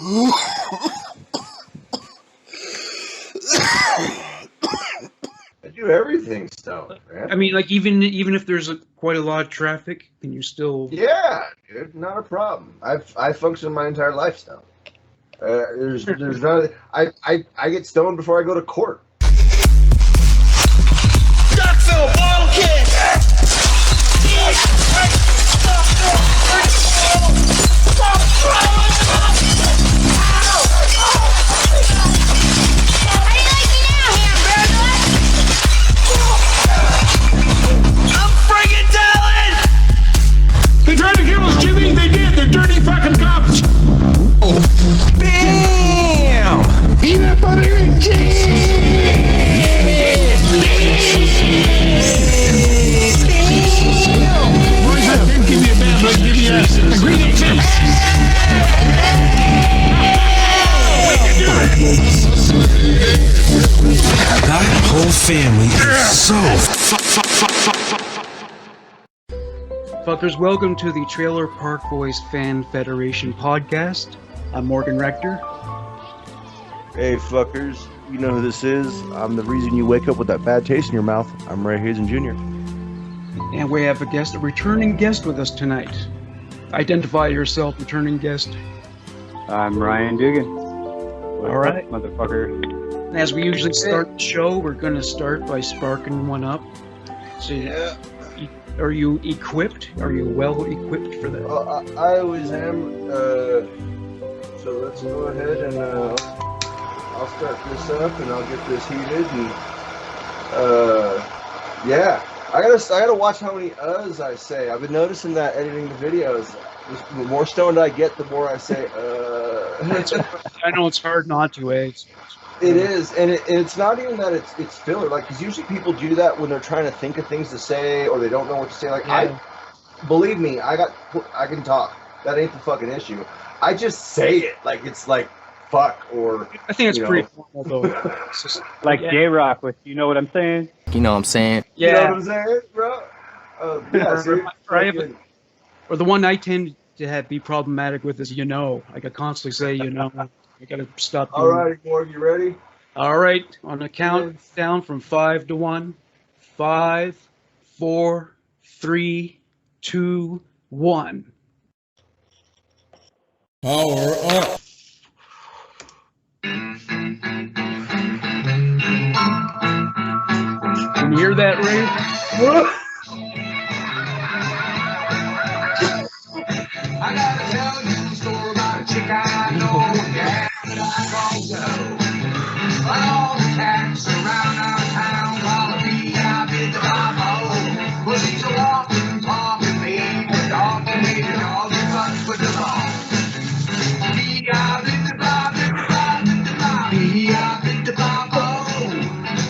I do everything stoned, man. I mean, like even if there's quite a lot of traffic, can you still? Yeah, dude, not a problem. I function my entire life stoned. There's not. I get stoned before I go to court. Duckville bottle kid. They tried to kill us, Jimmy. They did. They're dirty fucking cops. Oh, bam! Peanut butter and cheese. Boys, I didn't give you a bad look. Give you a green and cheese. That whole family is so Fuckers, welcome to the Trailer Park Boys Fan Federation podcast. I'm Morgan Rector. Hey fuckers, you know who this is. I'm the reason you wake up with that bad taste in your mouth. I'm Ray Hazen Jr. And we have a returning guest with us tonight. Identify yourself, returning guest. I'm Ryan Dugan. All right. Motherfucker. As we usually start the show, we're going to start by sparking one up. So, Yeah. are you equipped? Are you well equipped for that? I always am. So let's go ahead and I'll start this up and I'll get this heated and yeah. I gotta watch how many I say. I've been noticing that editing the videos. The more stoned I get, the more I say I know it's hard not to, eh? It is, and it's not even that it's filler. Like, because usually people do that when they're trying to think of things to say or they don't know what to say. Like, yeah. Believe me, I can talk. That ain't the fucking issue. I just say it like it's like fuck or. I think it's pretty formal though. It's just, Like J-Rock with, you know what I'm saying? You know what I'm saying? You know yeah. what I'm saying, bro? Yeah. See, Or the one I tend to be problematic with is I can constantly say I gotta stop. All right, Morgan, you ready? All right, on a count down from 5 to 1. 5, 4, 3, 2, 1. Power up. Can you hear that, Ray? I gotta tell you a story about a chick I know. Yeah, that I call Joe. But all the cats around our town call me out in the Bible. Well, she's a walking, talking babe. The dog can make the dog and runs with the law. Me out in the Bible, me out in the Bible.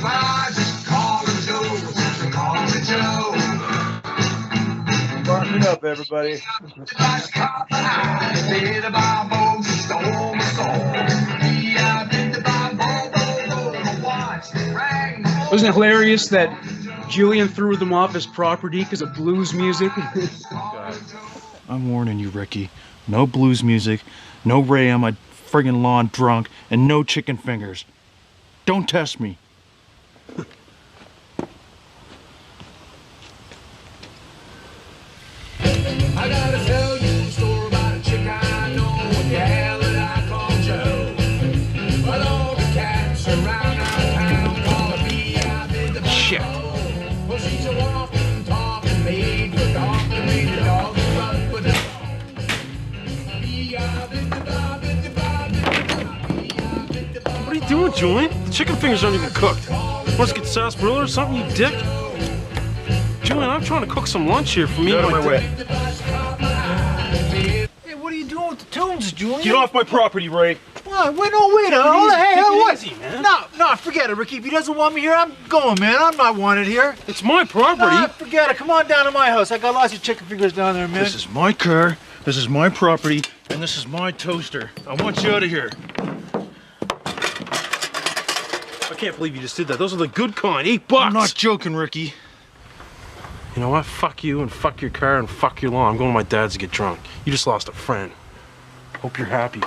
But I just call him Joe, I call him Joe. Spark it up, everybody. Wasn't it hilarious that Julian threw them off his property because of blues music? I'm warning you, Ricky. No blues music, no Ray on my friggin' lawn drunk, and no chicken fingers. Don't test me. I gotta tell you a story about a chick I know, yeah, that I call Joe. But all the cats around our town call me out in the Shit. well, she's a walking, talking maid, the dog that made the dog run with the What are you doing, Julian? The chicken fingers aren't even cooked. Want to get sarsaparilla or something, you dick? Julian, I'm trying to cook some lunch here for me. Get out of my way. Hey, what are you doing with the tunes, Julian? Get off my property, Ray. What? Wait, no, wait. Hey, Take it what? easy, man. No, forget it, Ricky. If he doesn't want me here, I'm going, man. I'm not wanted here. It's my property. Nah, forget it. Come on down to my house. I got lots of chicken fingers down there, man. This is my car, this is my property, and this is my toaster. I want you out of here. I can't believe you just did that. Those are the good kind. $8. I'm not joking, Ricky. You know what? Fuck you and fuck your car and fuck your lawn. I'm going to my dad's to get drunk. You just lost a friend. Hope you're happy.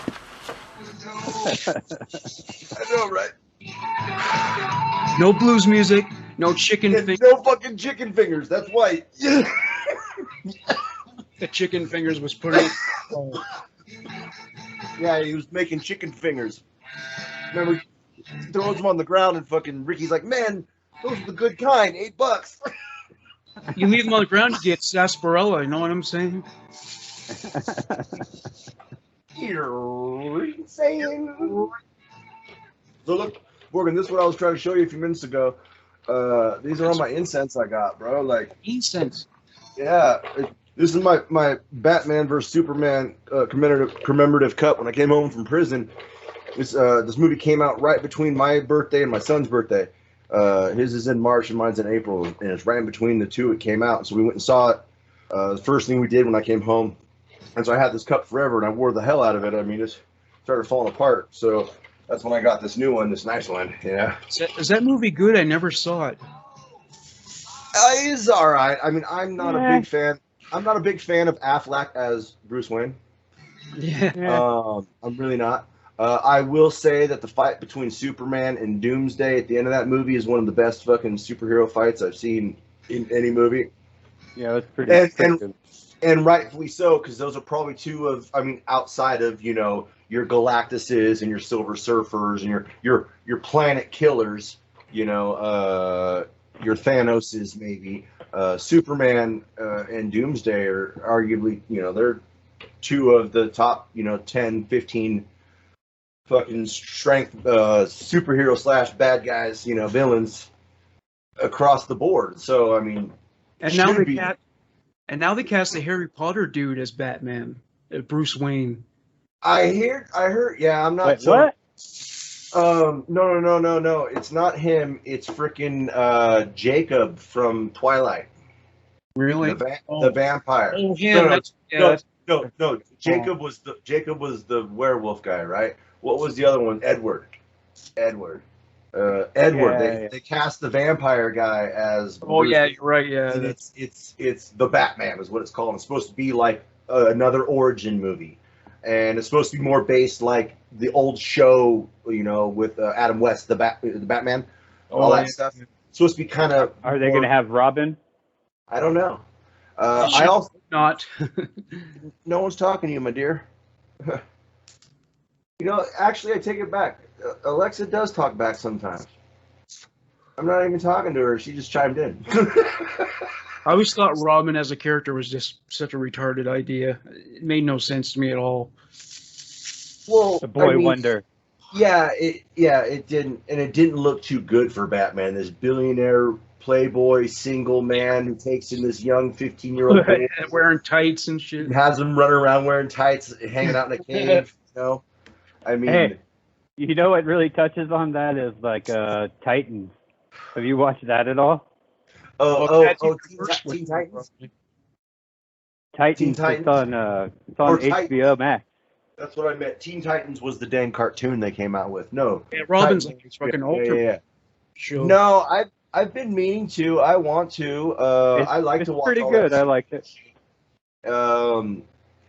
I know, right? No blues music, no chicken And fingers. no fucking chicken fingers. That's white. The chicken fingers was pretty. Oh, Yeah, he was making chicken fingers. Remember, he throws them on the ground, and fucking Ricky's like, "Man, those are the good kind. $8." you leave them on the ground, you get sarsaparilla. You know what I'm saying? You're insane. So look, Morgan, this is what I was trying to show you a few minutes ago. These are all my incense I got, bro. Like, Incense. yeah, this is my Batman versus Superman commemorative cup. When I came home from prison, this movie came out right between my birthday and my son's birthday. His is in March and mine's in April, and it's right in between the two. It came out, so we went and saw it. The first thing we did when I came home, and so I had this cup forever, and I wore the hell out of it. I mean, it started falling apart. So that's when I got this new one, this nice one. Yeah, Is that movie good? I never saw it. it's all right. I mean, I'm not a big fan. I'm not a big fan of Affleck as Bruce Wayne. Yeah. I'm really not. I will say that the fight between Superman and Doomsday at the end of that movie is one of the best fucking superhero fights I've seen in any movie. Yeah, it's pretty good. And rightfully so, because those are probably two of, I mean, outside of, you know, your Galactuses and your Silver Surfers and your planet killers, you know, your Thanoses maybe. Superman and Doomsday are arguably, you know, they're two of the top, you know, 10, 15 fucking strength superhero / bad guys, you know, villains across the board. So, I mean, And now they cast the Harry Potter dude as Batman, Bruce Wayne. I heard, yeah, I'm not. Wait, what? No. It's not him. It's freaking Jacob from Twilight. Really? The vampire. Oh, him. No. Jacob was the werewolf guy, right? What was the other one? Edward. They cast the vampire guy as. Oh Bruce yeah, you're right. Yeah, and it's the Batman is what it's called. It's supposed to be like another origin movie, and it's supposed to be more based like the old show, you know, with Adam West, the Batman, all that stuff. It's supposed to be kind of. Are they going to have Robin? I don't know. I also not. No one's talking to you, my dear. You know, actually, I take it back. Alexa does talk back sometimes. I'm not even talking to her. She just chimed in. I always thought Robin as a character was just such a retarded idea. It made no sense to me at all. Well, The boy wonder. Yeah, it didn't, and it didn't look too good for Batman. This billionaire playboy single man who takes in this young 15-year-old girl Wearing tights and shit. and has him running around wearing tights, hanging out in a cave. You know, I mean, Hey, you know what really touches on that is like Titans. Have you watched that at all? Teen Titans. Titans. Titans? It's on Or HBO Max. That's what I meant. Teen Titans was the dang cartoon they came out with. No, Yeah, Robin's Titans. like his fucking ultra. Yeah. Show. No, I've been meaning to. I want to. I like to watch. Pretty all good. that I liked it.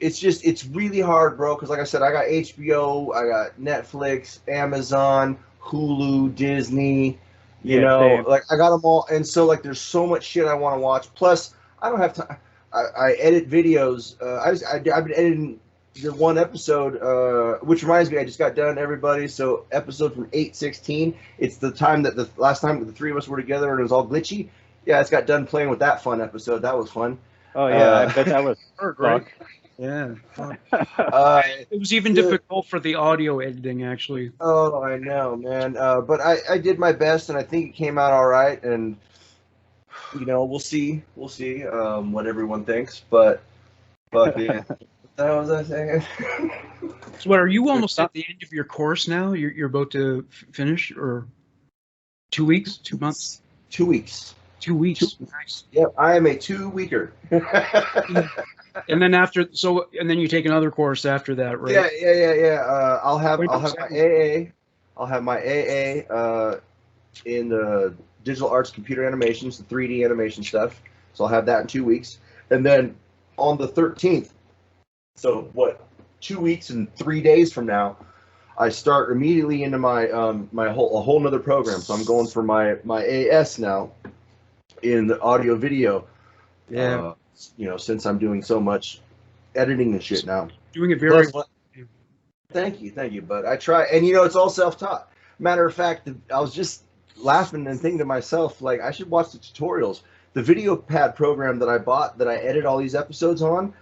It's really hard, bro. Because like I said, I got HBO, I got Netflix, Amazon, Hulu, Disney. You know, same. like I got them all, and so like there's so much shit I want to watch. Plus, I don't have time. I edit videos. I've been editing the one episode, which reminds me, I just got done, everybody. So episode from 8/16. It's the time that the last time the three of us were together and it was all glitchy. Yeah, I just got done playing with that fun episode. That was fun. Oh yeah, I bet that was Right? fuck. Yeah. It It was even difficult for the audio editing, actually. Oh, I know, man. But I did my best, and I think it came out all right. And you know, we'll see what everyone thinks. But yeah, what the hell was I saying? So, what are you almost at the end of your course now? You're about to finish, or 2 weeks, 2 months, 2 weeks. 2 weeks. Nice. Yep, I am a 2-weeker. And then then you take another course after that, right? Yeah. I'll have my 20%. AA. I'll have my AA in the digital arts, computer animations, the 3D animation stuff. So I'll have that in 2 weeks, and then on the 13th. So what? 2 weeks and 3 days from now, I start immediately into my a whole nother program. So I'm going for my AS now in the audio video. Yeah. Since I'm doing so much editing and shit now. Doing it very. Thank you. But I try, and it's all self-taught. Matter of fact, I was just laughing and thinking to myself, like, I should watch the tutorials. The video pad program that I bought, that I edit all these episodes on,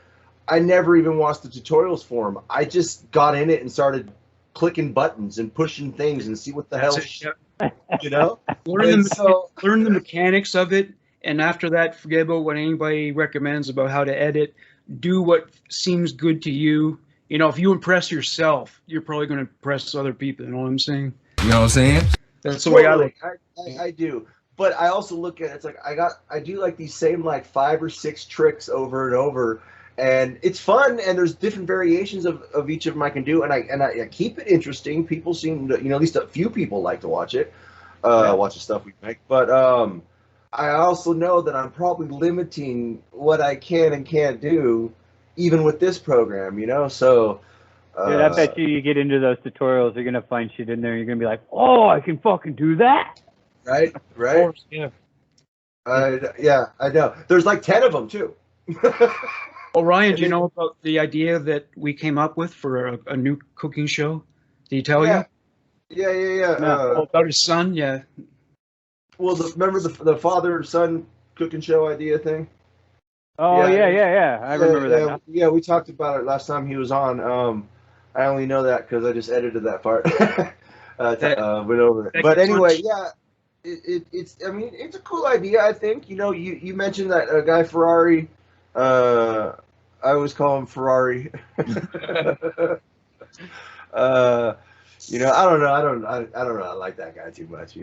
I never even watched the tutorials for them. I just got in it and started clicking buttons and pushing things and see what the hell, Learn the mechanics of it, and after that, forget about what anybody recommends about how to edit. Do what seems good to you. If you impress yourself, you're probably going to impress other people. You know what I'm saying? You know what I'm saying? That's the way I look. I do. But I also look at it, it's like I do like these same like 5 or 6 tricks over and over, and it's fun, and there's different variations of each of them I can do, and I keep it interesting. People seem to, at least a few people like to watch it, watch the stuff we make. But I also know that I'm probably limiting what I can and can't do, even with this program, So. Dude, I bet you get into those tutorials, you're gonna find shit in there, and you're gonna be like, "Oh, I can fucking do that." Right. Yeah. I know. There's like 10 of them too. Oh, Ryan, do you know about the idea that we came up with for a new cooking show? Did he tell you? Yeah. No, about his son, yeah. Well, remember the father-son cooking show idea thing? Oh, yeah. I remember that. Yeah, we talked about it last time he was on. I only know that because I just edited that part. Went over it. But anyway, yeah, it's a cool idea, I think. You mentioned that guy Ferrari. I always call him Ferrari. I don't know. I like that guy too much,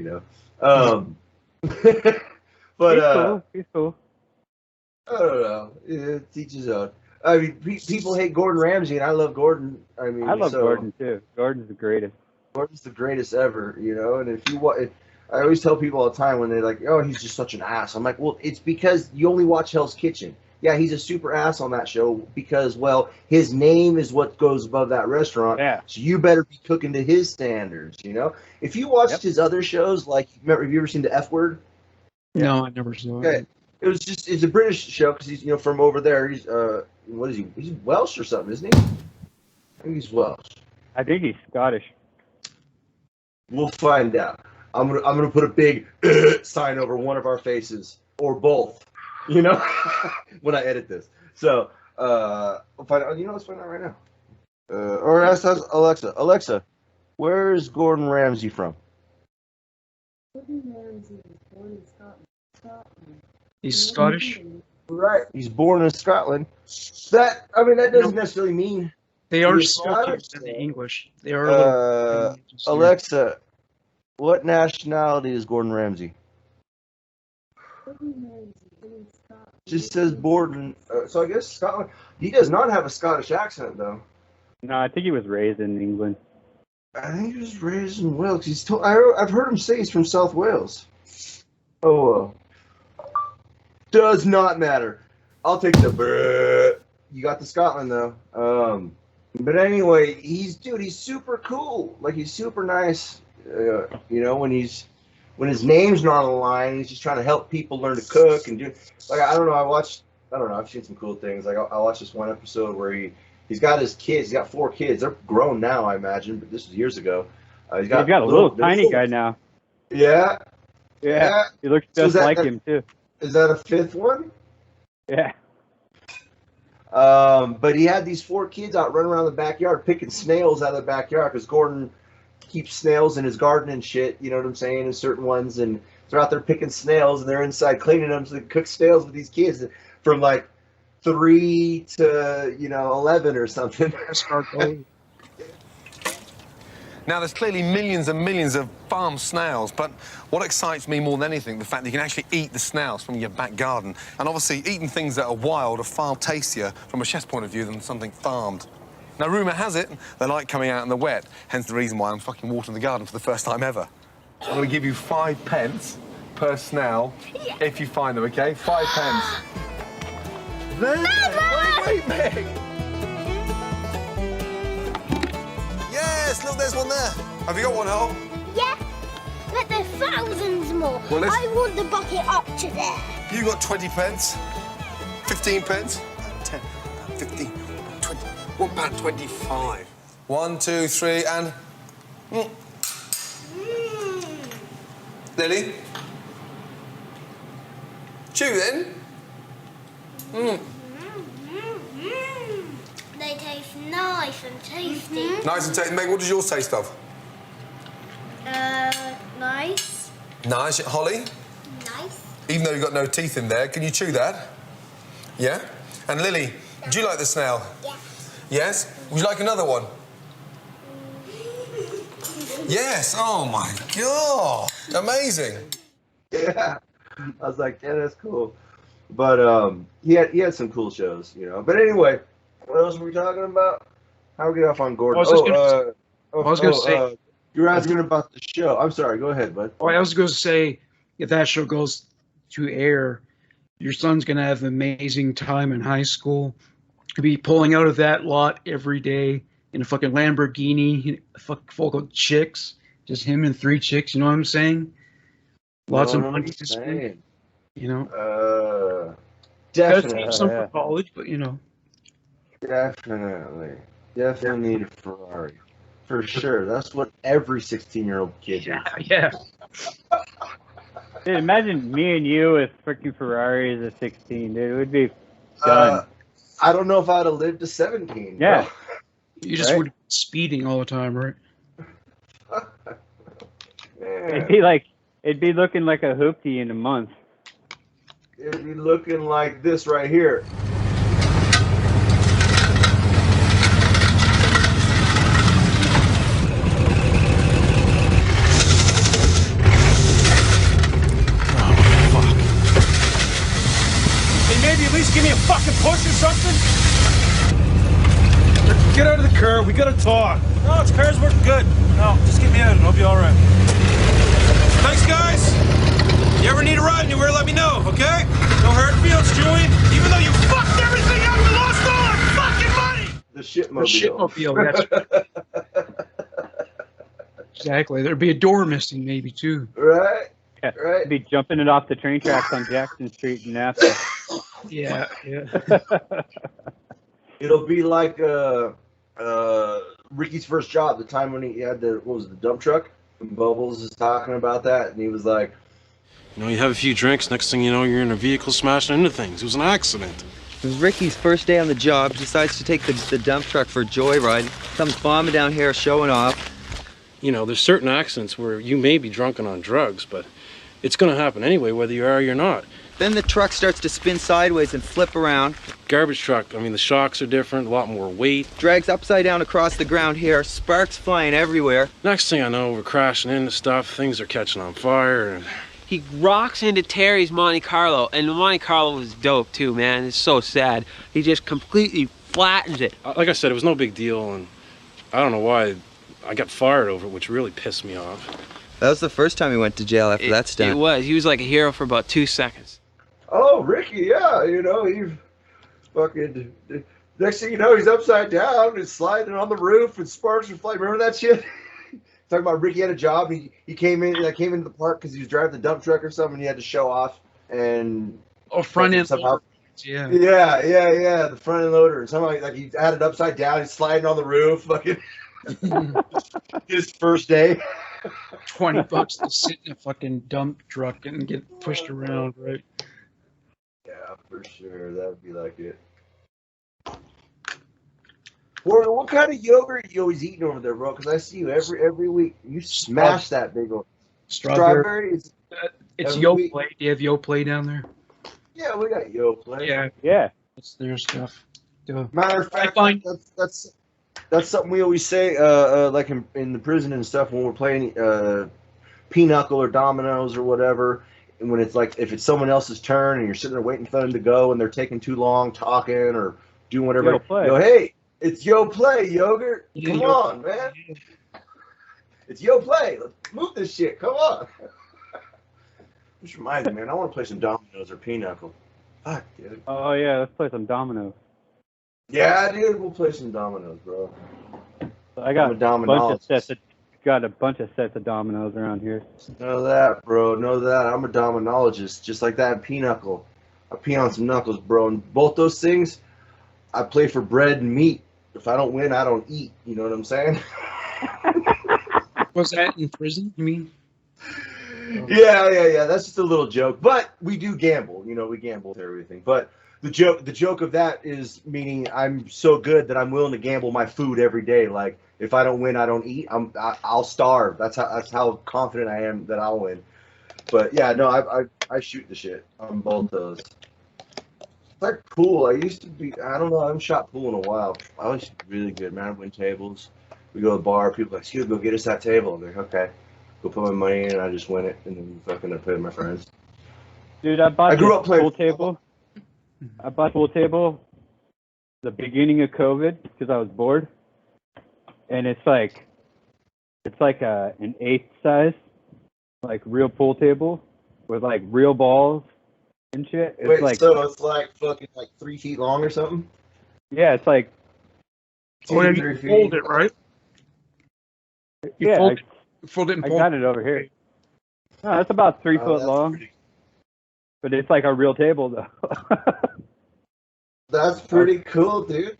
But he's cool. I don't know. It's each his own. I mean, people hate Gordon Ramsay, and I love Gordon. I love Gordon too. Gordon's the greatest. Gordon's the greatest ever, And if I always tell people all the time when they're like, "Oh, he's just such an ass." I'm like, "Well, it's because you only watch Hell's Kitchen." Yeah, he's a super ass on that show because, well, his name is what goes above that restaurant. Yeah. So you better be cooking to his standards, If you watched his other shows, like, have you ever seen The F Word? No, I never saw it. Okay. It's a British show because he's from over there. He's what is he? He's Welsh or something, isn't he? I think he's Welsh. I think he's Scottish. We'll find out. I'm gonna put a big sign over one of our faces or both. When I edit this. So we'll find out. Let's find out right now. Or ask Alexa. Alexa, where is Gordon Ramsay from? Gordon Ramsay was born in Scotland. He's Scottish? Right. He's born in Scotland. That doesn't necessarily mean they are Scottish in the English. They are Alexa, what nationality is Gordon Ramsay? Gordon Ramsay in Scotland. Just says born. So I guess Scotland. He does not have a Scottish accent, though. No, I think he was raised in England. I think he was raised in Wales. I've heard him say he's from South Wales. Oh well. Does not matter. I'll take the. You got the Scotland though. But anyway, he's super cool. Like, he's super nice. When his name's not on the line, he's just trying to help people learn to cook and do. Like, I don't know. I've seen some cool things. Like, I watched this one episode where he's got his kids. He's got 4 kids. They're grown now, I imagine, but this was years ago. He's got a little tiny guy now. Yeah. He looks just like him too. Is that a 5th one? Yeah. But he had these 4 kids out running around the backyard picking snails out of the backyard because Gordon keeps snails in his garden and shit, you know what I'm saying, and certain ones, and they're out there picking snails and they're inside cleaning them so they cook snails with these kids from like 3 to 11 or something. Now, there's clearly millions and millions of farm snails, but what excites me more than anything, the fact that you can actually eat the snails from your back garden. And obviously, eating things that are wild are far tastier from a chef's point of view than something farmed. Now, rumour has it, they like coming out in the wet, hence the reason why I'm fucking watering the garden for the first time ever. I'm going to give you 5 pence per snail if you find them, OK? 5 pence. Wait, Meg! Yes, look, there's one there. Have you got one, Hal? Yeah, but there's thousands more. Well, I want the bucket up to there. You got 20 pence, 15 pence, 10, 15, 20. What about 25? 1, 2, 3, and... Lily? Chew then. They taste nice and tasty. Nice and tasty. Meg, what does yours taste of? Nice. Nice. Holly? Nice. Even though you've got no teeth in there, can you chew that? Yeah? And Lily, do you like the snail? Yeah. Yes? Would you like another one? Yes. Oh, my God. Amazing. Yeah. I was like, yeah, that's cool. But he had some cool shows, you know. But anyway, what else were we talking about? How we get off on Gordon? I was gonna say you were asking about the show. I'm sorry. Go ahead, bud. Oh, I was going to say, if that show goes to air, your son's going to have an amazing time in high school. He'll be pulling out of that lot every day in a fucking Lamborghini, full of chicks, just him and 3 chicks. You know what I'm saying? Lots of money to spend. You know. Definitely. Some for college, but you know. Definitely need a Ferrari. For sure. That's what every 16-year-old kid needs. Yeah. Dude, imagine me and you with freaking Ferraris at 16, dude. It would be done. I don't know if I'd have lived to 17. Yeah. Bro. You just would be speeding all the time, right? It'd be looking like a hoopty in a month. It'd be looking like this right here. Maybe at least give me a fucking push or something? Get out of the car, we gotta talk. No, this car's working good. No, just get me out and I'll be alright. Thanks, guys. You ever need a ride anywhere, let me know, okay? No hard feelings, Julian. Even though you fucked everything up and lost all our fucking money! The shitmobile. That's exactly. There'd be a door missing, maybe, too. Right? Yeah, right. Be jumping it off the train tracks on Jackson Street in Napa. Yeah. It'll be like Ricky's first job, the time when he had the dump truck? And Bubbles is talking about that, and he was like, You know, you have a few drinks, next thing you know, you're in a vehicle smashing into things. It was an accident. It was Ricky's first day on the job, decides to take the dump truck for a joyride, comes bombing down here showing off. You know, there's certain accidents where you may be drunken on drugs, but it's gonna happen anyway, whether you are or you're not. Then the truck starts to spin sideways and flip around. Garbage truck, I mean, the shocks are different, a lot more weight. Drags upside down across the ground here, sparks flying everywhere. Next thing I know, we're crashing into stuff, things are catching on fire. He rocks into Terry's Monte Carlo, and the Monte Carlo was dope too, man. It's so sad. He just completely flattens it. Like I said, it was no big deal, and I don't know why I got fired over it, which really pissed me off. That was the first time he went to jail after that stunt. It was. He was like a hero for about 2 seconds. oh, Ricky, yeah, you know, he fucking... Next thing you know, he's upside down and sliding on the roof and sparks are flying. Remember that shit? Talking about Ricky had a job. He came into the park because he was driving the dump truck or something. And he had to show off and front end somehow. Yeah. The front end loader. And somehow like he had it upside down. He's sliding on the roof. Fucking his first day. $20 to sit in a fucking dump truck and get pushed around, right? Yeah, for sure. That would be like it. What kind of yogurt are you always eating over there, bro? Because I see you every week. You smash that big old strawberry. It's Yoplait. Yoplait. Do you have Yoplait down there? Yeah, we got Yoplait. Yeah. It's their stuff. Matter of fact, that's something we always say, like in the prison and stuff when we're playing pinochle or dominoes or whatever. And when it's like if it's someone else's turn and you're sitting there waiting for them to go and they're taking too long talking or doing whatever, you go, hey. It's Yoplait, yogurt. Come on, man. It's Yoplait. Let's move this shit. Come on. This reminds me, man. I want to play some dominoes or pinochle. Fuck, dude. Oh, yeah. Let's play some dominoes. Yeah, dude. We'll play some dominoes, bro. I got I'm a dominologist. Got a bunch of sets of dominoes around here. Know that, bro. Know that. I'm a dominologist, just like that pinochle. I pee on some knuckles, bro. And both those things, I play for bread and meat. If I don't win, I don't eat. You know what I'm saying? Was that in prison, you mean? Yeah. That's just a little joke. But we do gamble. You know, we gamble with everything. But the joke of that is meaning I'm so good that I'm willing to gamble my food every day. Like, if I don't win, I don't eat. I'll starve. That's how confident I am that I'll win. But yeah, no, I shoot the shit on both those. It's like pool. I used to be. I don't know. I haven't shot pool in a while. I was really good, man. I win tables. We go to the bar. People are like, "Excuse, go get us that table." I'm like, "Okay." Go put my money in, and I just win it, and then fucking I play with my friends. Dude, I grew up playing pool table. I bought a pool table the beginning of COVID because I was bored, and it's like an eighth size, like real pool table with like real balls and shit. It's Wait, so it's like fucking like 3 feet long or something? Yeah, it's like. Oh, and you fold it, right? Yeah, fold it and I fold got it over here. No, it's about 3 foot long, but it's like a real table though. That's pretty cool, dude.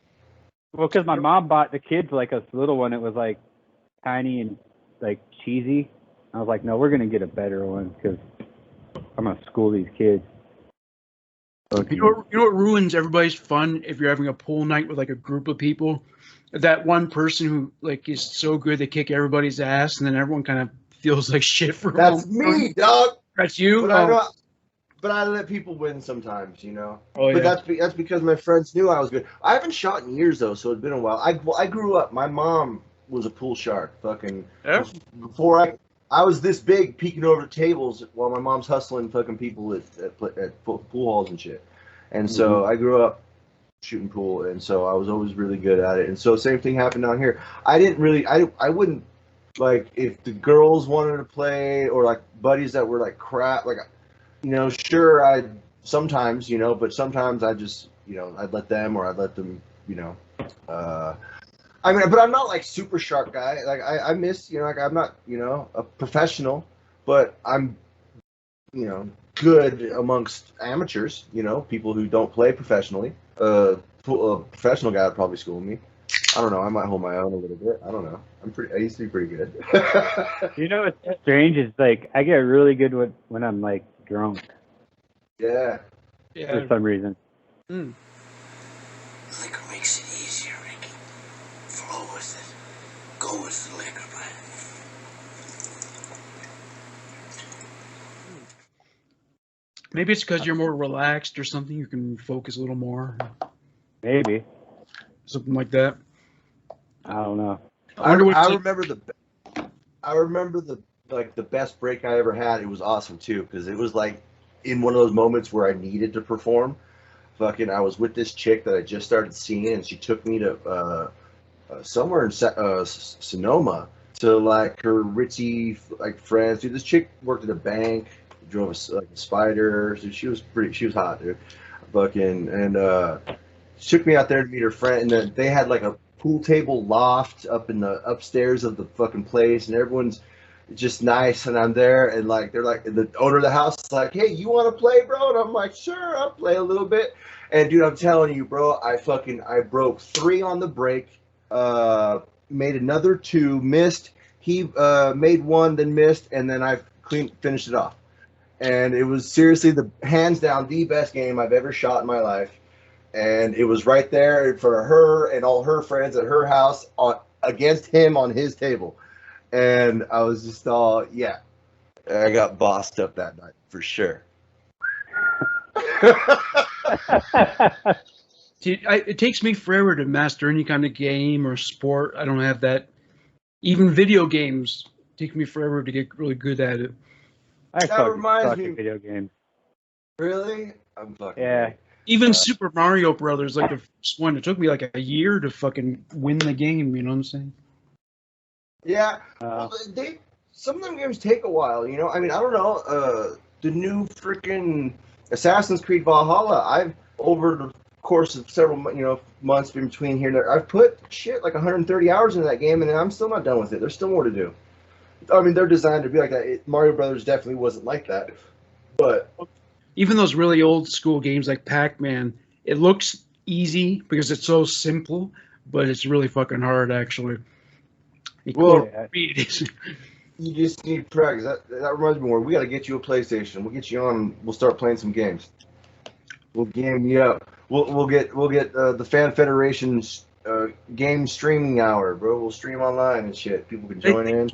Well, because my mom bought the kids like a little one. It was like tiny and like cheesy. I was like, no, we're gonna get a better one because I'm gonna school these kids. You know what ruins everybody's fun if you're having a pool night with like a group of people? That one person who like is so good they kick everybody's ass, and then everyone kind of feels like shit for. That's me, dog. That's you. But I let people win sometimes, you know. Oh, but yeah. that's because my friends knew I was good. I haven't shot in years though, so it's been a while. I grew up. My mom was a pool shark. Fucking before I was this big, peeking over tables while my mom's hustling fucking people at pool halls and shit. And so I grew up shooting pool, and so I was always really good at it. And so same thing happened down here. I wouldn't like if the girls wanted to play or like buddies that were like crap, like. You know, sure, I'd sometimes, you know, but sometimes I just, you know, I'd let them or I'd let them, you know. I mean, but I'm not like super sharp guy. Like I miss, you know, like I'm not, you know, a professional, but I'm, you know, good amongst amateurs, you know, people who don't play professionally. A professional guy would probably school me. I don't know. I might hold my own a little bit. I don't know. I used to be pretty good. You know what's strange is like I get really good when I'm like drunk. Yeah. For some reason. Liquor makes it easier, Ricky. Flow with it. Go with the liquor, man. Maybe it's because you're more relaxed or something. You can focus a little more. Maybe. Something like that. I don't know. I remember the best break I ever had. It was awesome too because it was like in one of those moments where I needed to perform. Fucking, I was with this chick that I just started seeing, and she took me to somewhere in Sonoma to like her ritzy like friends. Dude, this chick worked at a bank, drove a Spider. So she was hot, dude. Fucking, and she took me out there to meet her friend, and then they had like a pool table loft up in the upstairs of the fucking place, and everyone's just nice, and I'm there, and like they're like the owner of the house is like, hey, you want to play, bro? And I'm like, sure, I'll play a little bit. And dude, I'm telling you, bro, I broke 3 on the break, made another 2, missed. He made 1, then missed, and then I finished it off. And it was seriously the hands down the best game I've ever shot in my life. And it was right there for her and all her friends at her house against him on his table. And I was just all, yeah. I got bossed up that night for sure. It takes me forever to master any kind of game or sport. I don't have that. Even video games take me forever to get really good at it. That reminds me. Video games. Really? I'm fucking. Yeah. Even Super Mario Brothers, like the first one, it took me like a year to fucking win the game. You know what I'm saying? Yeah. Some of them games take a while. You know, I mean, I don't know. The new freaking Assassin's Creed Valhalla. Over the course of several months in between here and there, I've put shit like 130 hours into that game, and I'm still not done with it. There's still more to do. I mean, they're designed to be like that. Mario Brothers definitely wasn't like that, but even those really old school games like Pac-Man, it looks easy because it's so simple, but it's really fucking hard actually. Well, you just need practice. That reminds me more. We got to get you a PlayStation. We'll get you on. And we'll start playing some games. We'll game you up. We'll get the Fan Federation's game streaming hour, bro. We'll stream online and shit. People can join in.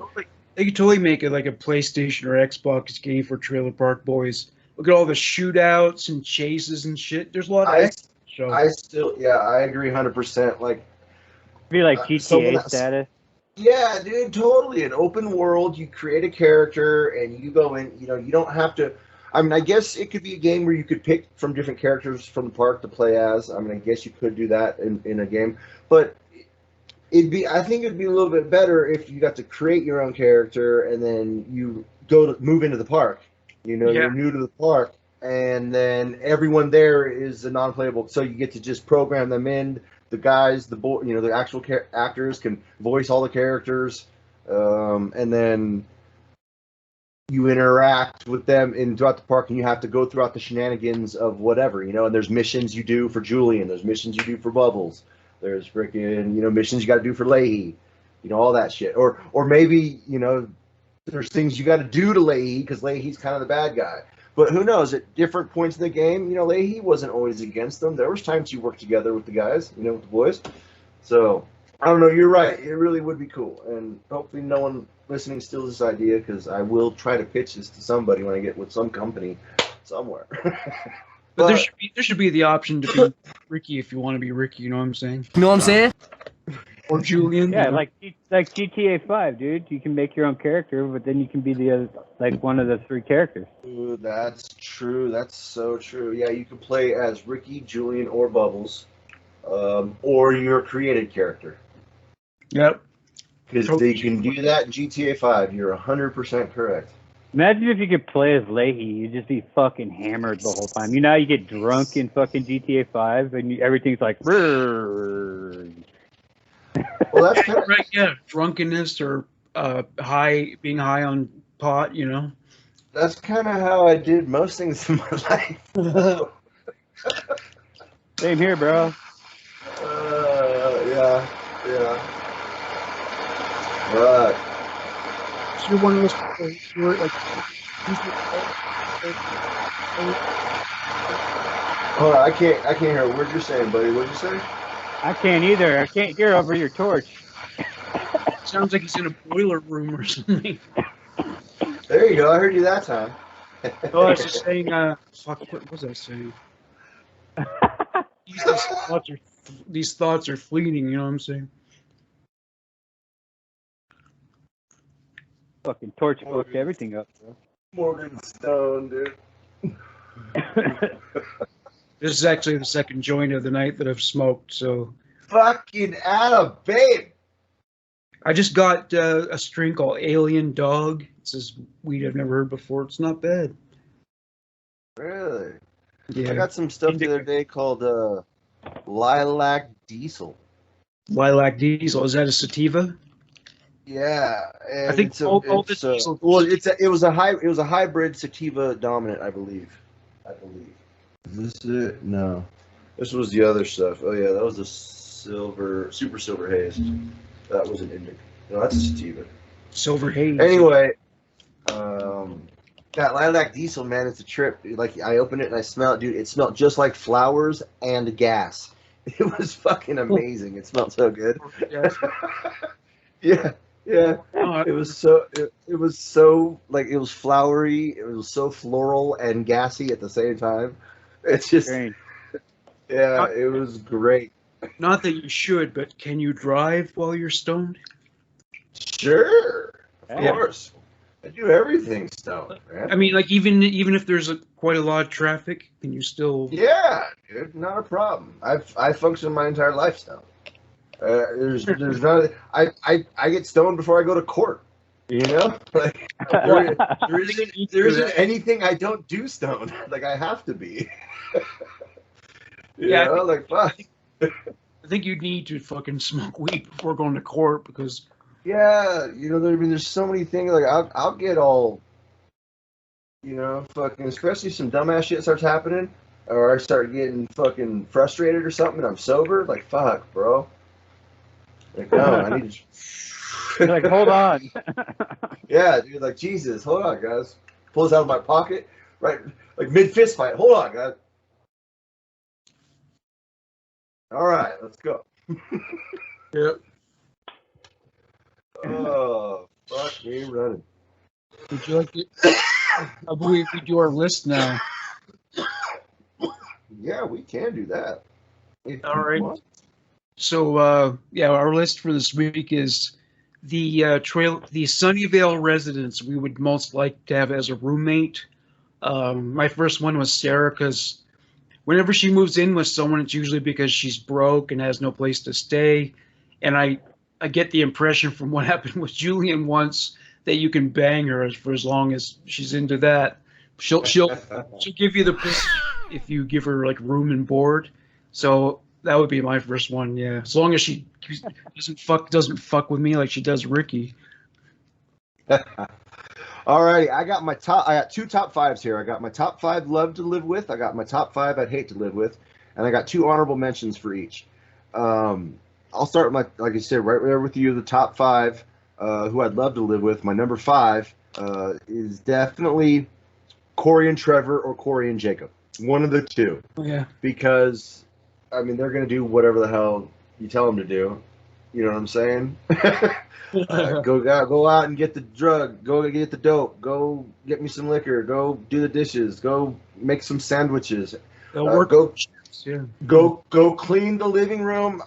They could totally make it like a PlayStation or Xbox game for Trailer Park Boys. Look at all the shootouts and chases and shit. There's a lot of I agree 100%. Like, be like GTA status. Yeah, dude, totally. An open world. You create a character and you go in. You don't have to. I mean, I guess it could be a game where you could pick from different characters from the park to play as. I mean, I guess you could do that in a game, but I think it'd be a little bit better if you got to create your own character and then you move into the park. You're new to the park, and then everyone there is a non-playable, so you get to just program them in. The guys, the actual actors can voice all the characters, and then you interact with them throughout the park, and you have to go throughout the shenanigans of whatever, and there's missions you do for Julian, there's missions you do for Bubbles, there's freaking, missions you got to do for Leahy, all that shit. Or maybe, there's things you got to do to Leahy because Leahy's kind of the bad guy. But who knows? At different points in the game, Leahy wasn't always against them. There was times you worked together with the guys, with the boys. So, I don't know. You're right. It really would be cool. And hopefully no one listening steals this idea, because I will try to pitch this to somebody when I get with some company somewhere. But there should be the option to be Ricky if you want to be Ricky. You know what I'm saying? You know what I'm saying? Or Julian. Yeah, like GTA 5, dude. You can make your own character, but then you can be the one of the three characters. Ooh, that's true. That's so true. Yeah, you can play as Ricky, Julian, or Bubbles, or your created character. Yep. Because they can do that in GTA 5. You're 100% correct. Imagine if you could play as Leahy. You'd just be fucking hammered the whole time. You get drunk in fucking GTA 5, and everything's like... Well, that's kind of right. Yeah, drunkenness or being high on pot. That's kind of how I did most things in my life. Same here, bro. Yeah. Right. So you're one of those people who are like. Hold on, I can't hear what you're saying, buddy. What'd you say? I can't either. I can't hear over your torch. Sounds like he's in a boiler room or something. There you go. I heard you that time. Oh, I was just saying. Fuck. What was I saying? These thoughts are fleeting. You know what I'm saying? Fucking torch fucked everything up, bro. Morgan Stone, dude. This is actually the second joint of the night that I've smoked, so... Fucking Adam, babe! I just got a strain called Alien Dog. It's this weed I've never heard before. It's not bad. Really? Yeah. I got some stuff the other day called Lilac Diesel. Lilac Diesel. Is that a sativa? Yeah. I think it was a hybrid sativa dominant, I believe. Is this it? No. This was the other stuff. Oh yeah, that was a super silver haze. That was an indica. No, that's a sativa. Silver haze. Anyway, that Lilac Diesel, man, it's a trip. Like, I opened it and I smelled it, dude. It smelled just like flowers and gas. It was fucking amazing. It smelled so good. Yeah. It was so like, it was flowery. It was so floral and gassy at the same time. It's just, yeah, it was great. Not that you should, but can you drive while you're stoned? Sure, of course. I do everything stoned, man. I mean, like, even if there's quite a lot of traffic, can you still? Yeah, dude, not a problem. I functioned my entire life stoned. There's not. I get stoned before I go to court. Like, there isn't anything I don't do stoned. Like, I have to be. Yeah, like fuck. I think you need to fucking smoke weed before going to court because. Yeah, there's so many things. Like I'll get all, fucking, especially some dumbass shit starts happening, or I start getting fucking frustrated or something, and I'm sober. Like fuck, bro. Like no, I need to. You're like, hold on. Yeah, dude. Like Jesus, hold on, guys. Pulls out of my pocket, right, like mid fist fight. Hold on, guys. All right, let's go. Yep. Oh, fuck me running. Would you like it? I believe we do our list now. Yeah, we can do that. All right. So, our list for this week is the Sunnyvale residents we would most like to have as a roommate. My first one was Sarah, because whenever she moves in with someone, it's usually because she's broke and has no place to stay. And I get the impression from what happened with Julian once that you can bang her for as long as she's into that. She'll give you the pussy if you give her like room and board. So that would be my first one. Yeah, as long as she doesn't fuck with me like she does Ricky. Alrighty, I got two top fives here. I got my top 5 love to live with. I got my top 5 I'd hate to live with, and I got 2 honorable mentions for each. I'll start with like I said, right there with you, the top 5 who I'd love to live with. My number 5 is definitely Corey and Trevor or Corey and Jacob. One of the two. Yeah. Because, I mean, they're going to do whatever the hell you tell them to do. You know what I'm saying? Go out and get the drug. Go get the dope. Go get me some liquor. Go do the dishes. Go make some sandwiches. Go clean the living room.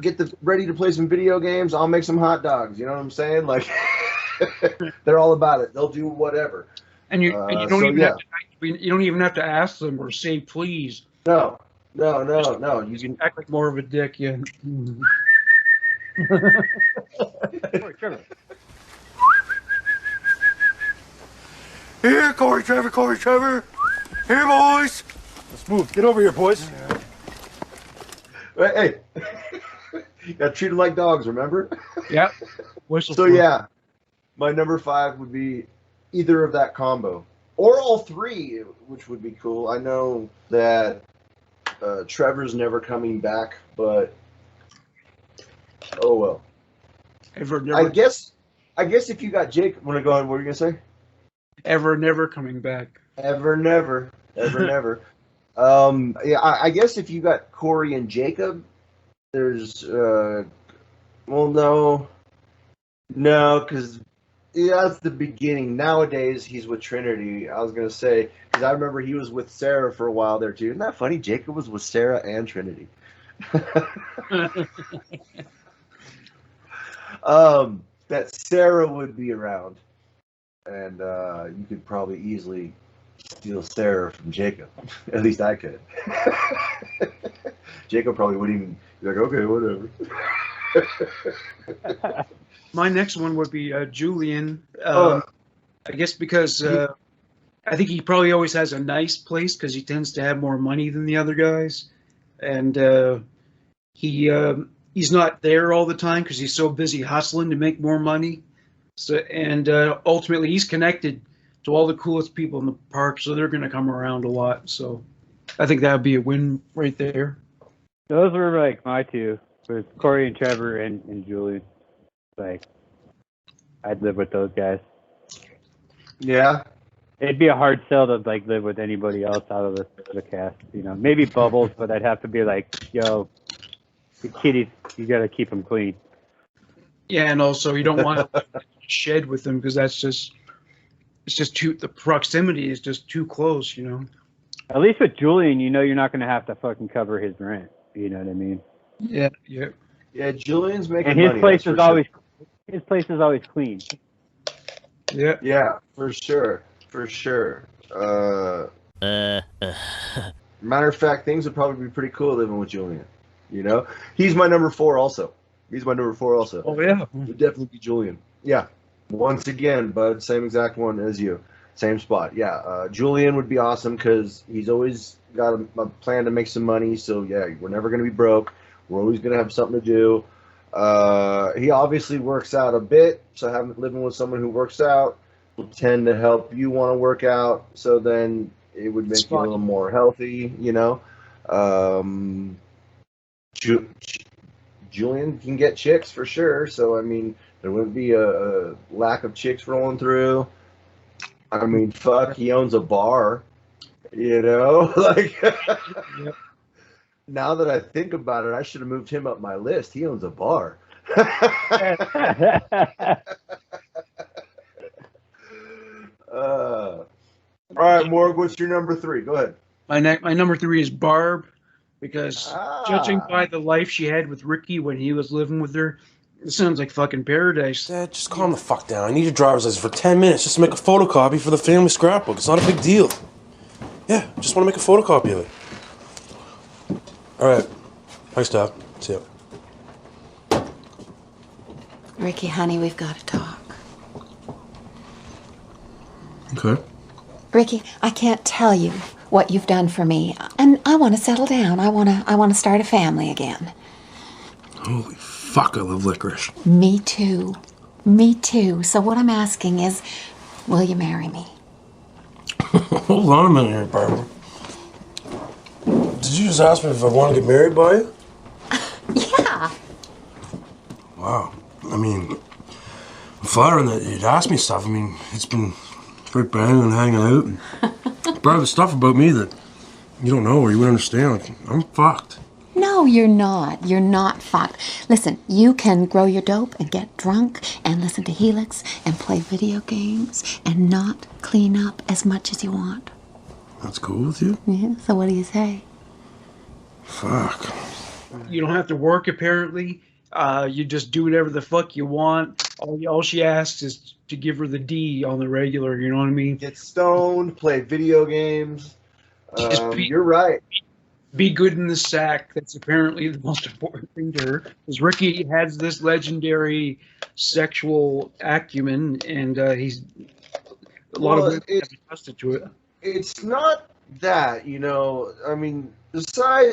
Get ready to play some video games. I'll make some hot dogs. You know what I'm saying? Like, they're all about it. They'll do whatever. And you don't even have to ask them or say please. No. You can act like more of a dick. Yeah. Here, Corey, Trevor. Here, boys. Let's move. Get over here, boys. Hey. You gotta treat them like dogs, remember? Yep. So yeah, my number 5 would be either of that combo. Or all 3, which would be cool. I know that Trevor's never coming back, but oh well. I guess if you got Jake, want to go on? What were you gonna say? Ever never coming back. Ever never. Yeah, I guess if you got Corey and Jacob, there's no, because that's the beginning. Nowadays he's with Trinity. I was gonna say, because I remember he was with Sarah for a while there too. Isn't that funny? Jacob was with Sarah and Trinity. That Sarah would be around, and you could probably easily steal Sarah from Jacob. At least I could. Jacob probably wouldn't even be like, okay, whatever. My next one would be Julian. I guess because I think he probably always has a nice place because he tends to have more money than the other guys, and he's not there all the time because he's so busy hustling to make more money. So ultimately he's connected to all the coolest people in the park, so they're going to come around a lot. So I think that would be a win right there. Those were like my 2, with Corey and Trevor and Julian. Like, I'd live with those guys. Yeah. It'd be a hard sell to like live with anybody else out of the cast. You know, maybe Bubbles, but I'd have to be like, yo, the kitties, you got to keep them clean. Yeah, and also you don't want to shed with them because it's just the proximity is just too close, you know. At least with Julian, you know you're not going to have to fucking cover his rent. You know what I mean? Yeah. Yeah, Julian's making money. And his place is always clean. Yeah. Yeah, for sure. Matter of fact, things would probably be pretty cool living with Julian. You know, he's my number 4 also. Oh yeah, would definitely be Julian. Yeah, once again, bud, same exact one as you. Same spot. Yeah. Julian would be awesome because he's always got a plan to make some money. So yeah, we're never going to be broke. We're always going to have something to do. He obviously works out a bit. So having living with someone who works out will tend to help you want to work out. So then it would make you a little more healthy, you know. Julian can get chicks for sure. So I mean, there wouldn't be a lack of chicks rolling through. I mean, fuck, he owns a bar, you know? Like, now that I think about it, I should have moved him up my list. He owns a bar. All right, Morg, what's your number 3? Go ahead. My number 3 is Barb, because judging by the life she had with Ricky when he was living with her, it sounds like fucking paradise. Dad, just calm the fuck down. I need your driver's license for 10 minutes just to make a photocopy for the family scrapbook. It's not a big deal. Yeah, just want to make a photocopy of it. All right. Thanks, Dad. See ya. Ricky, honey, we've got to talk. Okay. Ricky, I can't tell you what you've done for me, and I want to settle down. I want to start a family again. Holy fuck, I love licorice. Me too. Me too. So what I'm asking is, will you marry me? Hold on a minute here, Barbara. Did you just ask me if I want to get married by you? Yeah. Wow. I mean, I'm flattering that you'd ask me stuff. I mean, it's been great banging and hanging out. And Barbara, the stuff about me that you don't know or you wouldn't understand, like, I'm fucked. No, you're not. You're not fucked. Listen, you can grow your dope and get drunk and listen to Helix and play video games and not clean up as much as you want. That's cool with you? Yeah, so what do you say? Fuck. You don't have to work, apparently. You just do whatever the fuck you want. All she asks is to give her the D on the regular, you know what I mean? Get stoned, play video games. You're right. Be good in the sack. That's apparently the most important thing to her. Because Ricky has this legendary sexual acumen, and he's a lot of women have adjusted to it. It's not that, you know. I mean,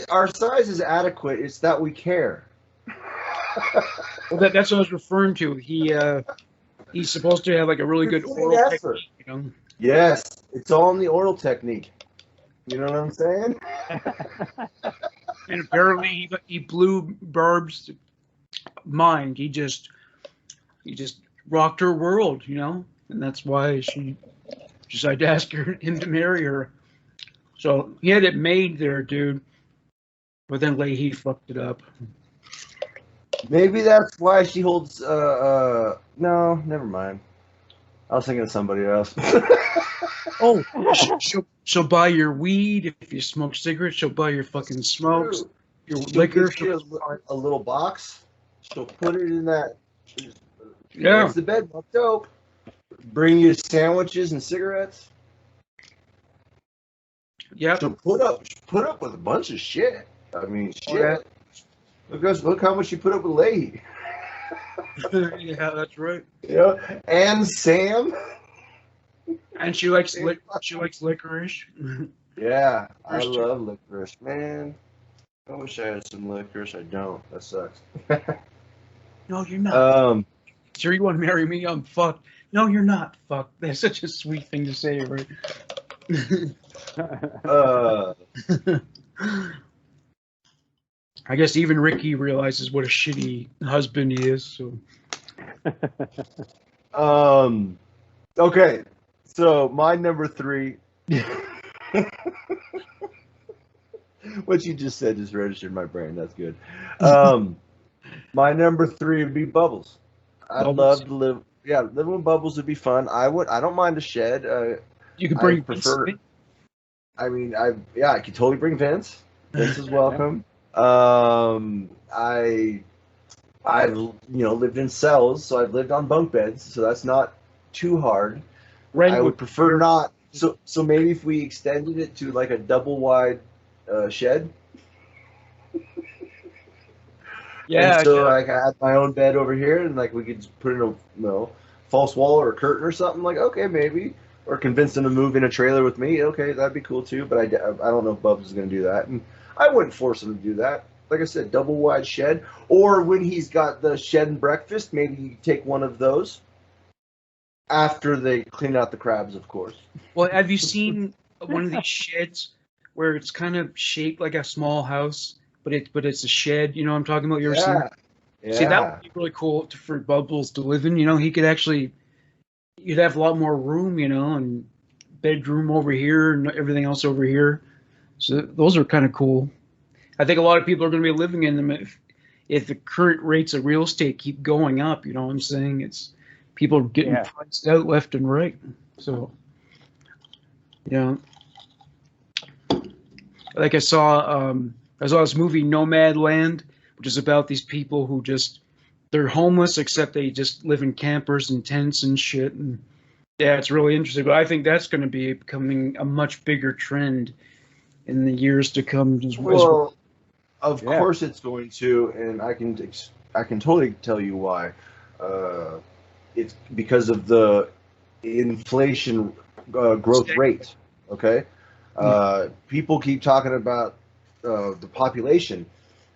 our size is adequate. It's that we care. Well, that's what I was referring to. He's supposed to have like a really good oral technique, you know? Yes, it's all in the oral technique. You know what I'm saying? And apparently he blew Barb's mind. He just rocked her world, you know? And that's why she decided to ask him to marry her. So he had it made there, dude. But then Leahy fucked it up. Maybe that's why she holds no, never mind. I was thinking of somebody else. Oh, she'll buy your weed. If you smoke cigarettes, she'll buy your fucking smokes, your liquor. A little box. She'll put it in that. Yeah. It's the bed dope. Bring you sandwiches and cigarettes. Yeah. So put up with a bunch of shit. I mean, shit. Look how much you put up with Leahy. Yeah, that's right. Yeah, and Sam. And she likes licorice. Yeah, I love licorice, man. I wish I had some licorice. I don't. That sucks. No, you're not. Sure, you want to marry me? I'm fucked. No, you're not fucked. That's such a sweet thing to say, right? I guess even Ricky realizes what a shitty husband he is. So. Okay. So my number 3. What you just said just registered in my brain. That's good. My number 3 would be Bubbles. I'd love to live. Yeah, living with Bubbles would be fun. I don't mind a shed. You could bring. I mean, I could totally bring Vince. Vince is welcome. I've lived in cells, so I've lived on bunk beds, so that's not too hard. I would prefer not. So maybe if we extended it to like a double wide shed. Yeah. And so like I had my own bed over here, and like we could put in a false wall or a curtain or something. Like, okay, maybe. or convince them to move in a trailer with me, okay, that'd be cool too. But I don't know if Bubs is going to do that, and I wouldn't force him to do that. Like I said, double wide shed, or when he's got the shed and breakfast, maybe you take one of those after they clean out the crabs, of course. Well, have you seen one of these sheds where it's kind of shaped like a small house, but it's a shed? You know what I'm talking about? You ever seen? Yeah. See, that would be really cool for Bubbles to live in. You know, he could actually, you'd have a lot more room, you know, and bedroom over here and everything else over here. So those are kind of cool. I think a lot of people are going to be living in them if the current rates of real estate keep going up. You know what I'm saying? It's people are getting priced out left and right. So, yeah. Like I saw this movie Nomadland, which is about these people who they're homeless, except they just live in campers and tents and shit. And yeah, it's really interesting. But I think that's going to be becoming a much bigger trend in the years to come. Well, of course it's going to, and I can totally tell you why. It's because of the inflation growth rate. Okay, people keep talking about the population,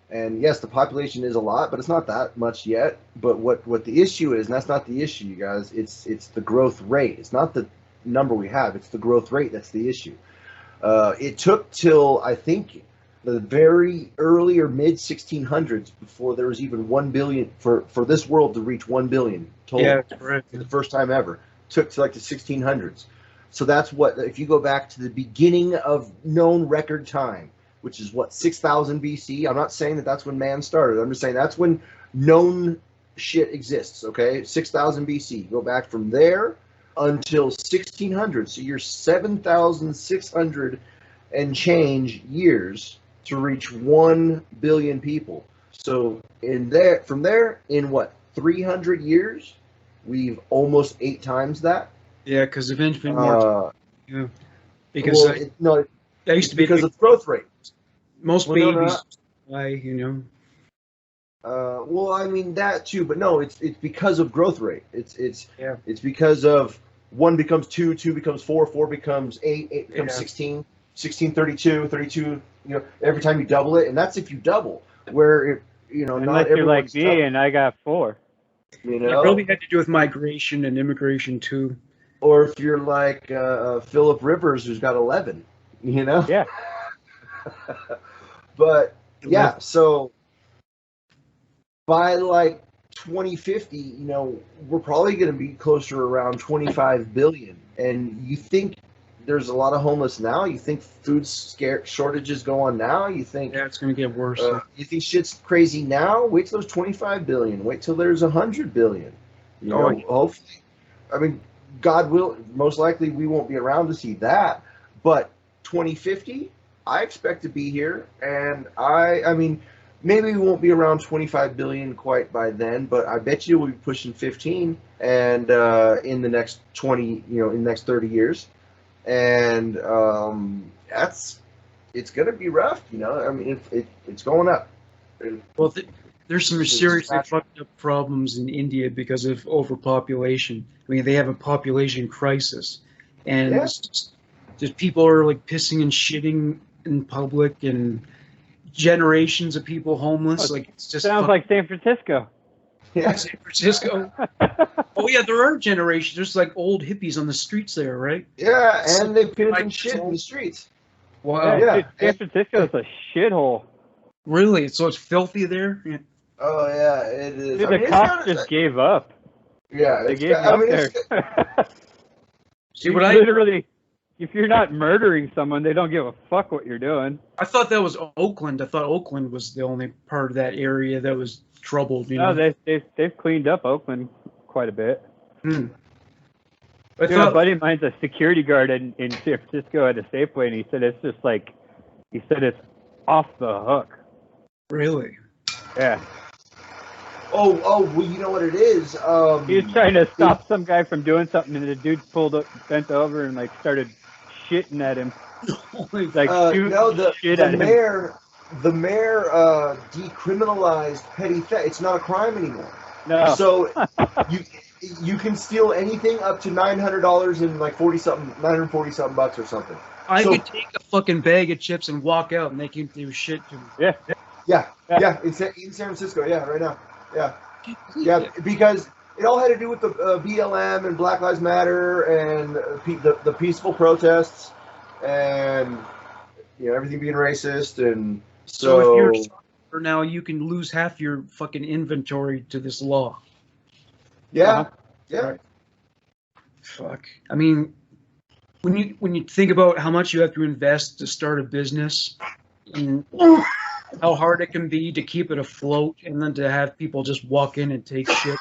and yes, the population is a lot, but it's not that much yet. But what the issue is, and that's not the issue, you guys. It's the growth rate. It's not the number we have. It's the growth rate that's the issue. It took till, I think, the very early or mid 1600s before there was even 1 billion for this world to reach 1 billion total. Yeah, correct. For the first time ever. Took to like the 1600s. So that's what, if you go back to the beginning of known record time, which is what, 6000 BC. I'm not saying that that's when man started. I'm just saying that's when known shit exists. Okay, 6000 BC. Go back from there until 1600. So you're 7,600 and change years to reach 1 billion people. So from there, in what, 300 years, we've almost 8 times that. Yeah, because of infant mortality. Yeah, because that used to be because of growth rate. Most babies die, you know. Well, I mean that too, but no, it's because of growth rate. It's because of 1 becomes 2, 2 becomes 4, 4 becomes 8, 8 becomes 16, 16 32, 32. You know, every time you double it, and that's if you double. Where unless you're like me and I got 4. You know, it really had to do with migration and immigration too. Or if you're like Philip Rivers, who's got 11. You know. Yeah. But yeah, so by like 2050, you know, we're probably going to be closer around 25 billion. And you think there's a lot of homeless now? You think food shortages go on now? You think it's going to get worse? You think shit's crazy now? Wait till there's 25 billion. Wait till there's 100 billion. You know, hopefully. I mean, God will. Most likely, we won't be around to see that. But 2050, I expect to be here, and I mean, maybe we won't be around 25 billion quite by then, but I bet you we'll be pushing 15, and in the next 20, in the next 30 years, and it's gonna be rough, you know. I mean, it's going up. Well, there's some seriously fucked up problems in India because of overpopulation. I mean, they have a population crisis, and just people are like pissing and shitting in public, and generations of people homeless. Like it's just sounds like San Francisco. Yeah, San Francisco. Oh yeah, there are generations. There's like old hippies on the streets there, right? Yeah, and they piss and shit in the streets. Wow. Yeah. San Francisco is a shithole. Really? So it's filthy there? Yeah. Oh yeah, it is. Dude, the cops just gave up. Yeah, they gave up there. See, literally, if you're not murdering someone, they don't give a fuck what you're doing. I thought that was Oakland. I thought Oakland was the only part of that area that was troubled. You know, they've cleaned up Oakland quite a bit. Hmm. A buddy of mine's a security guard in San Francisco at a Safeway, and he said it's off the hook. Really? Yeah. Oh, well, you know what it is? He was trying to stop some guy from doing something, and the dude bent over and like started shitting at him. Like the mayor decriminalized petty theft. It's not a crime anymore. No. So you can steal anything up to $900 and like 940 something bucks or something. I could take a fucking bag of chips and walk out, and they can do shit to me. Yeah. Yeah. In San Francisco, yeah, right now, yeah, because it all had to do with the BLM and Black Lives Matter and the peaceful protests and everything being racist, and So if you're a shopkeeper now, you can lose half your fucking inventory to this law. Yeah. Yeah. Fuck. I mean, when you think about how much you have to invest to start a business and how hard it can be to keep it afloat, and then to have people just walk in and take shit.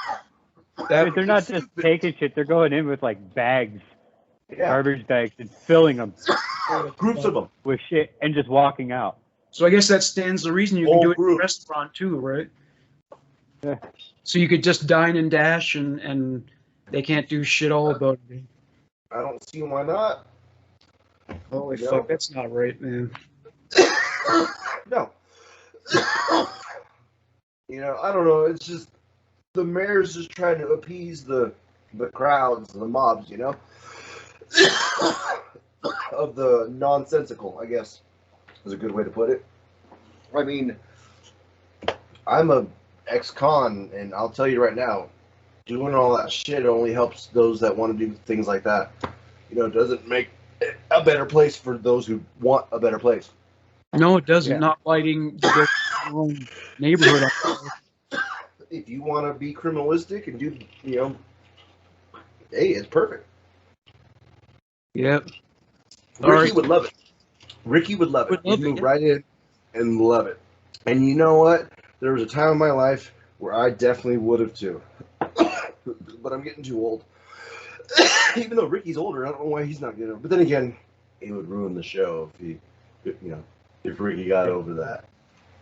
They're not just taking shit; they're going in with like bags, garbage bags, and filling them, groups of them with shit, and just walking out. So I guess that stands the reason you can do it in a restaurant too, right? Yeah. So you could just dine and dash, and they can't do shit all about it. I don't see why not. Holy fuck, that's not right, man. No. I don't know. It's just the mayor's just trying to appease the crowds, the mobs, of the nonsensical, I guess, is a good way to put it. I mean, I'm a ex-con, and I'll tell you right now, doing all that shit only helps those that want to do things like that. It doesn't make it a better place for those who want a better place. No, it doesn't. Not lighting the own neighborhood up. If you want to be criminalistic and do, hey, it's perfect. Yep. Ricky would love it. Ricky would love it. He'd move right in and love it. And you know what? There was a time in my life where I definitely would have too. But I'm getting too old. Even though Ricky's older, I don't know why he's not getting over. But then again, it would ruin the show if Ricky got over that.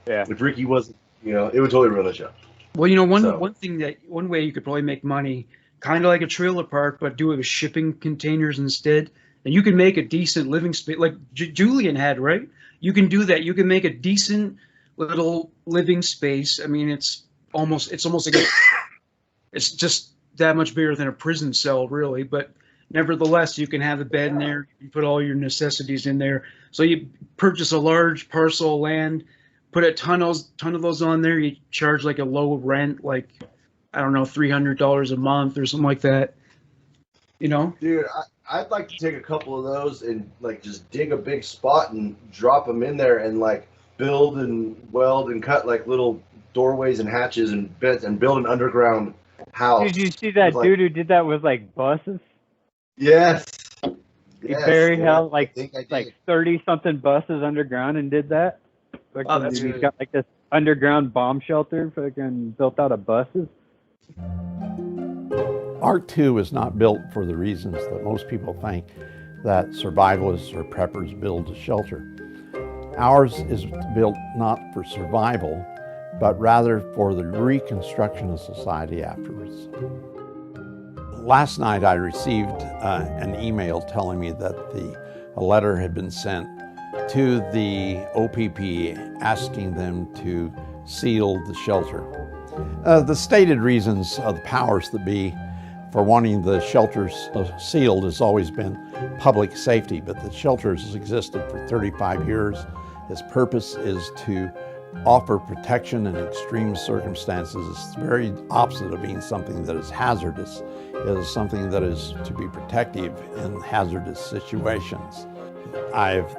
Yeah. If Ricky wasn't, it would totally ruin the show. Well, one way you could probably make money, kind of like a trailer park, but do it with shipping containers instead, and you can make a decent living space, like Julian had, right? You can do that. You can make a decent little living space. I mean, it's almost like it's just that much bigger than a prison cell, really. But nevertheless, you can have a bed in there. You can put all your necessities in there. So you purchase a large parcel of land, put a ton of those on there. You charge like a low rent, like I don't know, $300 a month or something like that. Dude, I'd like to take a couple of those and like just dig a big spot and drop them in there and like build and weld and cut like little doorways and hatches and beds and build an underground house. Did you see that dude who did that with like buses? Yes. He buried hell like 30 something buses underground and did that. He's got like this underground bomb shelter fucking built out of buses. Art 2 is not built for the reasons that most people think that survivalists or preppers build a shelter. Ours is built not for survival, but rather for the reconstruction of society afterwards. Last night I received an email telling me that a letter had been sent to the OPP asking them to seal the shelter. The stated reasons of the powers that be for wanting the shelters sealed has always been public safety, but the shelters has existed for 35 years. Its purpose is to offer protection in extreme circumstances. It's the very opposite of being something that is hazardous. It is something that is to be protective in hazardous situations. I've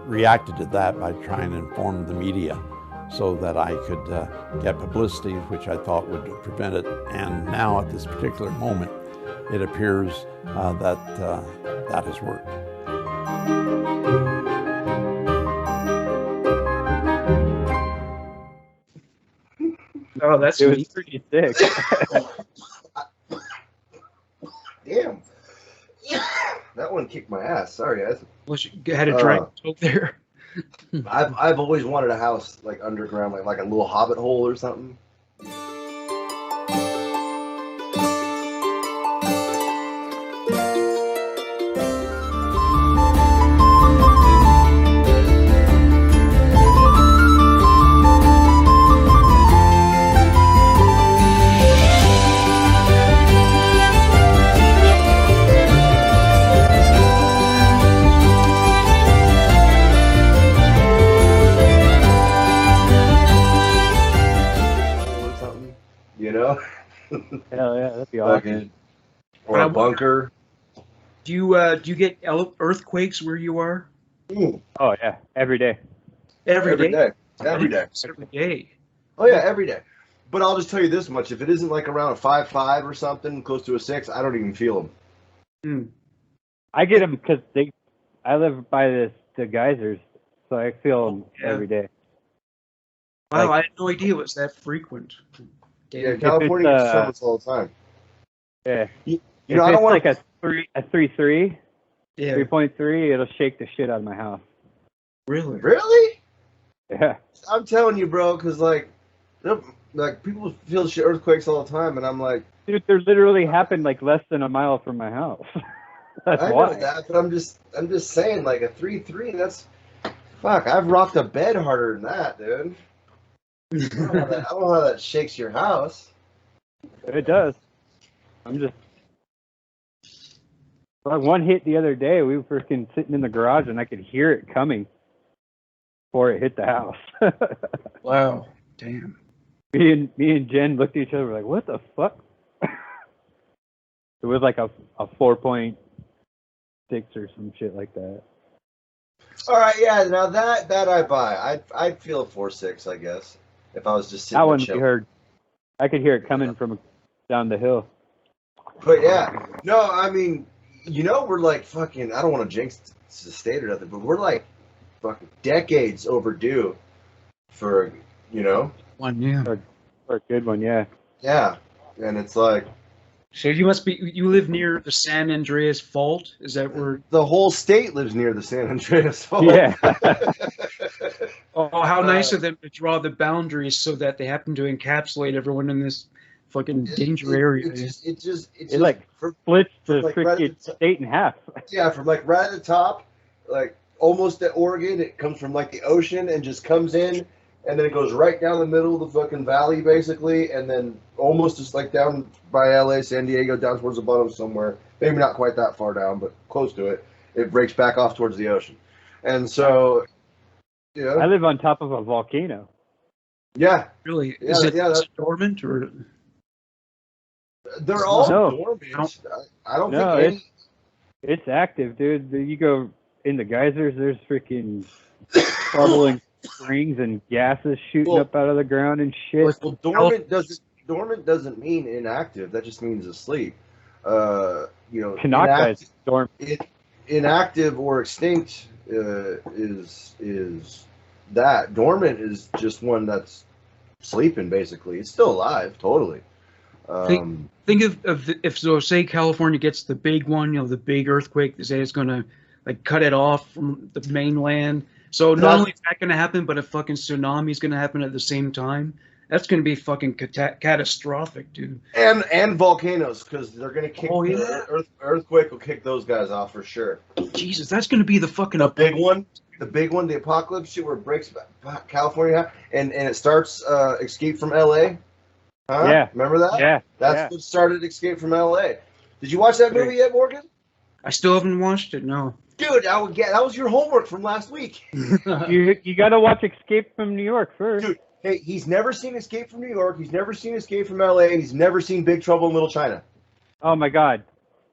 reacted to that by trying to inform the media so that I could get publicity, which I thought would prevent it. And now at this particular moment, it appears that has worked. Oh, that's pretty sick. Damn. That one kicked my ass. Sorry, guys. Well, you had a drink over there. I've always wanted a house like underground, like a little hobbit hole or something. Hell yeah, that'd be awesome. Or a bunker. Do you get earthquakes where you are? Oh yeah, every day. Every day. Every day. Every day. Oh yeah, every day. But I'll just tell you this much: if it isn't like around a 5.5 or something, close to a 6, I don't even feel them. I get them because I live by the geysers, so I feel them every day. Wow, I had no idea it was that frequent. Yeah, California gets tremors all the time. Yeah. You know, I don't want like a 3.3, yeah, 3.3, it'll shake the shit out of my house. Really? Really? Yeah. I'm telling you, bro, because like people feel shit earthquakes all the time, and I'm like, dude, there literally happened like less than a mile from my house. That's I why. know that, but I'm just saying, like a 3.3, that's fuck. I've rocked a bed harder than that, dude. I don't know how that shakes your house. It does. I'm just. Like one hit the other day, we were freaking sitting in the garage and I could hear it coming before it hit the house. Wow. Damn. Me and Jen looked at each other like, what the fuck? It was like a 4.6 or some shit like that. All right, yeah. Now that I buy, I'd feel a 4.6, I guess, if I was just sitting. That one we heard. I could hear it coming from down the hill. But yeah, no, I mean, you know, we're like fucking. I don't want to jinx the state or nothing, but we're like fucking decades overdue for, you know, one, yeah, for a good one, yeah. Yeah, and it's like. So you live near the San Andreas Fault? Is that where? The whole state lives near the San Andreas Fault. Yeah. Oh, how nice of them to draw the boundaries so that they happen to encapsulate everyone in this fucking danger area. It just like splits the like freaking state in half. Yeah, from like right at the top, like almost at Oregon, it comes from like the ocean and just comes in, and then it goes right down the middle of the fucking valley, basically, and then almost just like down by LA, San Diego, down towards the bottom somewhere. Maybe not quite that far down, but close to it. It breaks back off towards the ocean. And so, yeah. I live on top of a volcano. Yeah. Really? Yeah, Is it yeah, dormant or? They're all No. dormant. I don't No, think any... it's active, dude. You go in the geysers, there's freaking bubbling springs and gases shooting up out of the ground and shit. Well, dormant doesn't mean inactive. That just means asleep. You know, Kanaka dormant. Inactive or extinct is that. Dormant is just one that's sleeping. Basically, it's still alive, totally. Think of if so, say California gets the big one, you know, the big earthquake. They say it's gonna like cut it off from the mainland. So not only is that gonna happen, but a fucking tsunami is gonna happen at the same time. That's gonna be fucking catastrophic, dude. And volcanoes, because they're gonna kick. Oh, yeah. Earthquake will kick those guys off for sure. Jesus, that's gonna be the fucking big one. The big one, the apocalypse shit, where it breaks California, and it starts Escape from LA. Huh? Yeah. Remember that? Yeah. That's what started Escape from LA. Did you watch that movie yet, Morgan? I still haven't watched it. No. Dude, that was your homework from last week. You got to watch Escape from New York first. Dude, hey, he's never seen Escape from New York. He's never seen Escape from LA, and he's never seen Big Trouble in Little China. Oh my God,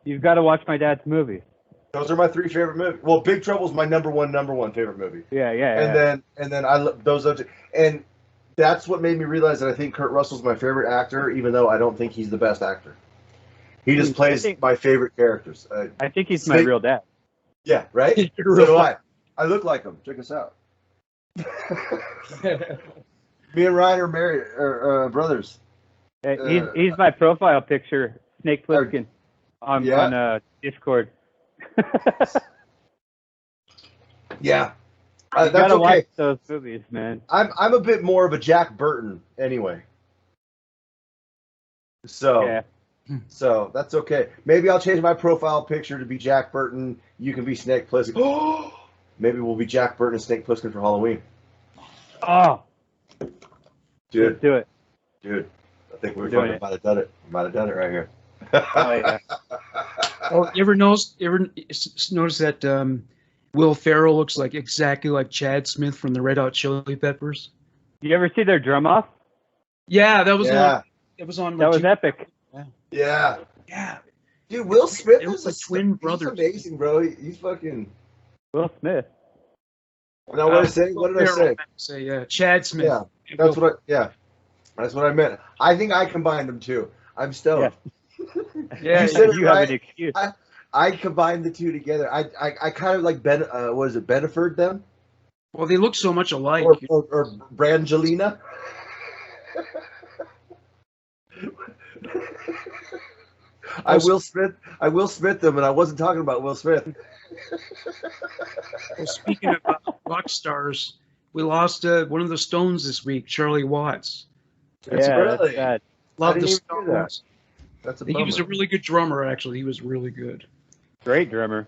you've got to watch my dad's movie. Those are my 3 favorite movies. Well, Big Trouble's my number one favorite movie. Yeah. And then I those other two. And that's what made me realize that I think Kurt Russell's my favorite actor, even though I don't think he's the best actor. He just plays my favorite characters. I think he's my real dad. Yeah, right? So do I. I look like him. Check us out. Me and Ryan are married, brothers. He's my profile picture, Snake Plissken, on Discord. Yeah. You That's gotta okay. watch those movies, man. I'm a bit more of a Jack Burton anyway. So that's okay. Maybe I'll change my profile picture to be Jack Burton. You can be Snake Plissken. Maybe we'll be Jack Burton and Snake Plissken for Halloween. Oh, dude, let's do it, dude. I think we might have done it. We might have done it right here. Oh yeah. Oh, you ever notice that Will Ferrell looks like exactly like Chad Smith from the Red Hot Chili Peppers? You ever see their drum off? Yeah, that was It was on. That was epic. Yeah. Yeah. Dude, Will Smith was is twin brothers. He's amazing, bro. He's fucking. Will Smith. No, what did I say? What did I say? Yeah, Chad Smith. Yeah, that's what I meant. I think I combined them too. I'm stoked. Yeah, you said it you right. have an excuse. I combined the two together. I kind of like Beneford them? Well, they look so much alike. Or Brangelina. I Will Smith them, and I wasn't talking about Will Smith. Well, speaking of rock stars, we lost one of the Stones this week, Charlie Watts. That's really sad. Love the Stones. That's a He was a really good drummer, actually. He was really good. Great drummer.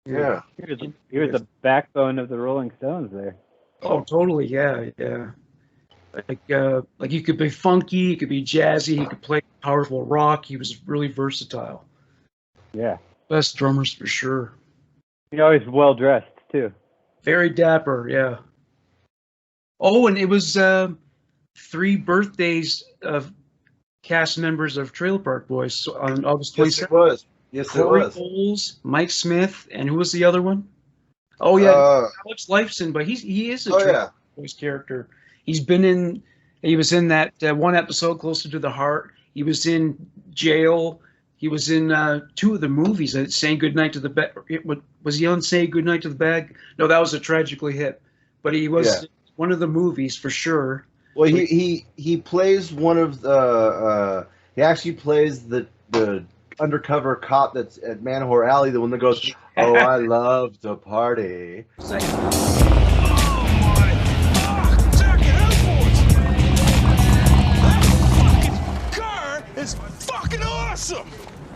Yeah. He was the backbone of the Rolling Stones there. Oh, totally. Yeah. Like he could be funky, he could be jazzy, he could play powerful rock. He was really versatile. Yeah. Best drummers for sure. He always well dressed too. Very dapper, yeah. Oh, and it was 3 birthdays of cast members of Trailer Park Boys on August 27th. Yes, it was. Yes, Corey it was. Bowles, Mike Smith, and who was the other one? Oh yeah, Alex Lifeson, but he is a Trailer Park Boys character. He was in that one episode, Closer to the Heart. He was in Jail. He was in 2 of the movies. Saying Goodnight to the Bag. Was he on Saying Goodnight to the Bag? No, that was a Tragically Hip. But he was one of the movies for sure. Well, he plays one of the. He actually plays the undercover cop that's at Manhor Alley, the one that goes, "Oh, I love to party." It's fucking awesome!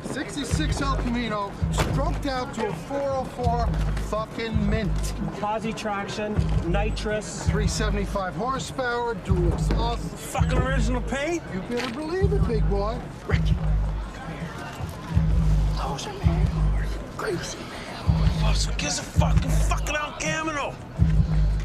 66 El Camino, stroked out to a 404 fucking mint. Quasi traction, nitrous. 375 horsepower, dual exhaust. Fucking original paint? You better believe it, big boy. Ricky, come here. Those are man. Crazy man. Oh, so gives a fucking El Camino.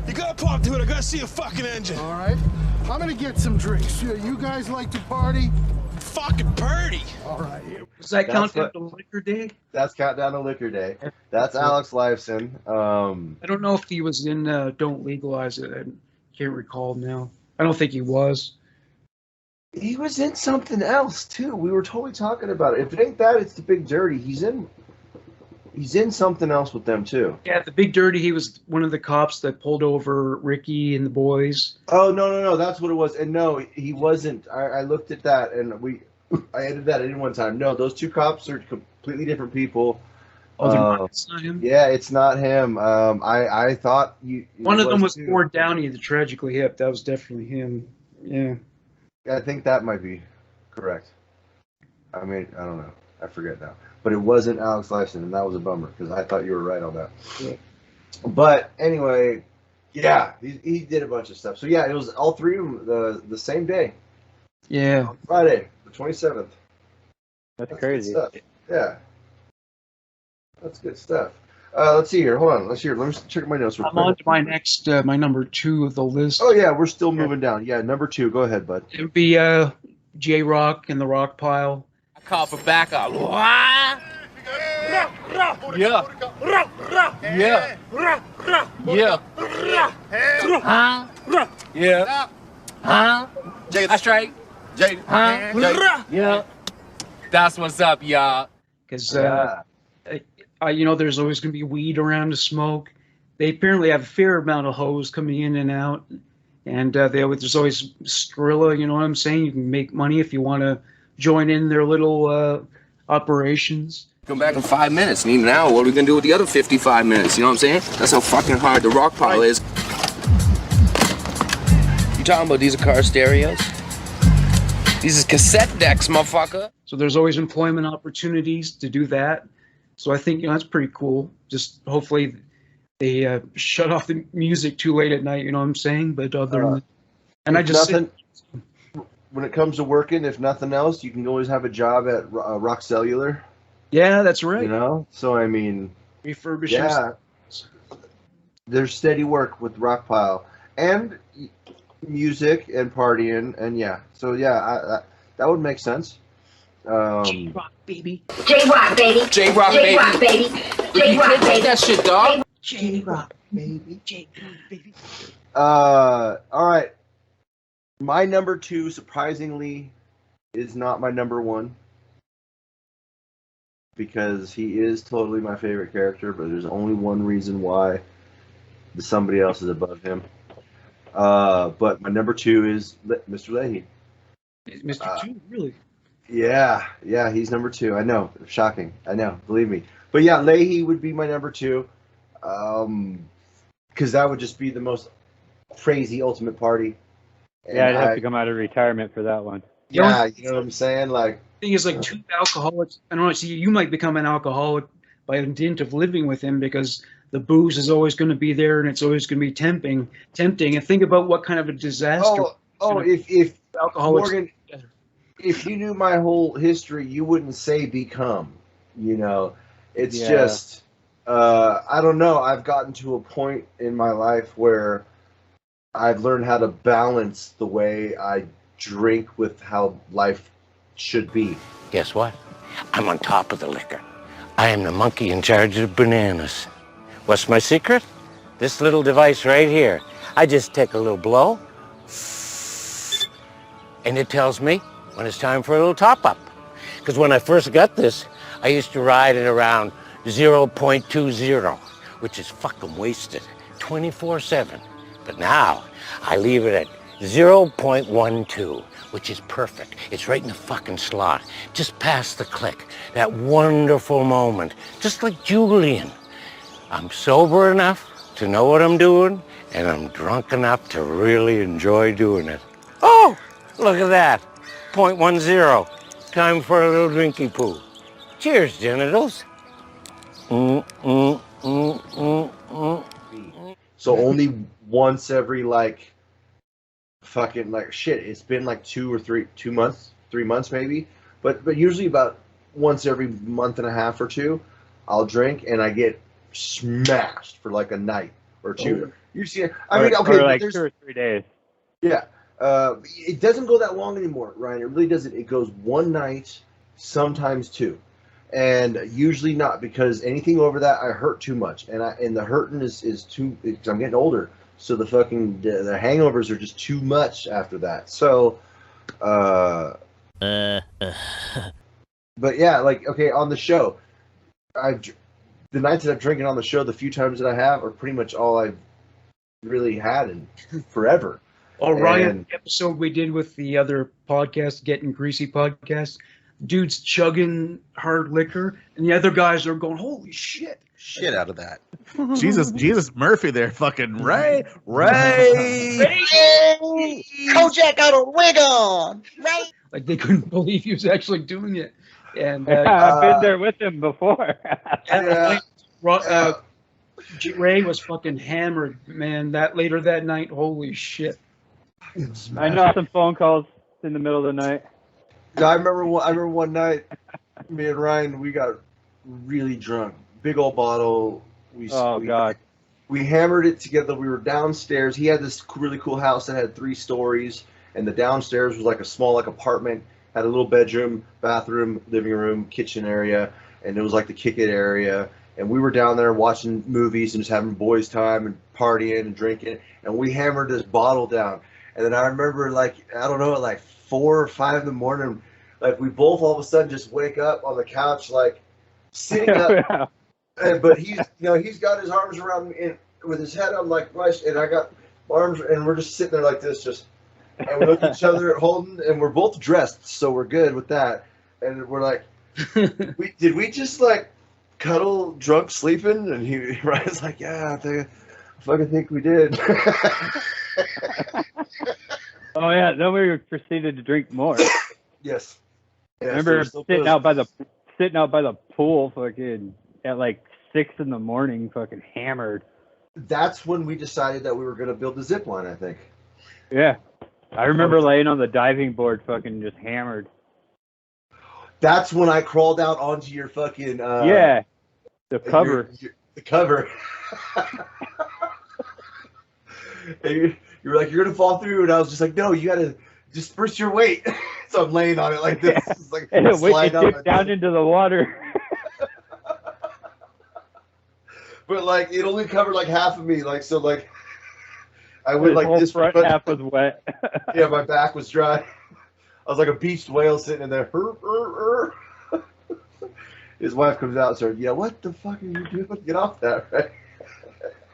You gotta pop to it. I gotta see a fucking engine. All right. I'm gonna get some drinks. You guys like to party? Fucking party. All right. Does that count down to Liquor Day? That's Countdown to Liquor Day. That's Alex Lifeson. I don't know if he was in Don't Legalize It. I can't recall now. I don't think he was. He was in something else too. We were totally talking about it. If it ain't that, it's The Big Dirty. He's in something else with them too. Yeah, The Big Dirty. He was one of the cops that pulled over Ricky and the boys. Oh no, that's what it was. And no, he wasn't. I looked at that and I edited that in one time. No, those 2 cops are completely different people. Oh, it's not him? Yeah, it's not him. I thought one of them was Ford Downey, the Tragically Hip. That was definitely him. Yeah. I think that might be correct. I mean, I don't know. I forget now. But it wasn't Alex Lifeson, and that was a bummer because I thought you were right on that. Yeah. But anyway, yeah, he did a bunch of stuff. So yeah, it was all 3 of them the same day. Yeah. Friday, the 27th. That's crazy. Good stuff. Yeah. That's good stuff. Let's see here. Hold on. Let me check my notes real quick. I'm on to my next, my number 2 of the list. Oh yeah, we're still moving down. Yeah, number 2. Go ahead, bud. It would be J-Rock and the Rock Pile. I call for backup. Yeah. Yeah. Huh? Yeah. Huh? That's right. Huh? Yeah. That's what's up, y'all. Because, there's always going to be weed around to smoke. They apparently have a fair amount of hoes coming in and out. And there's always Skrilla, you know what I'm saying? You can make money if you want to join in their little operations. Come back in 5 minutes. Need an hour. What are we going to do with the other 55 minutes? You know what I'm saying? That's how fucking hard the rock pile is. You talking about these are car stereos? These is cassette decks, motherfucker. So there's always employment opportunities to do that. So I think, that's pretty cool. Just hopefully they shut off the music too late at night, you know what I'm saying? But other than that, and I just when it comes to working, if nothing else, you can always have a job at Rock Cellular. Yeah, that's right. You know, so I mean, refurbishing. Yeah, there's steady work with Rockpile and music and partying, and yeah. So yeah, That would make sense. J-Rock, baby. J-Rock, baby. J-Rock, baby. J-Rock, baby. J-Rock, baby. That shit, dog. J-Rock, baby. J-Rock, baby. All right. My number 2, surprisingly, is not my number 1. Because he is totally my favorite character, but there's only one reason why somebody else is above him. But my number 2 is Mr. Leahy. Mr. 2, really? Yeah, he's number 2. I know, shocking. I know, believe me. But yeah, Leahy would be my number 2, because that would just be the most crazy ultimate party. Yeah, I'd have to come out of retirement for that one. Yeah, you know what I'm saying? Like, thing is, like, 2 alcoholics. I don't know. See, you might become an alcoholic by dint of living with him because the booze is always going to be there and it's always going to be tempting. And think about what kind of a disaster. If alcoholics. Morgan, if you knew my whole history, you wouldn't say become. You know, it's just I don't know. I've gotten to a point in my life where I've learned how to balance the way I drink with how life should be. Guess what? I'm on top of the liquor. I am the monkey in charge of bananas. What's my secret? This little device right here. I just take a little blow, and it tells me when it's time for a little top-up. Because when I first got this, I used to ride it around 0.20, which is fucking wasted, 24/7. But now, I leave it at 0.12, which is perfect. It's right in the fucking slot, just past the click. That wonderful moment, just like Julian. I'm sober enough to know what I'm doing, and I'm drunk enough to really enjoy doing it. Oh, look at that, 0.10. Time for a little drinky poo. Cheers, genitals. So only once every fucking shit. It's been like 2 months, 3 months maybe, but usually about once every month and a half or 2, I'll drink and I get smashed for like a night or 2. Oh. You see, I mean, okay, for like there's 2 or 3 days. Yeah, it doesn't go that long anymore, Ryan. It really doesn't. It goes 1 night, sometimes 2. And usually not, because anything over that I hurt too much, and the hurting is too. Because I'm getting older, so the hangovers are just too much after that. So, but yeah, like okay, on the show, the nights that I've drinking on the show, the few times that I have, are pretty much all I've really had in forever. Oh, Ryan, the episode we did with the other podcast, Getting Greasy podcast. Dude's chugging hard liquor, and the other guys are going, "Holy shit!" Shit out of that. Jesus Murphy there, fucking Ray. Kojak got a wig on, right? Like they couldn't believe he was actually doing it. And I've been there with him before. Ray was fucking hammered, man. Later that night, holy shit! I know some phone calls in the middle of the night. I remember one night, me and Ryan, we got really drunk. Big old bottle. God. We hammered it together. We were downstairs. He had this really cool house that had 3 stories, and the downstairs was like a small apartment. Had a little bedroom, bathroom, living room, kitchen area, and it was like the kick-it area. And we were down there watching movies and just having boys' time and partying and drinking. And we hammered this bottle down. And then I remember, at 4 or 5 in the morning, we both all of a sudden just wake up on the couch, sitting up. But he's got his arms around me with his head on and I got my arms, and we're just sitting there like this, and we look at each other holding, and we're both dressed, so we're good with that. And we're like, did we just cuddle drunk sleeping? And Ryan's like, yeah, I fucking think we did. Oh yeah, then we proceeded to drink more. Yes. I remember sitting out by the pool, fucking at 6 in the morning, fucking hammered. That's when we decided that we were gonna build the zip line, I think. Yeah, I remember laying on the diving board, fucking just hammered. That's when I crawled out onto your fucking the cover. The cover. And you were like, you're gonna fall through, and I was just like, no, you gotta disperse your weight. So I'm laying on it like this. Yeah. It's like And it slide dips down into the water. But like it only covered like half of me. Like so like I went His like whole this. front but- half was wet. Yeah, my back was dry. I was like a beached whale sitting in there. His wife comes out and starts, yeah, what the fuck are you doing? Get off that, right?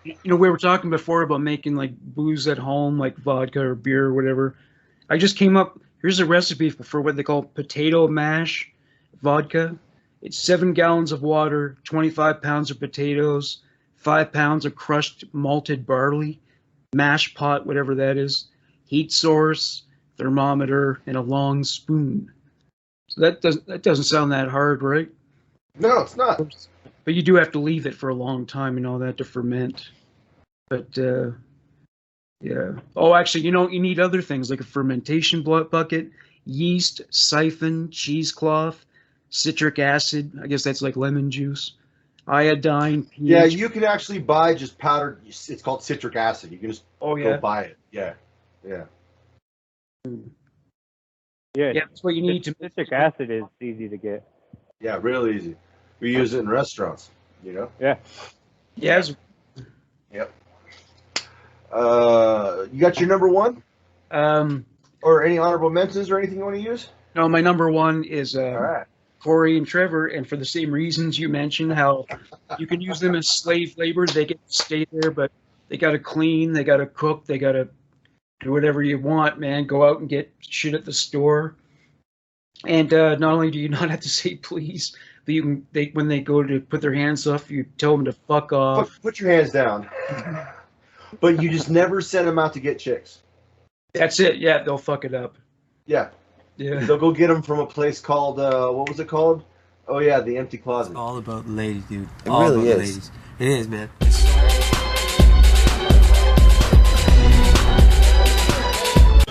You know, we were talking before about making like booze at home, like vodka or beer or whatever. I just came up, here's a recipe for what they call potato mash vodka. It's 7 gallons of water, 25 pounds of potatoes, 5 pounds of crushed malted barley, mash pot, whatever that is, heat source, thermometer, and a long spoon. So that doesn't sound that hard, right? No, it's not. But you do have to leave it for a long time and all that to ferment. But yeah. Oh, actually, you know, you need other things like a fermentation bucket, yeast, siphon, cheesecloth, citric acid. I guess that's like lemon juice, iodine. pH. Yeah, you can actually buy just powdered. It's called citric acid. You can just go buy it. Yeah, yeah. Yeah, that's what you need to. Citric acid is easy to get. Yeah, real easy. We use it in restaurants. You know. Yeah. Yes. Yep. You got your number one? Or any honorable mentions or anything you want to use? No, my number one is All right. Corey and Trevor, and for the same reasons you mentioned, how you can use them as slave labor. They get to stay there, but they got to clean, they got to cook, they got to do whatever you want, man. Go out and get shit at the store. And not only do you not have to say please, but you can, when they go to put their hands up, you tell them to fuck off. Put your hands down. But you just never send them out to get chicks. That's it. Yeah, they'll fuck it up. Yeah. Yeah. They'll go get them from a place called, what was it called? Oh, yeah, the Empty Closet. It's all about the ladies, dude. It all really about is. The ladies. It is, man.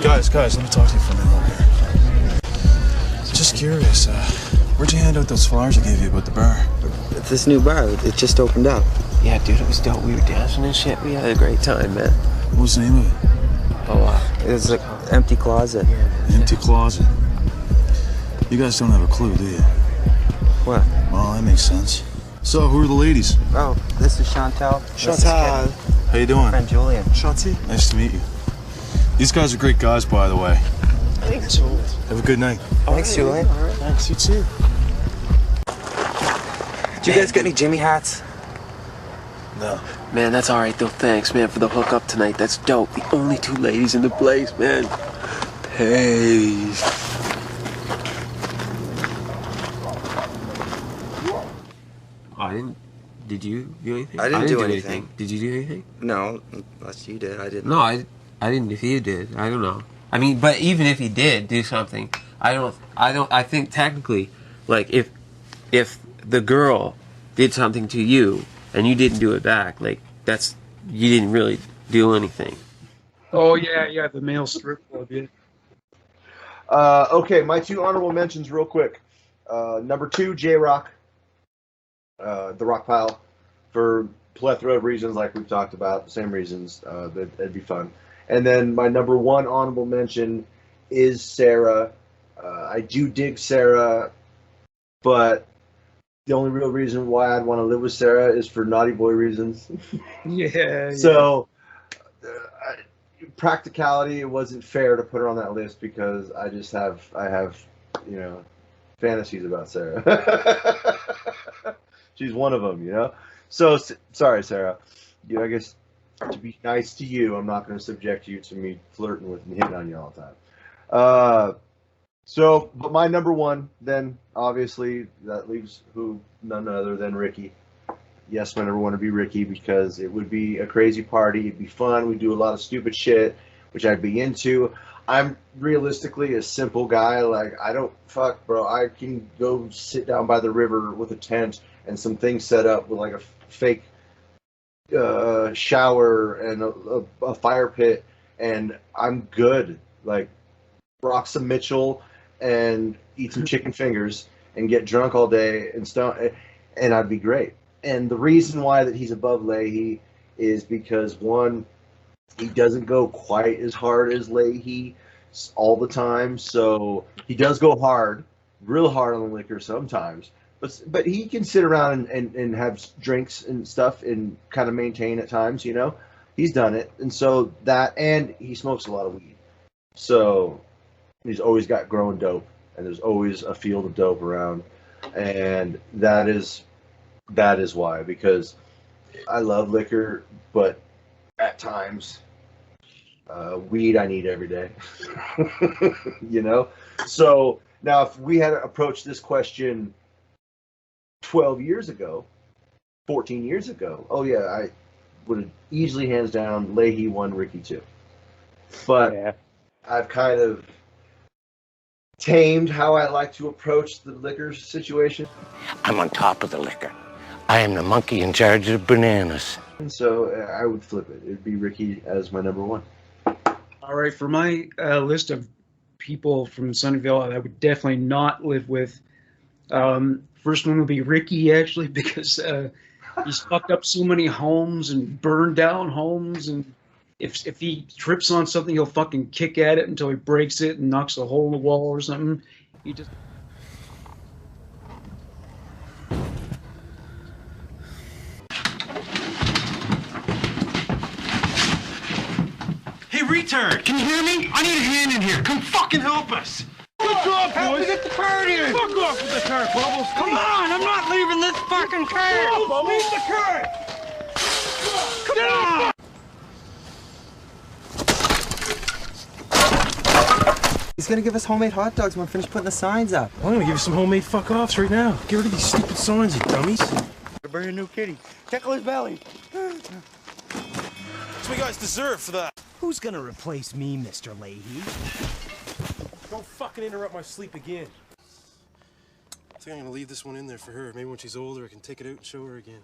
Guys, let me talk to you for a minute here. Just curious, where'd you hand out those flyers I gave you about the bar? It's this new bar. It just opened up. Yeah, dude, it was dope. We were dancing and shit. We had a great time, man. What was the name of it? Oh, wow. It was like Empty Closet. Empty Closet. You guys don't have a clue, do you? What? Well, that makes sense. So, who are the ladies? Oh, this is Chantal. Chantal. How you doing? My friend Julian. Chanty. Nice to meet you. These guys are great guys, by the way. Thanks. Have a good night. Thanks, Julian. Thanks, you too. Did you guys get any Jimmy hats? No. Man, that's all right, though. Thanks, man, for the hookup tonight. That's dope. The only two ladies in the place, man. Peace. I didn't. Did you do anything? I didn't do anything. Did you do anything? No, unless you did. I didn't. No, I didn't. If you did, I don't know. I mean, but even if he did do something, I think technically, like if the girl did something to you and you didn't do it back, like you didn't really do anything. Oh yeah, the male strip club, yeah. Okay, my two honorable mentions real quick. Number 2, J-Rock. The Rock Pile, for plethora of reasons like we've talked about, same reasons, that'd be fun. And then my number 1 honorable mention is Sarah. I do dig Sarah, but the only real reason why I'd want to live with Sarah is for naughty boy reasons. Yeah. So, practicality, it wasn't fair to put her on that list because I have, you know, fantasies about Sarah. She's one of them, you know? So, sorry, Sarah. You know, I guess to be nice to you, I'm not going to subject you to me flirting with and hitting on you all the time. But my number 1, then, obviously, that leaves none other than Ricky. Yes, my number 1 would be Ricky because it would be a crazy party. It'd be fun. We'd do a lot of stupid shit, which I'd be into. I'm realistically a simple guy. Like, I don't fuck, bro. I can go sit down by the river with a tent and some things set up with like a fake shower and a fire pit, and I'm good. Like, rock some Mitchell and eat some chicken fingers and get drunk all day and I'd be great. And the reason why that he's above Leahy is because, one, he doesn't go quite as hard as Leahy, all the time, so he does go hard, real hard on the liquor sometimes. But he can sit around and have drinks and stuff and kind of maintain at times, you know. He's done it, and so that, and he smokes a lot of weed, so he's always got growing dope, and there's always a field of dope around, and that is why, because I love liquor, but at times weed I need every day. You know? So now if we had approached this question 12 years ago, 14 years ago, oh yeah, I would have easily, hands down, Leahy 1, Ricky 2. But I've kind of tamed how I like to approach the liquor situation. I'm on top of the liquor. I am the monkey in charge of bananas. And so I would flip it. It'd be Ricky as my number 1. All right, for my list of people from Sunnyvale I would definitely not live with, first one would be Ricky, actually, because he's fucked up so many homes and burned down homes, and if he trips on something, he'll fucking kick at it until he breaks it and knocks a hole in the wall or something. He just... Hey, retard! Can you hear me? I need a hand in here. Come fucking help us! Good job, boys! Help me get the car here! Fuck off with the car, Bubbles! Come on! I'm not leaving this fucking car! Bubbles! Leave the car! Come on! He's gonna give us homemade hot dogs when we finish putting the signs up. I'm gonna give you some homemade fuck-offs right now. Get rid of these stupid signs, you dummies. A brand new kitty. Tickle his belly. That's what you guys deserve for that. Who's gonna replace me, Mr. Leahy? Don't fucking interrupt my sleep again. I think I'm gonna leave this one in there for her. Maybe when she's older, I can take it out and show her again.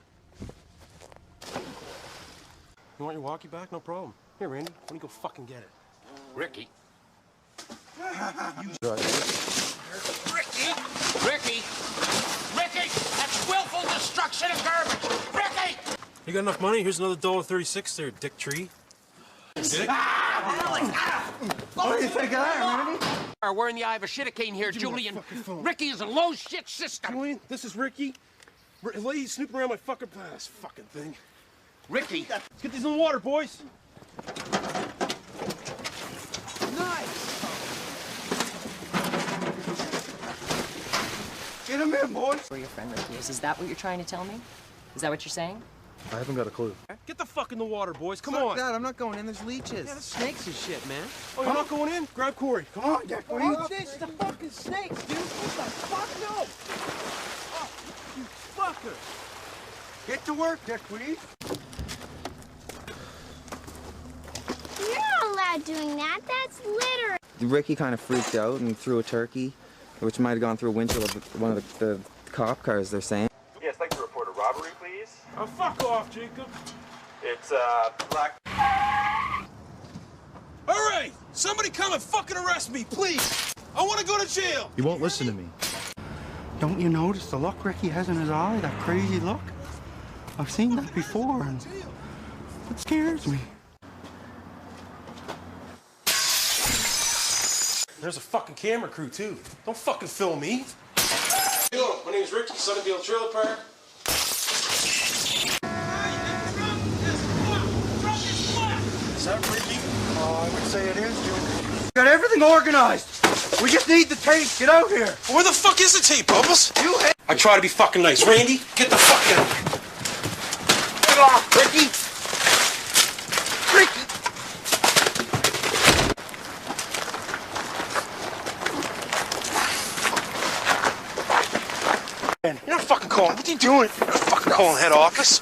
You want your walkie back? No problem. Here, Randy, why don't you go fucking get it? Ricky. Ricky! That's willful destruction of garbage! Ricky! You got enough money? Here's another $1.36 there, dick tree. Dick? What do you think of that, Randy? We're in the eye of a shitacane here, Julian. Ricky is a low shit system. Julian, this is Ricky. Leahy's snooping around my fucking past fucking thing. Ricky! Let's get these in the water, boys. Get him in, boys. Where your friend Ricky is that what you're trying to tell me? Is that what you're saying? I haven't got a clue. Get the fuck in the water, boys. Come on. Dad, I'm not going in. There's leeches. Yeah, there's snakes and shit, man. Oh, you're not going in? Grab Corey. Come on, Dick. What are you... It's the fucking snakes, dude. What the fuck? No! Oh, you fucker. Get to work, Dick, please. You're not allowed doing that. That's litter. Ricky kind of freaked out and threw a turkey, which might have gone through a windshield of one of the cop cars, they're saying. Yes, I'd like to report a robbery, please. Oh, fuck off, Jacob. It's, black... All right, somebody come and fucking arrest me, please. I want to go to jail. You won't listen to me. Don't you notice the look Ricky has in his eye? That crazy look? I've seen that before, and it scares me. There's a fucking camera crew, too. Don't fucking film me. Hello, my name's Ricky, Sunnyvale Trailer Park. Is that Ricky? I would say it is, Joe. Got everything organized. We just need the tape. Get out here. Well, where the fuck is the tape, Bubbles? I try to be fucking nice. Randy, get the fuck out. Get off, Ricky. Ricky. You're not fucking calling. What are you doing? You're not fucking calling head office.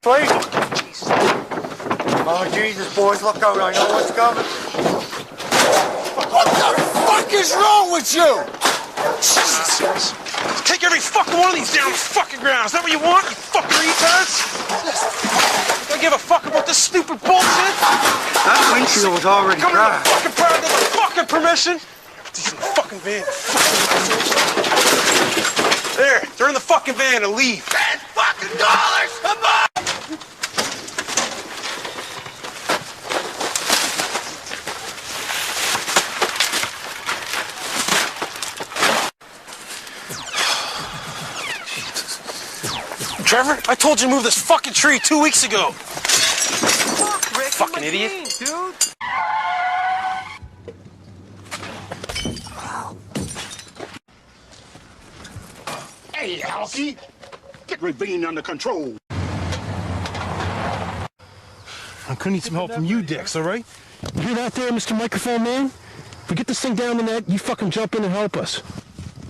Please. Oh, Jesus, boys, look out. I know what's coming. What the fuck is wrong with you? Jesus. Take every fucking one of these down the fucking ground. Is that what you want, you fucking retards? Don't give a fuck about this stupid bullshit? That windshield was already Come cracked. to the fucking park with the fucking permission. These in the fucking van. There, they're in the fucking van and leave. $10 fucking a month! Trevor? I told you to move this fucking tree 2 weeks ago. Fuck, Rick, Fucking idiot. Game, dude. Hey, Halky, get Ravine under control. I'm gonna need some help from you, Dix, all right? You hear that there, Mr. Microphone Man? If we get this thing down the net, you fucking jump in and help us.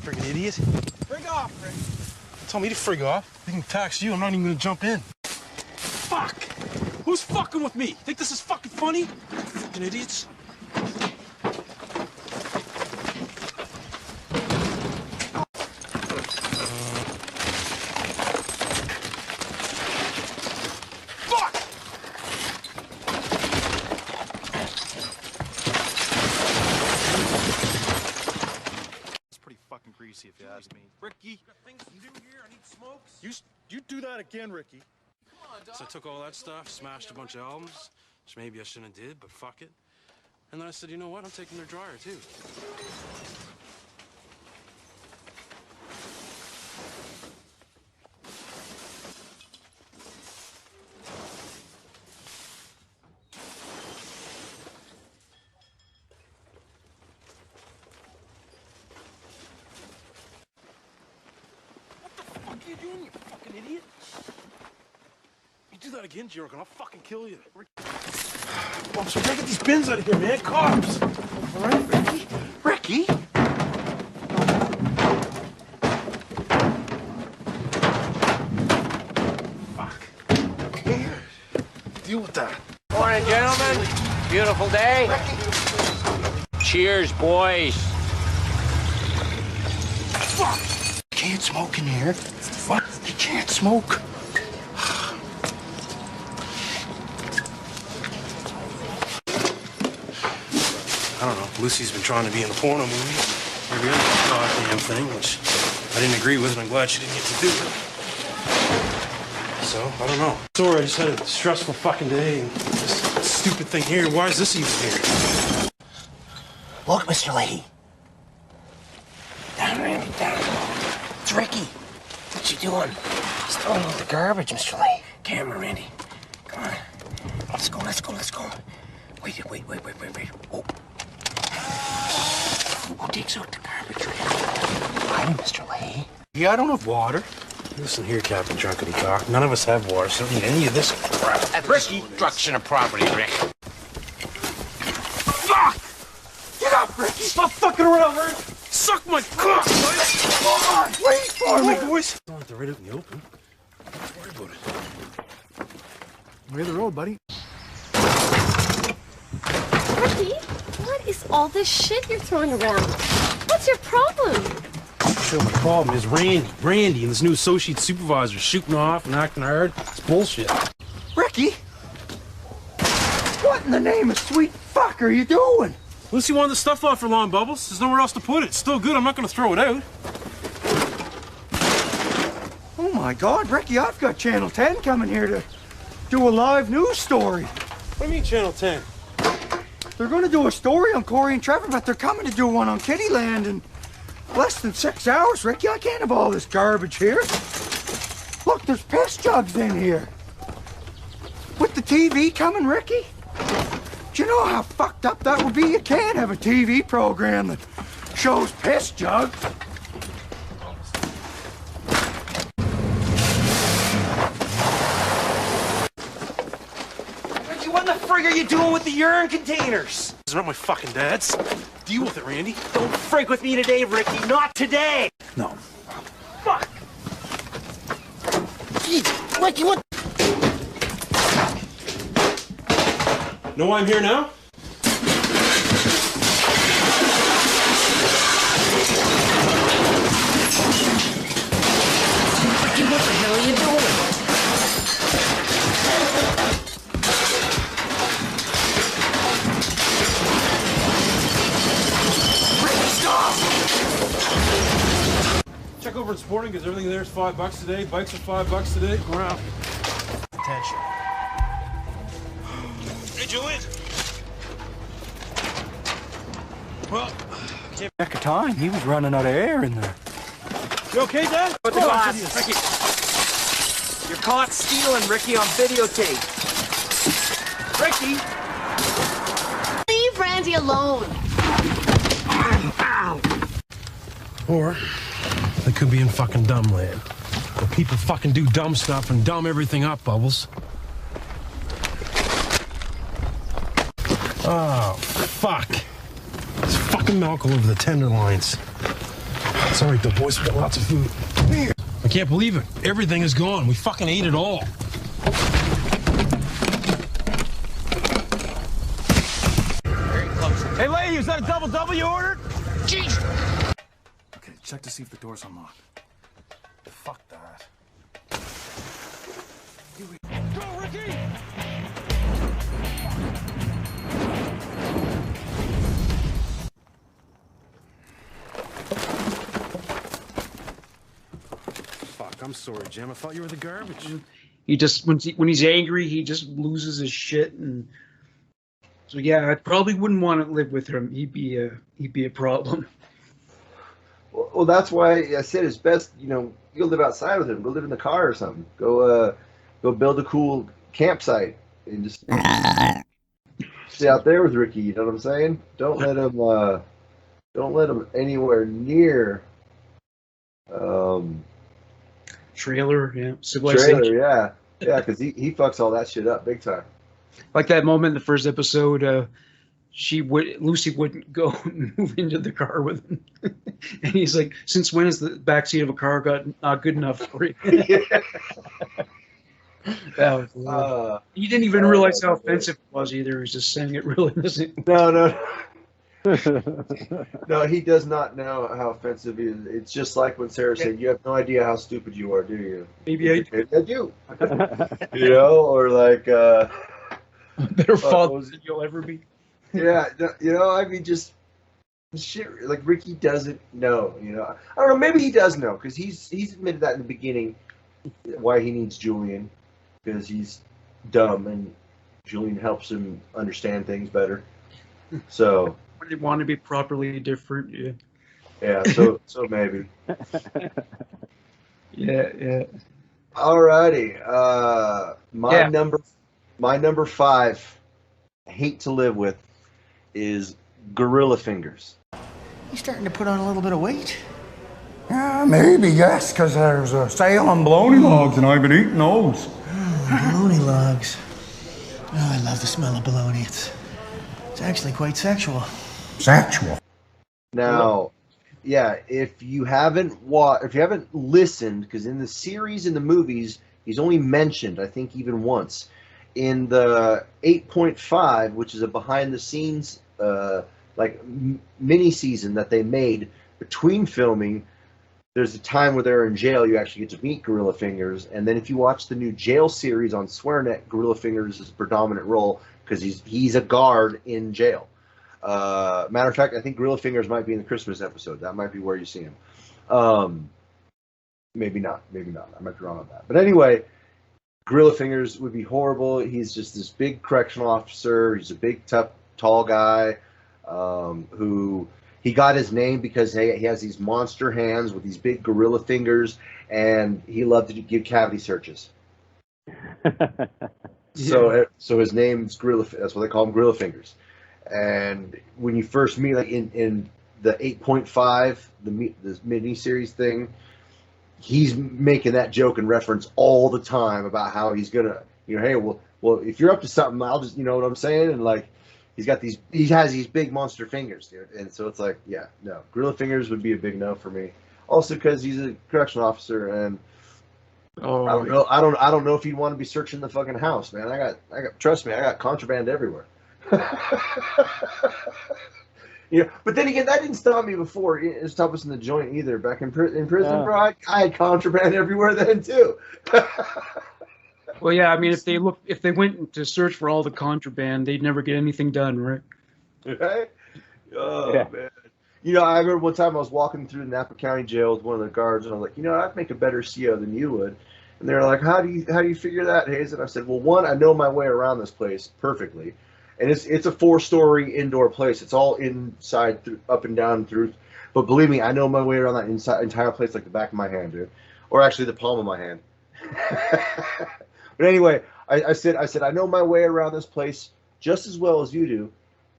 Friggin' idiot. Frig off, Rick. Tell me to frig off. They can tax you. I'm not even gonna jump in. Fuck! Who's fucking with me? Think this is fucking funny? Fucking idiots. If you ask me. Ricky, got things to do here. I need smokes. You do that again, Ricky. Come on, Doc. So I took all that stuff, smashed a bunch of albums, which maybe I shouldn't have did, but fuck it. And then I said, you know what? I'm taking their dryer too. What are you doing, you fucking idiot? You do that again, Jericho, and I'll fucking kill you. Oh, so get these bins out of here, man. Cops! All right, Ricky. Ricky? Fuck. Here. Deal with that. Morning, gentlemen. Beautiful day. Cheers, boys. Fuck! You can't smoke in here. What? You can't smoke. I don't know. Lucy's been trying to be in a porno movie. Every other goddamn thing, which I didn't agree with, and I'm glad she didn't get to do it. So, I don't know. Sorry, I just had a stressful fucking day, and this stupid thing here. Why is this even here? Look, Mr. Leahy. Down, Randy, down. It's Ricky. What you doing? He's throwing out the garbage, Mr. Leahy. Camera, Randy. Come on. Let's go, let's go, let's go. Wait. Oh. Who digs out the garbage, Randy? Hide him, Mr. Leahy. Yeah, I don't have water. Listen here, Captain Drunkety Cock. None of us have water, so I don't need any of this crap. Risky destruction of property, Rick. Fuck! Get up, Ricky! Stop fucking around, Rick! Suck my cock, boys! Come on, wait for me, boys! Don't have to right out in the open. Don't worry about it. Way the road, buddy. Ricky, what is all this shit you're throwing around? What's your problem? So my problem is Randy and this new associate supervisor shooting off and acting hard. It's bullshit. Ricky? What in the name of sweet fuck are you doing? Lucy wanted the stuff off her lawn, Bubbles. There's nowhere else to put it. It's still good. I'm not going to throw it out. Oh my God, Ricky, I've got Channel 10 coming here to do a live news story. What do you mean Channel 10? They're going to do a story on Corey and Trevor, but they're coming to do one on Kittyland in less than 6 hours, Ricky. I can't have all this garbage here. Look, there's piss jugs in here. With the TV coming, Ricky? Do you know how fucked up that would be? You can't have a TV program that shows piss jugs. Ricky, what in the frig are you doing with the urine containers? It's not my fucking dad's. Deal with it, Randy. Don't frig with me today, Ricky. Not today. No. Fuck. Jeez, Ricky, what? Know why I'm here now? Ricky, what the hell are you doing? Ricky, stop! Check over in Sporting because everything there is $5 today. Bikes are $5 today. Go around. Attention. Hey, Julian. Well, Back of time, he was running out of air in there. you okay, Dad? Put the glass, Ricky. You're caught stealing, Ricky, on videotape. Ricky! Leave Randy alone. Or they could be in fucking dumb land. Where people fucking do dumb stuff and dumb everything up, Bubbles. Oh, fuck. It's fucking milk all over the tenderloins. It's alright, the boys got lots of food. Here. I can't believe it. Everything is gone. We fucking ate it all. Hey, lady, is that a double you ordered? Jeez. Okay, check to see if the door's unlocked. Fuck that. Go, Ricky! Fuck, I'm sorry, Jim. I thought you were the garbage. He just when he's angry, he just loses his shit, and so yeah, I probably wouldn't want to live with him. He'd be a problem. Well, that's why I said it's best, you know, you go live outside with him. Go live in the car or something. Go build a cool campsite and just stay out there with Ricky. You know what I'm saying? Don't let him anywhere near. Trailer, yeah, civilization. Trailer, yeah, because he fucks all that shit up big time. Like that moment in the first episode, Lucy wouldn't go and move into the car with him, and he's like, "Since when has the backseat of a car got not good enough for you?" That was he didn't even realize how offensive it was either. He was just saying it real innocent. No. No, he does not know how offensive it is. It's just like when Sarah said, "You have no idea how stupid you are, do you?" Maybe I do. You know, or like better father than you'll ever be. Yeah, you know, I mean, just shit. Like Ricky doesn't know. You know, I don't know. Maybe he does know because he's admitted that in the beginning why he needs Julian, because he's dumb and Julian helps him understand things better. So. When they want to be properly different, yeah. Yeah, so maybe. Yeah. Alrighty. My number 5, hate to live with, is Gorilla Fingers. You starting to put on a little bit of weight? Yeah, maybe, yes, because there's a sale on bologna logs and I've been eating those. Bologna logs. Oh, I love the smell of bologna. It's actually quite sexual. Sexual. Now, yeah, if you haven't listened, because in the series, in the movies, he's only mentioned, I think, even once. In the 8.5, which is a behind-the-scenes, mini season that they made between filming, there's a time where they're in jail. You actually get to meet Gorilla Fingers, and then if you watch the new jail series on SwearNet, Gorilla Fingers is a predominant role because he's a guard in jail. Matter of fact, I think Gorilla Fingers might be in the Christmas episode. That might be where you see him. Maybe not. I might be wrong on that. But anyway, Gorilla Fingers would be horrible. He's just this big correctional officer. He's a big, tough, tall guy who he got his name because he has these monster hands with these big gorilla fingers, and he loved to give cavity searches. So his name's Gorilla. That's what they call him, Gorilla Fingers. And when you first meet, like in the 8.5, the mini series thing, he's making that joke and reference all the time about how he's gonna, hey, well, if you're up to something, I'll just, you know what I'm saying? And like, he has these big monster fingers, dude. And so it's like, yeah, no, Gorilla Fingers would be a big no for me. Also because he's a correctional officer, and I don't know if he'd want to be searching the fucking house, man. I got trust me, I got contraband everywhere. But then again, that didn't stop me before. It didn't stop us in the joint either. Back in prison, bro, I had contraband everywhere then too. Well, yeah, I mean, if they went to search for all the contraband, they'd never get anything done, right? Right? Oh, yeah. Man. I remember one time I was walking through the Napa County Jail with one of the guards, and I was like, I'd make a better CO than you would. And they're like, how do you figure that, Hayes? And I said, well, one, I know my way around this place perfectly. And it's a 4-story indoor place. It's all inside, up and down through. But believe me, I know my way around that entire place like the back of my hand, dude. Or actually the palm of my hand. But anyway, I said I know my way around this place just as well as you do,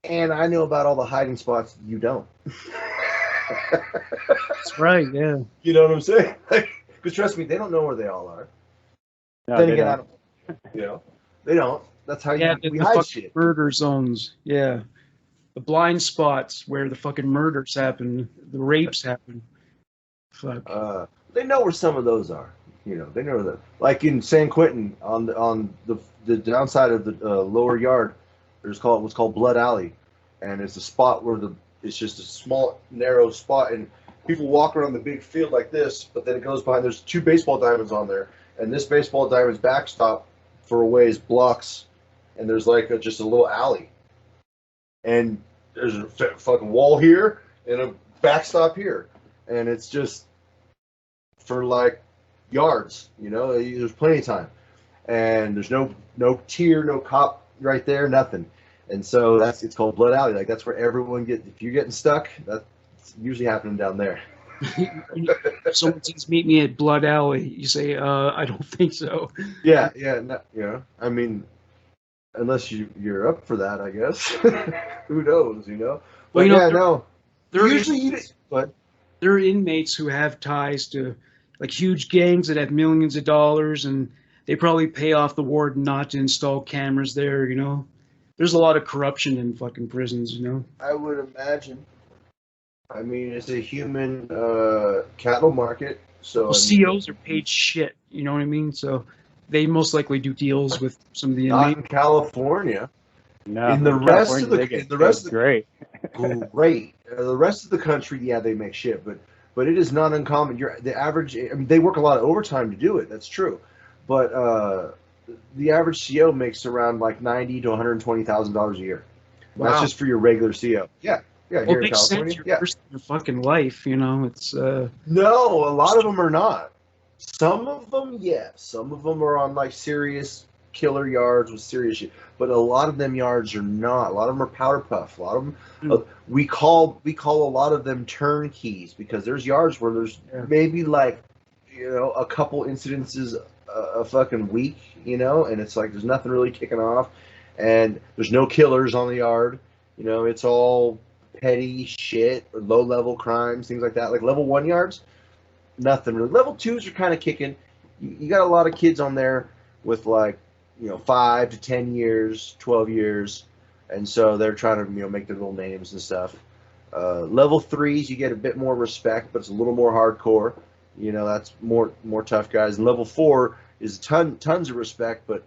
and I know about all the hiding spots you don't. That's right, yeah. You know what I'm saying? Because trust me, they don't know where they all are. No, Then they again, don't. I don't. You know, they don't. That's how Yeah, we the hide fucking shit. murder zones. Yeah. The blind spots where the fucking murders happen, the rapes happen. Fuck. They know where some of those are. You know, they know that. Like in San Quentin, on the downside of the lower yard, there's what's called Blood Alley, and it's a spot where it's just a small narrow spot, and people walk around the big field like this, but then it goes behind. There's 2 baseball diamonds on there, and this baseball diamond's backstop for a ways blocks, and there's like just a little alley, and there's a fucking wall here and a backstop here, and it's just for like yards, you know. There's plenty of time, and there's no tier, no cop right there, nothing, and so it's called Blood Alley. Like that's where everyone if you're getting stuck, that's usually happening down there. If someone says meet me at Blood Alley, you say, I don't think so. Yeah, I mean, unless you're up for that, I guess. Who knows, you know? But Well, you know, yeah, no. There are inmates who have ties to like huge gangs that have millions of dollars, and they probably pay off the warden not to install cameras there, you know? There's a lot of corruption in fucking prisons, you know? I would imagine. I mean, it's a human cattle market, so... Well, COs are paid shit, you know what I mean? So they most likely do deals with some of the Not inmates. in California. No, In the rest of the great. the rest of the country, yeah, they make shit, but it is not uncommon. The average. I mean, they work a lot of overtime to do it. That's true, but the average CO makes around like $90,000 to $120,000 a year. Wow. That's just for your regular CO. Yeah, Well, here it in makes California. sense. You're first in your fucking life, you know? It's, No, a lot of them are not. Some of them, yes. Some of them are on like serious killer yards with serious shit. But a lot of them yards are not. A lot of them are powder puff. A lot of them, we call a lot of them turnkeys, because there's yards where there's maybe like, you know, a couple incidences a fucking week, you know, and it's like there's nothing really kicking off, and there's no killers on the yard. You know, it's all petty shit, or low level crimes, things like that. Like level 1 yards, nothing really. Level 2s are kind of kicking. You got a lot of kids on there with like, you know, 5 to 10 years, 12 years, and so they're trying to, you know, make their little names and stuff. Level 3s, you get a bit more respect, but it's a little more hardcore. You know, that's more tough guys. And level 4 is tons of respect, but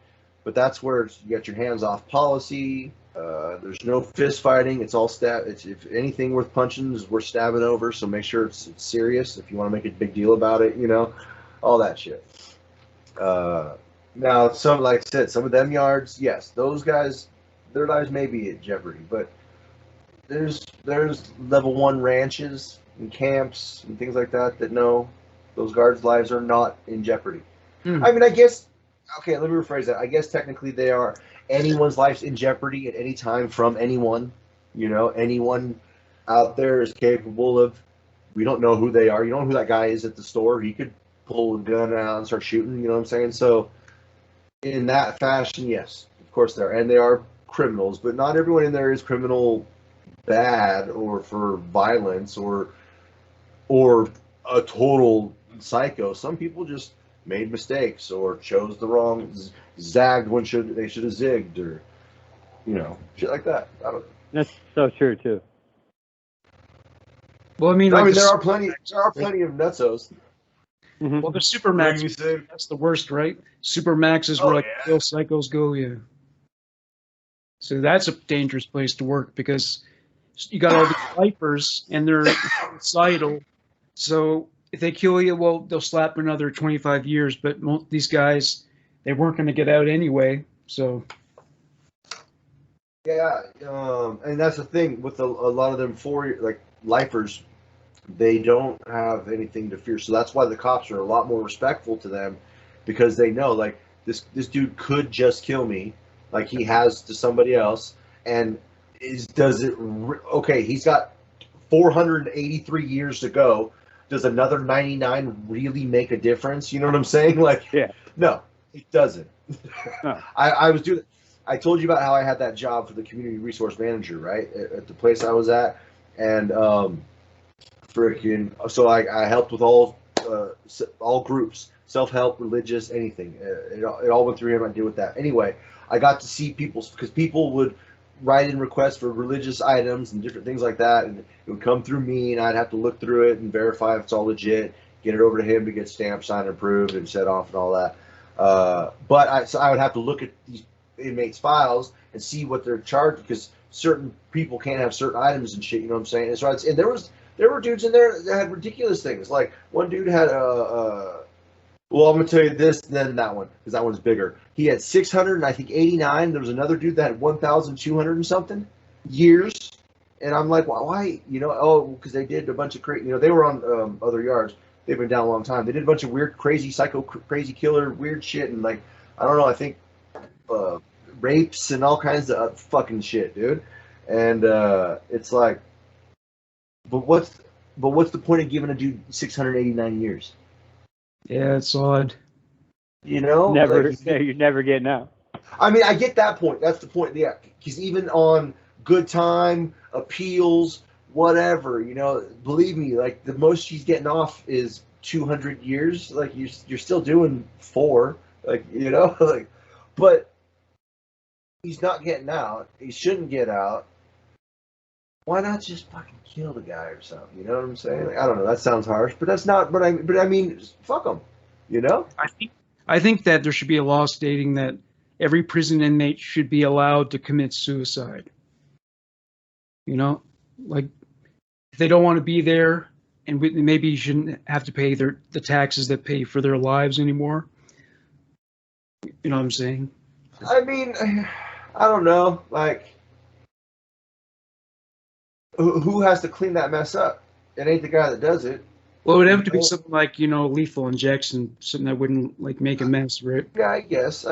that's where you got your hands off policy. There's no fist fighting. It's all stab. If anything worth punching is worth stabbing over. So make sure it's serious. If you want to make a big deal about it, you know, all that shit. Now, like I said, some of them yards, yes, those guys, their lives may be at jeopardy, but there's level 1 ranches and camps and things like that no, those guards' lives are not in jeopardy. I mean, I guess, okay, let me rephrase that. I guess technically they are. Anyone's life's in jeopardy at any time from anyone. You know, anyone out there is capable of, we don't know who they are. You don't know who that guy is at the store. He could pull a gun out and start shooting, you know what I'm saying? So in that fashion, yes, of course they are. And they are criminals, but not everyone in there is criminal bad or for violence or a total psycho. Some people just made mistakes or chose the wrong, zagged when they should have zigged, or, you know, shit like that. I don't know. That's so true too. Well, I mean, there are plenty of nutsos. Well, the Supermax, that's the worst, right? Supermax is where like real psychos go, yeah. So that's a dangerous place to work, because you got all these lifers and they're suicidal. So if they kill you, well, they'll slap another 25 years. But these guys, they weren't going to get out anyway. So yeah, and that's the thing with a lot of them lifers. They don't have anything to fear. So that's why the cops are a lot more respectful to them, because they know, like, this dude could just kill me, like he has to somebody else, and he's got 483 years to go. does another 99 really make a difference? You know what I'm saying? Like, yeah. No, it doesn't. No. I was doing. I told you about how I had that job for the community resource manager, right, at the place I was at, and freaking. So I helped with all groups, self-help, religious, anything. It all went through him. I deal with that. Anyway, I got to see people because people would write in requests for religious items and different things like that, and it would come through me, and I'd have to look through it and verify if it's all legit, get it over to him to get stamped, signed, approved, and set off and all that. So I would have to look at these inmates' files and see what they're charged, because certain people can't have certain items and shit. You know what I'm saying? And so and there were dudes in there that had ridiculous things. Like one dude had well, I'm gonna tell you this, and then that one, because that one's bigger. He had 600 and I think 89. There was another dude that had 1,200 and something years, and I'm like, why? You know, oh, because they did a bunch of crazy. You know, they were on other yards. They've been down a long time. They did a bunch of weird, crazy, psycho, crazy killer, weird shit, and like, I don't know. I think rapes and all kinds of fucking shit, dude. And it's like, but what's the point of giving a dude 689 years? Yeah, it's odd. You know, Never, like, you're never getting out. I mean, I get that point. That's the point. Yeah, because even on good time appeals, whatever, you know, believe me, like the most she's getting off is 200 years. Like you're still doing 4, like, you know, like, but he's not getting out. He shouldn't get out. Why not just fucking kill the guy or something? You know what I'm saying? Like, I don't know. That sounds harsh, but that's not. But I mean, fuck him. You know? I think that there should be a law stating that every prison inmate should be allowed to commit suicide. You know, like if they don't want to be there, and maybe you shouldn't have to pay the taxes that pay for their lives anymore. You know what I'm saying? I mean, I don't know. Like, who has to clean that mess up? It ain't the guy that does it. Well, it would have to be something like, you know, lethal injection, something that wouldn't like make a mess, right? Yeah, I guess.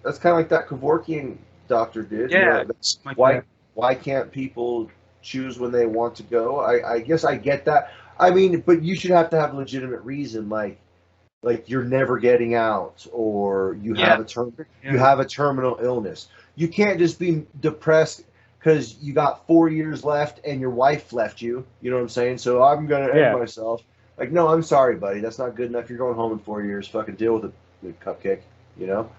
That's kind of like that Kevorkian doctor did. Yeah. You know, why can't people choose when they want to go? I guess I get that. I mean, but you should have to have a legitimate reason, like you're never getting out, or you have a terminal illness. You can't just be depressed because you got 4 years left and your wife left you. You know what I'm saying? So I'm gonna end myself. Like, no, I'm sorry, buddy. That's not good enough. You're going home in 4 years. Fucking deal with it, cupcake. You know.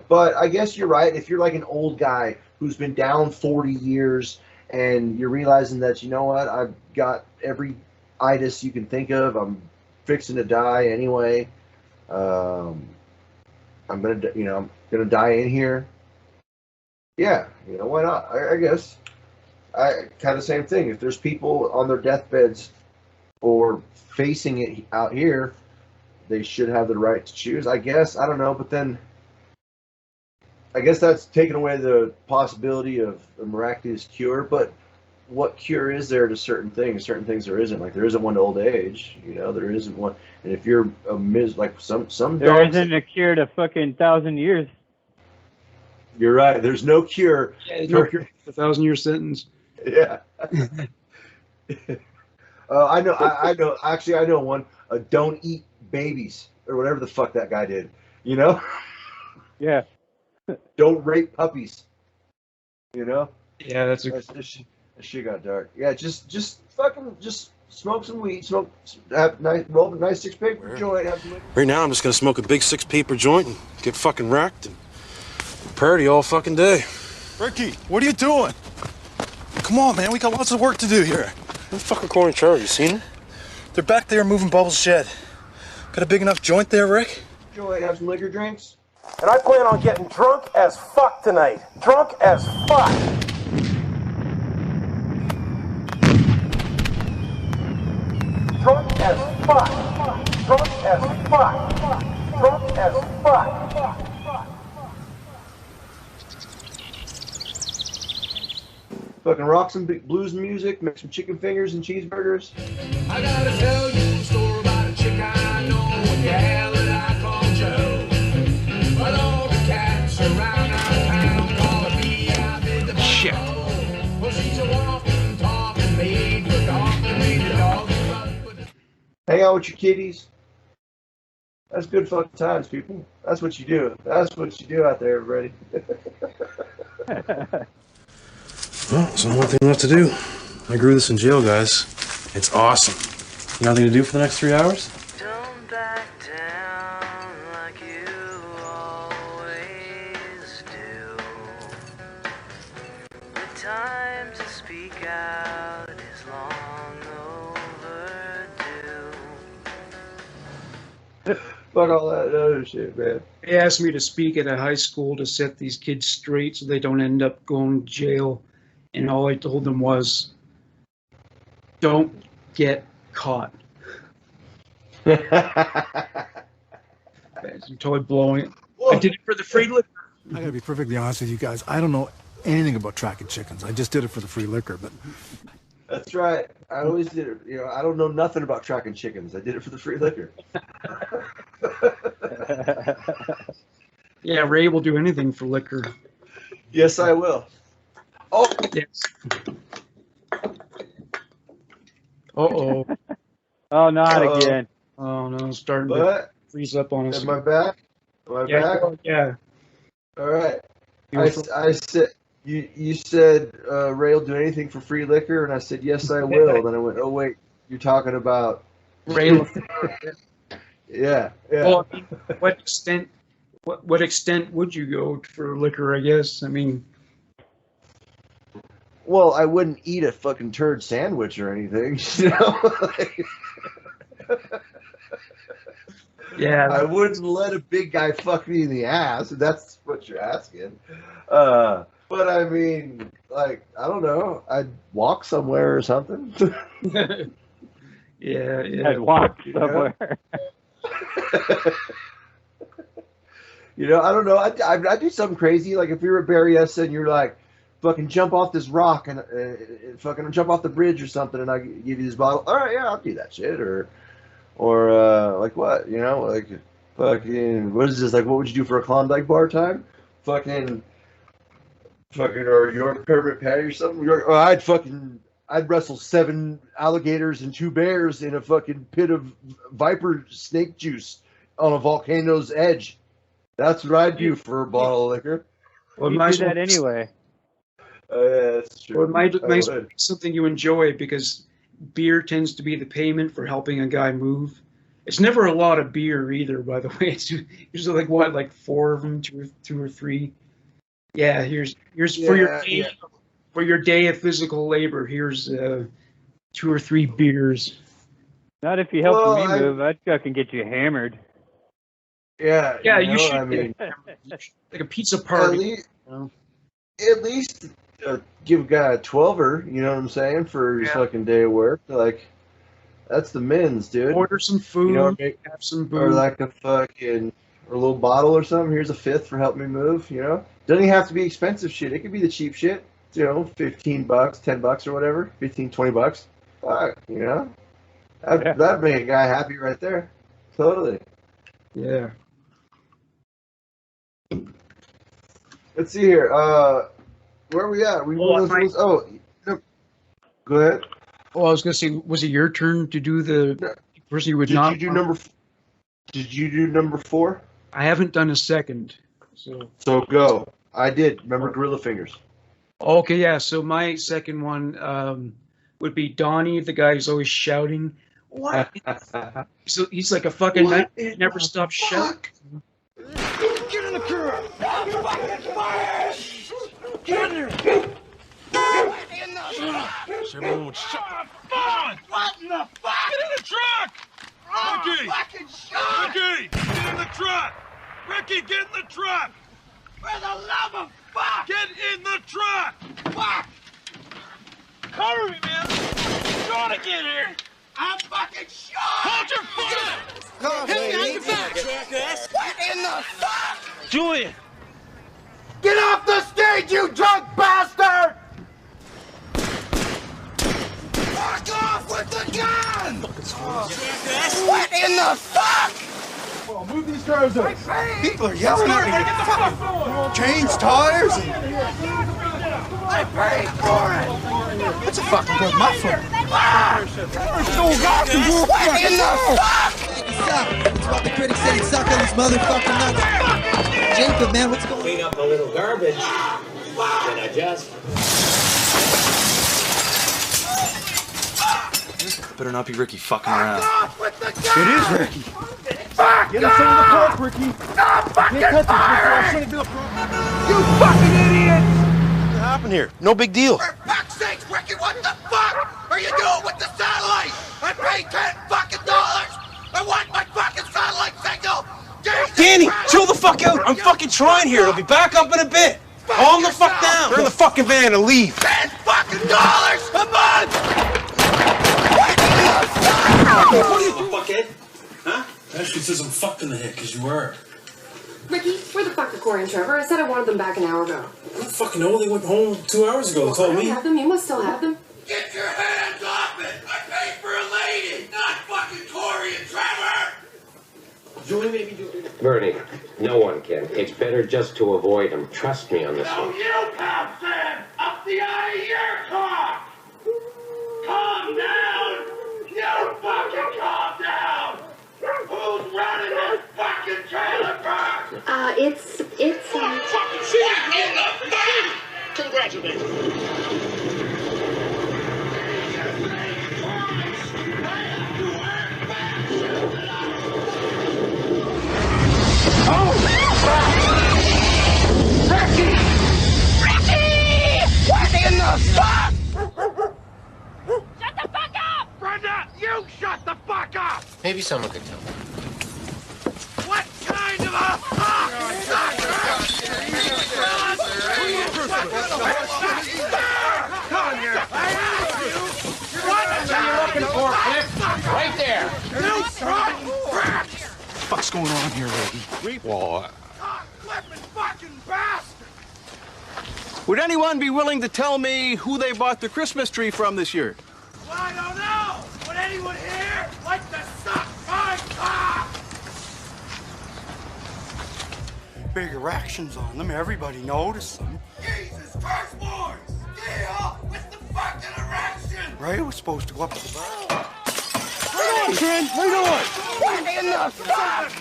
But I guess you're right. If you're like an old guy who's been down 40 years and you're realizing that, you know what, I've got every itis you can think of. I'm fixing to die anyway. I'm gonna die in here. Yeah, you know, why not? I guess. Kind of the same thing. If there's people on their deathbeds or facing it out here, they should have the right to choose. I guess. I don't know, but then I guess that's taking away the possibility of a miraculous cure. But what cure is there to certain things? Certain things there isn't. Like there isn't one to old age. You know, there isn't one. And if you're like some there isn't a cure to fucking 1,000 years. You're right. There's no cure. Yeah, there's no cure for a 1,000-year sentence. Yeah. I know. Actually, I know one. Don't eat babies or whatever the fuck that guy did. You know? Yeah. Don't rape puppies. You know? Yeah, that shit got dark. Yeah, just smoke some weed. Roll a nice 6-paper joint. Right now, I'm just gonna smoke a big 6-paper joint and get fucking wrecked and party all fucking day. Ricky, what are you doing? Come on, man. We got lots of work to do here. Who's fucking calling Charlie? You seen him? They're back there moving Bubble's shed. Got a big enough joint there, Rick? Joint, have some liquor drinks? And I plan on getting drunk as fuck tonight. Drunk as fuck. Drunk as fuck. Drunk as fuck. Drunk as fuck. Fucking rock some blues music, make some chicken fingers and cheeseburgers. I gotta tell you a story about a chick I know. What the hell did I call Joe? But all the cats around our town call her B.I. Shit. Well, she's a walking, talking maid for golfing, made the dogs. out with your kitties. That's good fucking times, people. That's what you do. That's what you do out there, everybody. Well, there's only one thing left to do. I grew this in jail, guys. It's awesome. You got nothing to do for the next 3 hours? Don't back down like you always do. The time to speak out is long overdue. Fuck all that other shit, man. They asked me to speak at a high school to set these kids straight so they don't end up going to jail. And all I told them was, don't get caught. I'm totally blowing it. I did it for the free liquor. I gotta be perfectly honest with you guys. I don't know anything about tracking chickens. I just did it for the free liquor, but... That's right. I always did it. You know, I don't know nothing about tracking chickens. I did it for the free liquor. Yeah, Ray will do anything for liquor. Yes, I will. Oh! Yes. Uh-oh. Oh, not again. Oh, no, it's starting What? to freeze up on us. Am I back? Am I Yeah, back? yeah. All right. I said, you said Ray will do anything for free liquor, and I said, yes, I will. Then I went, oh, wait, you're talking about... Ray. Yeah. Well, I mean, what extent would you go for liquor, I guess? I mean... Well, I wouldn't eat a fucking turd sandwich or anything, you know? Yeah. I wouldn't let a big guy fuck me in the ass, if that's what you're asking. But I mean, like, I don't know. I'd walk somewhere or something. Yeah. I'd walk somewhere. You know, I don't know. I'd do something crazy. Like if you're at Berryessa and you're like, fucking jump off this rock and fucking jump off the bridge or something, and I give you this bottle. All right, yeah, I'll do that shit. Or like what? You know, like fucking what is this? Like what would you do for a Klondike bar time? Fucking or York permit patty or something. I'd wrestle 7 alligators and 2 bears in a fucking pit of viper snake juice on a volcano's edge. That's what I'd do for a bottle of liquor. Well, you do that anyway. Yeah, that's true. Or it might be something you enjoy because beer tends to be the payment for helping a guy move. It's never a lot of beer either, by the way. It's usually like what, like 4 of them, two or 3. Yeah, here's for your day of physical labor. Here's 2 or 3 beers. Not if you help me move. I'd fucking get you hammered. Yeah. Yeah, you should. I mean, like a pizza party. At least give a guy a 12er. You know what I'm saying, for his fucking day of work. Like that's the men's, dude. Order some food. You know, have some booze. or like a little bottle or something. Here's a 5th for helping me move. You know, doesn't even have to be expensive shit. It could be the cheap shit. You know, $15, $10 or whatever. $15-20. Fuck, you know, that'd make a guy happy right there. Totally. Yeah. Let's see here. Where are we at? Go ahead. Oh, I was gonna say, was it your turn to do the person you would not? Did you do number 4? I haven't done a second. So go. I did. Remember Gorilla Fingers. Okay, yeah. So my second one would be Donnie, the guy who's always shouting. What? So he's like a fucking night. He never stops shouting. Get in the car! Get in there! Everyone would shut up! What in the fuck? Get in the truck! Ricky! Fucking shot! Ricky! Get in the truck! Ricky, get in the truck! For the love of fuck! Get in the truck! Fuck! Cover me, man! Trying to get here! I'm fucking shot! Hold your fire! Hit me on your back! What in the fuck? Julian! Get off the stage, you drunk bastard! Fuck off with the gun! What in the fuck? Oh, move these cars up. People are yelling at me. Change tires. I paid for it! That's a fucking good muffin. It's what the critics say. Suck on these motherfucking nuts. Jacob, man, what's going on? Clean up a little garbage. Then I just... Better not be Ricky fucking around. It is Ricky. Fuck! Get us into the park, Ricky. Stop fucking firing! You fucking idiot! What happened here? No big deal. For fuck's sake, Ricky, what the fuck are you doing with the satellite? I paid $10 fucking dollars. I want my fucking satellite signal. Jesus Danny, Christ. chill the fuck out. I'm fucking trying here. It'll be back up in a bit. Calm the fuck down. Turn the fucking van and leave. $10 fucking dollars a month. What are you doing, fuckhead? Huh? Ashley says I'm fucked in the head because you are. Ricky, where the fuck are Corey and Trevor? I said I wanted them back an hour ago. I don't fucking know. They went home 2 hours ago. They told I me. have them. You must still have them. Get your hands off it. I paid for a lady, not fucking Corey and Trevor. Joey, maybe do it. Bernie, no one can. It's better just to avoid him. Trust me on this No, one. you, Pop Sam. Up the eye of your cock. Calm down. You fucking calm down. Who's running this fucking trailer park? It's Fucking shit in the back. Congratulations. Ricky! What in the fuck? Shut the fuck up! Brenda, you shut the fuck up! Maybe someone could tell me. What kind of a fuck sucker? Come here! I asked you! What are you looking for, Cliff? Right there! You rotten brat! What the fuck's going on here, lady? Well, Clipping fucking bastard! Would anyone be willing to tell me who they bought the Christmas tree from this year? Well, I don't know! Would anyone here like to suck my cock? Bigger actions on them. Everybody noticed them. Jesus firstborn! Deal with the fucking erection! Right? It was supposed to go up to the bar. Right on, Trent! Right on! What in the fuck?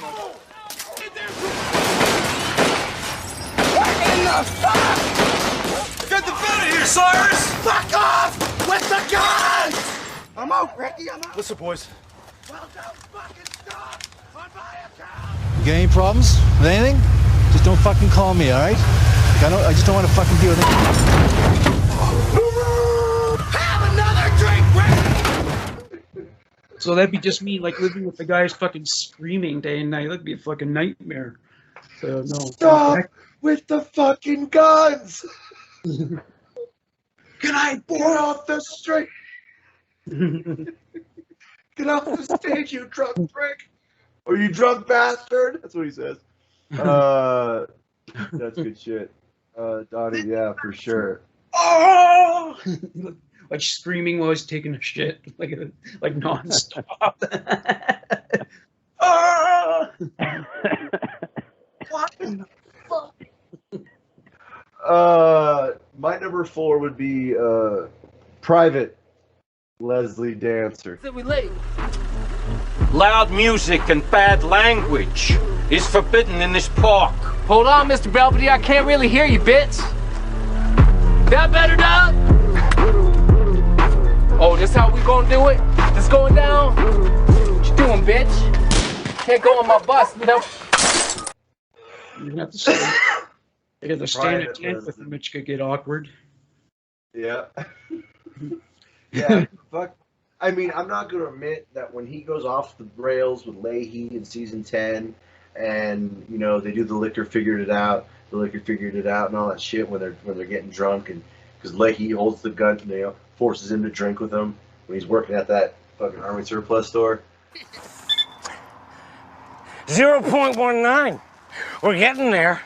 What in the fuck? get the vet out of here, Cyrus! Fuck off with the guns! I'm out, Ricky, I'm out. Listen, boys. Well, don't fucking stop on my account! You got any problems with anything? Just don't fucking call me, all right? I just don't want to fucking deal with it. Have another drink, Ricky! So that'd be just me, like, living with the guys fucking screaming day and night. That'd be a fucking nightmare. So, no. Stop with the fucking guns! Can I board off the street? Get off the stage, you drunk prick! Or you drunk bastard! That's what he says. That's good shit. Donnie, yeah, for sure. Oh! Like screaming while he's taking a shit, like nonstop. Oh! What in the fuck? My number 4 would be Private Leslie Dancer. We late. Loud music and bad language is forbidden in this park. Hold on, Mr. Belvedere. I can't really hear you, bitch. That better, dog? Oh, this how we gonna do it? This going down? What you doing, bitch? Can't go on my bus without... You have to stand. You have to stand at 10 with them, which could get awkward. Yeah. Yeah, fuck. I mean, I'm not going to admit that when he goes off the rails with Leahy in season 10, and you know they do the liquor figured it out, and all that shit when they're getting drunk, and because Leahy holds the gun, you know, forces him to drink with him when he's working at that fucking army surplus store. 0.19. We're getting there.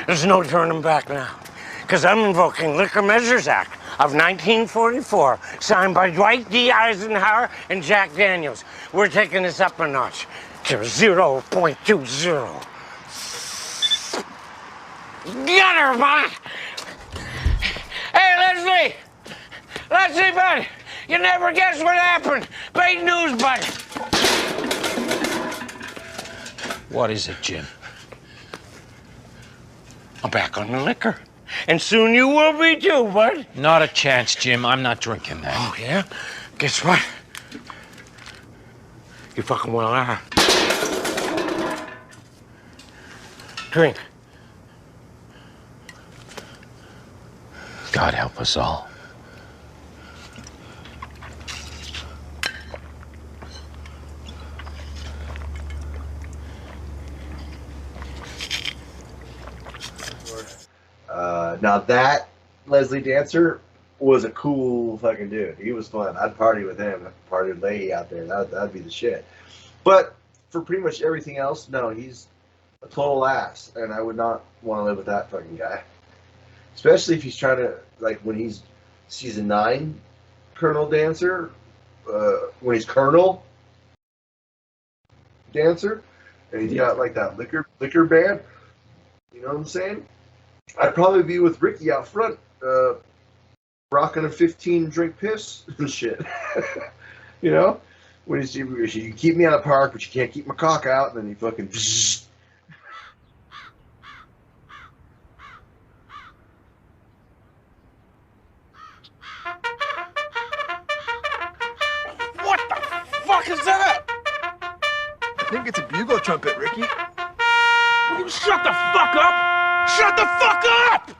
There's no turning back now, because I'm invoking Liquor Measures Act of 1944, signed by Dwight D. Eisenhower and Jack Daniels. We're taking this up a notch to 0.20. Get her, bud! Hey, Leslie! Leslie, bud! You never guess what happened! Big news, bud! What is it, Jim? I'm back on the liquor. And soon you will be too, bud. Not a chance, Jim. I'm not drinking that. Oh, yeah? Guess what? You fucking well are. Drink. God help us all. Now that Leslie Dancer was a cool fucking dude. He was fun. I'd party with him. I'd party with Leahy out there. That'd be the shit. But for pretty much everything else, no, he's a total ass, and I would not want to live with that fucking guy. Especially if he's trying to, like, when he's season 9 Colonel Dancer, when he's Colonel Dancer, and he's got like that liquor band. You know what I'm saying? I'd probably be with Ricky out front, rocking a 15-drink piss and shit. You know? When you keep me out of the park, but you can't keep my cock out, and then you fucking... What the fuck is that? I think it's a bugle trumpet, Ricky. Will you shut the fuck up? Shut the fuck up!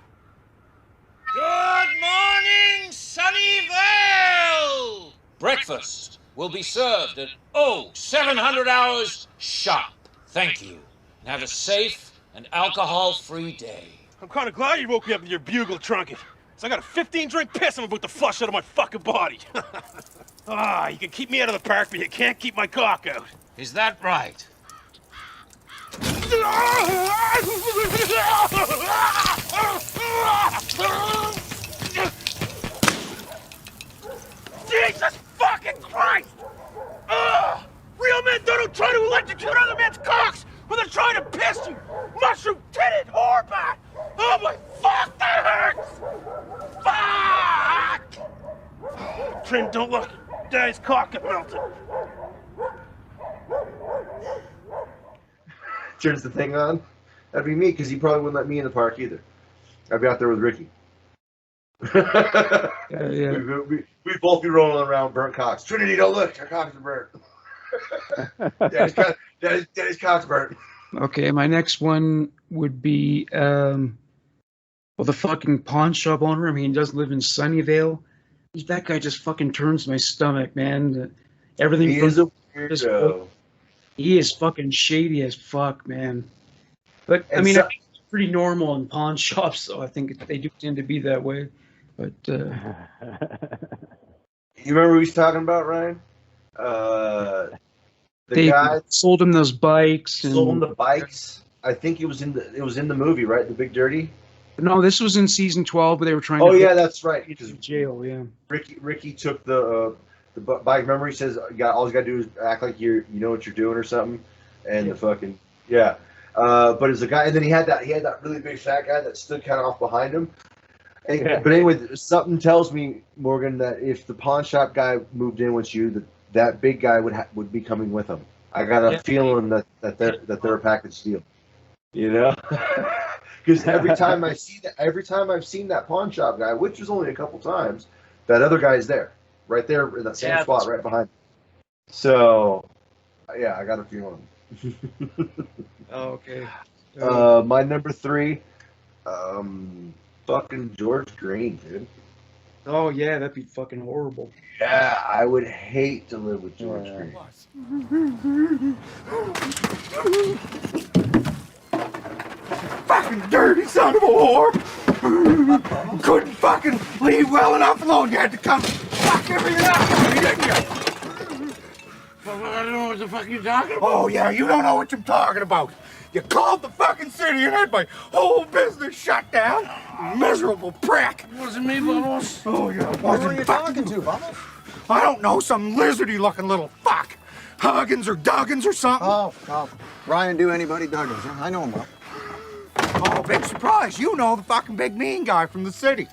Good morning, Sunnyvale! Breakfast will be served at 0700 hours sharp. Thank you. And have a safe and alcohol-free day. I'm kind of glad you woke me up with your bugle trumpet. So I got a 15-drink piss I'm about to flush out of my fucking body. You can keep me out of the park, but you can't keep my cock out. Is that right? Jesus fucking Christ! Real men don't try to electrocute other men's cocks when they're trying to piss you! Mushroom-titted whore bat! Oh my fuck, that hurts! Fuck! Trim, don't look. Daddy's cock got melted. Turns the thing on. That'd be me, because he probably wouldn't let me in the park either. I'd be out there with Ricky. Yeah. We'd both be rolling around burnt cocks. Trinity, don't look. Our cocks are burnt. Daddy's cock's burnt. Okay, my next one would be, well, the fucking pawn shop owner. I mean, he doesn't live in Sunnyvale. That guy just fucking turns my stomach, man. Everything. He is a weirdo. He is fucking shady as fuck, man. But, I mean, I think it's pretty normal in pawn shops, so I think they do tend to be that way. But, You remember who he's talking about, Ryan? They guy sold him those bikes. Sold him the bikes. I think it was in the movie, right? The Big Dirty. No, this was in season 12, but they were trying to. Oh yeah, that's right. Get to jail, yeah. Ricky took the bike. Remember, he says, all you got to do is act like you know what you're doing or something, and the fucking yeah. But as a guy, and then he had that really big fat guy that stood kind of off behind him. But anyway, something tells me, Morgan, that if the pawn shop guy moved in with you, that big guy would be coming with him. I got a feeling that they're a package deal. You know, because every time I've seen that pawn shop guy, which was only a couple times, that other guy's there, right there in that same spot, right behind. So, yeah, I got a feeling. Oh, okay. My number 3, fucking George Green, dude. Oh yeah, that'd be fucking horrible. Yeah, I would hate to live with George Green. Fucking dirty son of a whore! Couldn't fucking leave well enough alone. You had to come fuck everything up, didn't you? I don't know what the fuck you're talking about. Oh yeah, you don't know what you're talking about. You called the fucking city and had my whole business shut down. Miserable prick. It wasn't me, Vamos. Oh yeah, it Who wasn't. are you talking to, Vamos? I don't know, some lizardy looking little fuck. Huggins or Duggins or something. Oh, Ryan do anybody Duggins. I know him well. Oh, big surprise. You know the fucking big mean guy from the city.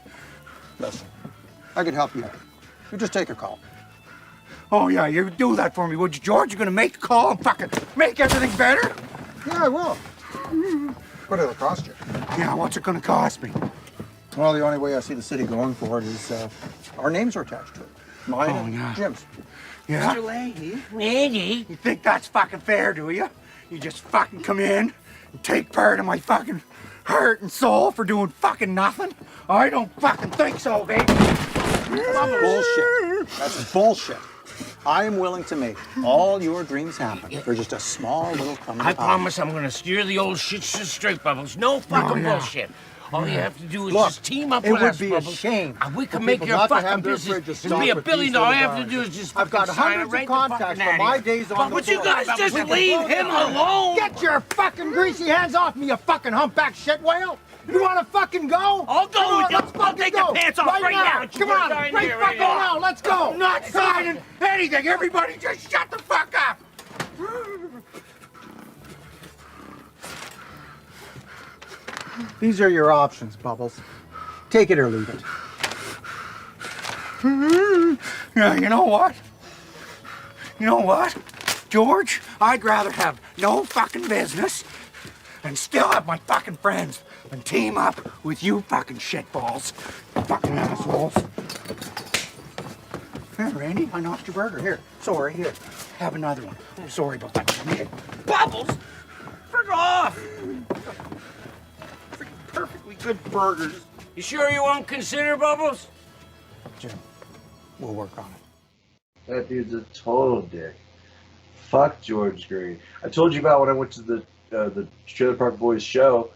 Listen, I can help you out. You just take a call. Oh, yeah, you do that for me, would you, George? You're gonna make the call and fucking make everything better? Yeah, I will. What it'll cost you? Yeah, what's it gonna cost me? Well, the only way I see the city going for it is our names are attached to it. Mine and Jim's. Yeah? Mr. Leahy. You think that's fucking fair, do you? You just fucking come in and take part of my fucking heart and soul for doing fucking nothing? I don't fucking think so, baby. That's bullshit. That's bullshit. I am willing to make all your dreams happen for just a small little crumb of I the pie. promise I'm gonna steer the old shit straight, Bubbles. No fucking bullshit. All you have to do is just team up with us, It would be a Bubbles. shame. And we for can make people your not to fucking have their business. fridges It'll be stocked $1 with billion. these All little you have to guys. do is just I've fucking got sign it hundreds right of contacts the from fucking my ad. days on But the would you board. guys just We can leave close him it down. alone? Get your fucking greasy hands off me, you fucking humpback shit whale! You wanna fucking go? I'll go Come on, with you. let's I'll fucking take go. your pants off right now. Come on, Sign right here, fucking right now. Let's go. I'm not signing anything. Everybody just shut the fuck up. These are your options, Bubbles. Take it or leave it. Yeah, you know what? You know what? George, I'd rather have no fucking business and still have my fucking friends than team up with you fucking shitballs. Fucking assholes. Here, Randy, I knocked your burger. Here, sorry, here. Have another one. I'm sorry about that shit. Bubbles! Frick off! Freaking perfectly good burgers. You sure you won't consider, Bubbles? Jim, we'll work on it. That dude's a total dick. Fuck George Green. I told you about when I went to the Trailer Park Boys show,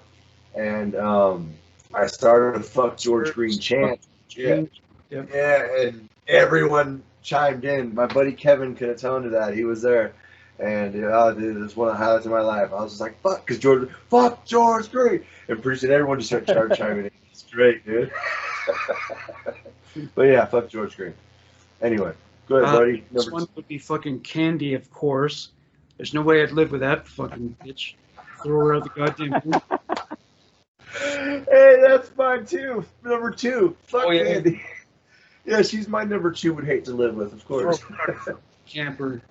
and I started a "Fuck George Green" chant. Yeah, and everyone chimed in. My buddy Kevin could atone to that. He was there, and dude, it was one of the highlights of my life. I was just like, "Fuck," because fuck George Green, and pretty soon everyone just started chiming in. It's great, dude. But yeah, fuck George Green. Anyway, go ahead, buddy. This one would be fucking Candy, of course. There's no way I'd live with that fucking bitch. Throw her out the goddamn room. Hey, that's mine too. Number 2. Fuck yeah. Andy. Yeah, she's my number 2. Would hate to live with, of course. Camper.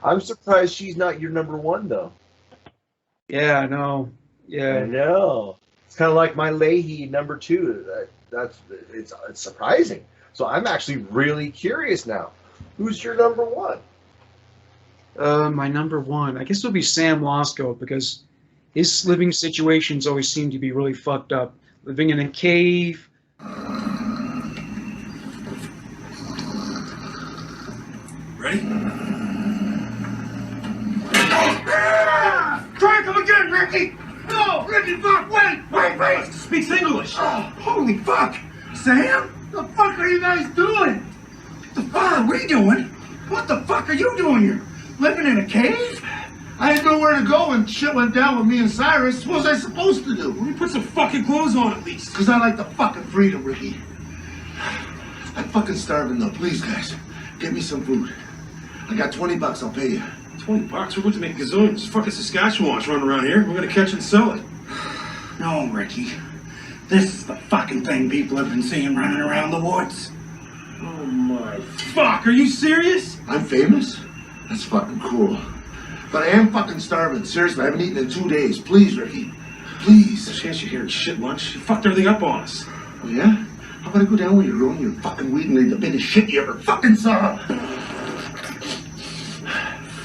I'm surprised she's not your number 1 though. Yeah, I know. Yeah. I know. It's kind of like my Leahy number 2. It's surprising. So I'm actually really curious now. Who's your number 1? My number 1, I guess it'll be Sam Losco, because his living situations always seem to be really fucked up. Living in a cave. Ready? Try come again, Ricky! No! Ricky, fuck, wait! Speaks English! Oh, holy fuck! Sam? The fuck are you guys doing? The fuck are we doing? What the fuck are you doing here? Living in a cave? I had nowhere to go and shit went down with me and Cyrus. What was I supposed to do? Let me put some fucking clothes on at least. Because I like the fucking freedom, Ricky. I'm fucking starving though. Please, guys, get me some food. I got $20, I'll pay you. $20? We're going to make gazillions. Fucking Saskatchewans running around here. We're going to catch and sell it. No, Ricky. This is the fucking thing people have been seeing running around the woods. Oh my fuck, are you serious? I'm famous? That's fucking cool. But I am fucking starving. Seriously, I haven't eaten in 2 days. Please, Ricky. Please. There's a chance you're hearing shit lunch. You fucked everything up on us. Oh, yeah? How about I go down where you're growing your fucking weed and leave the biggest shit you ever fucking saw?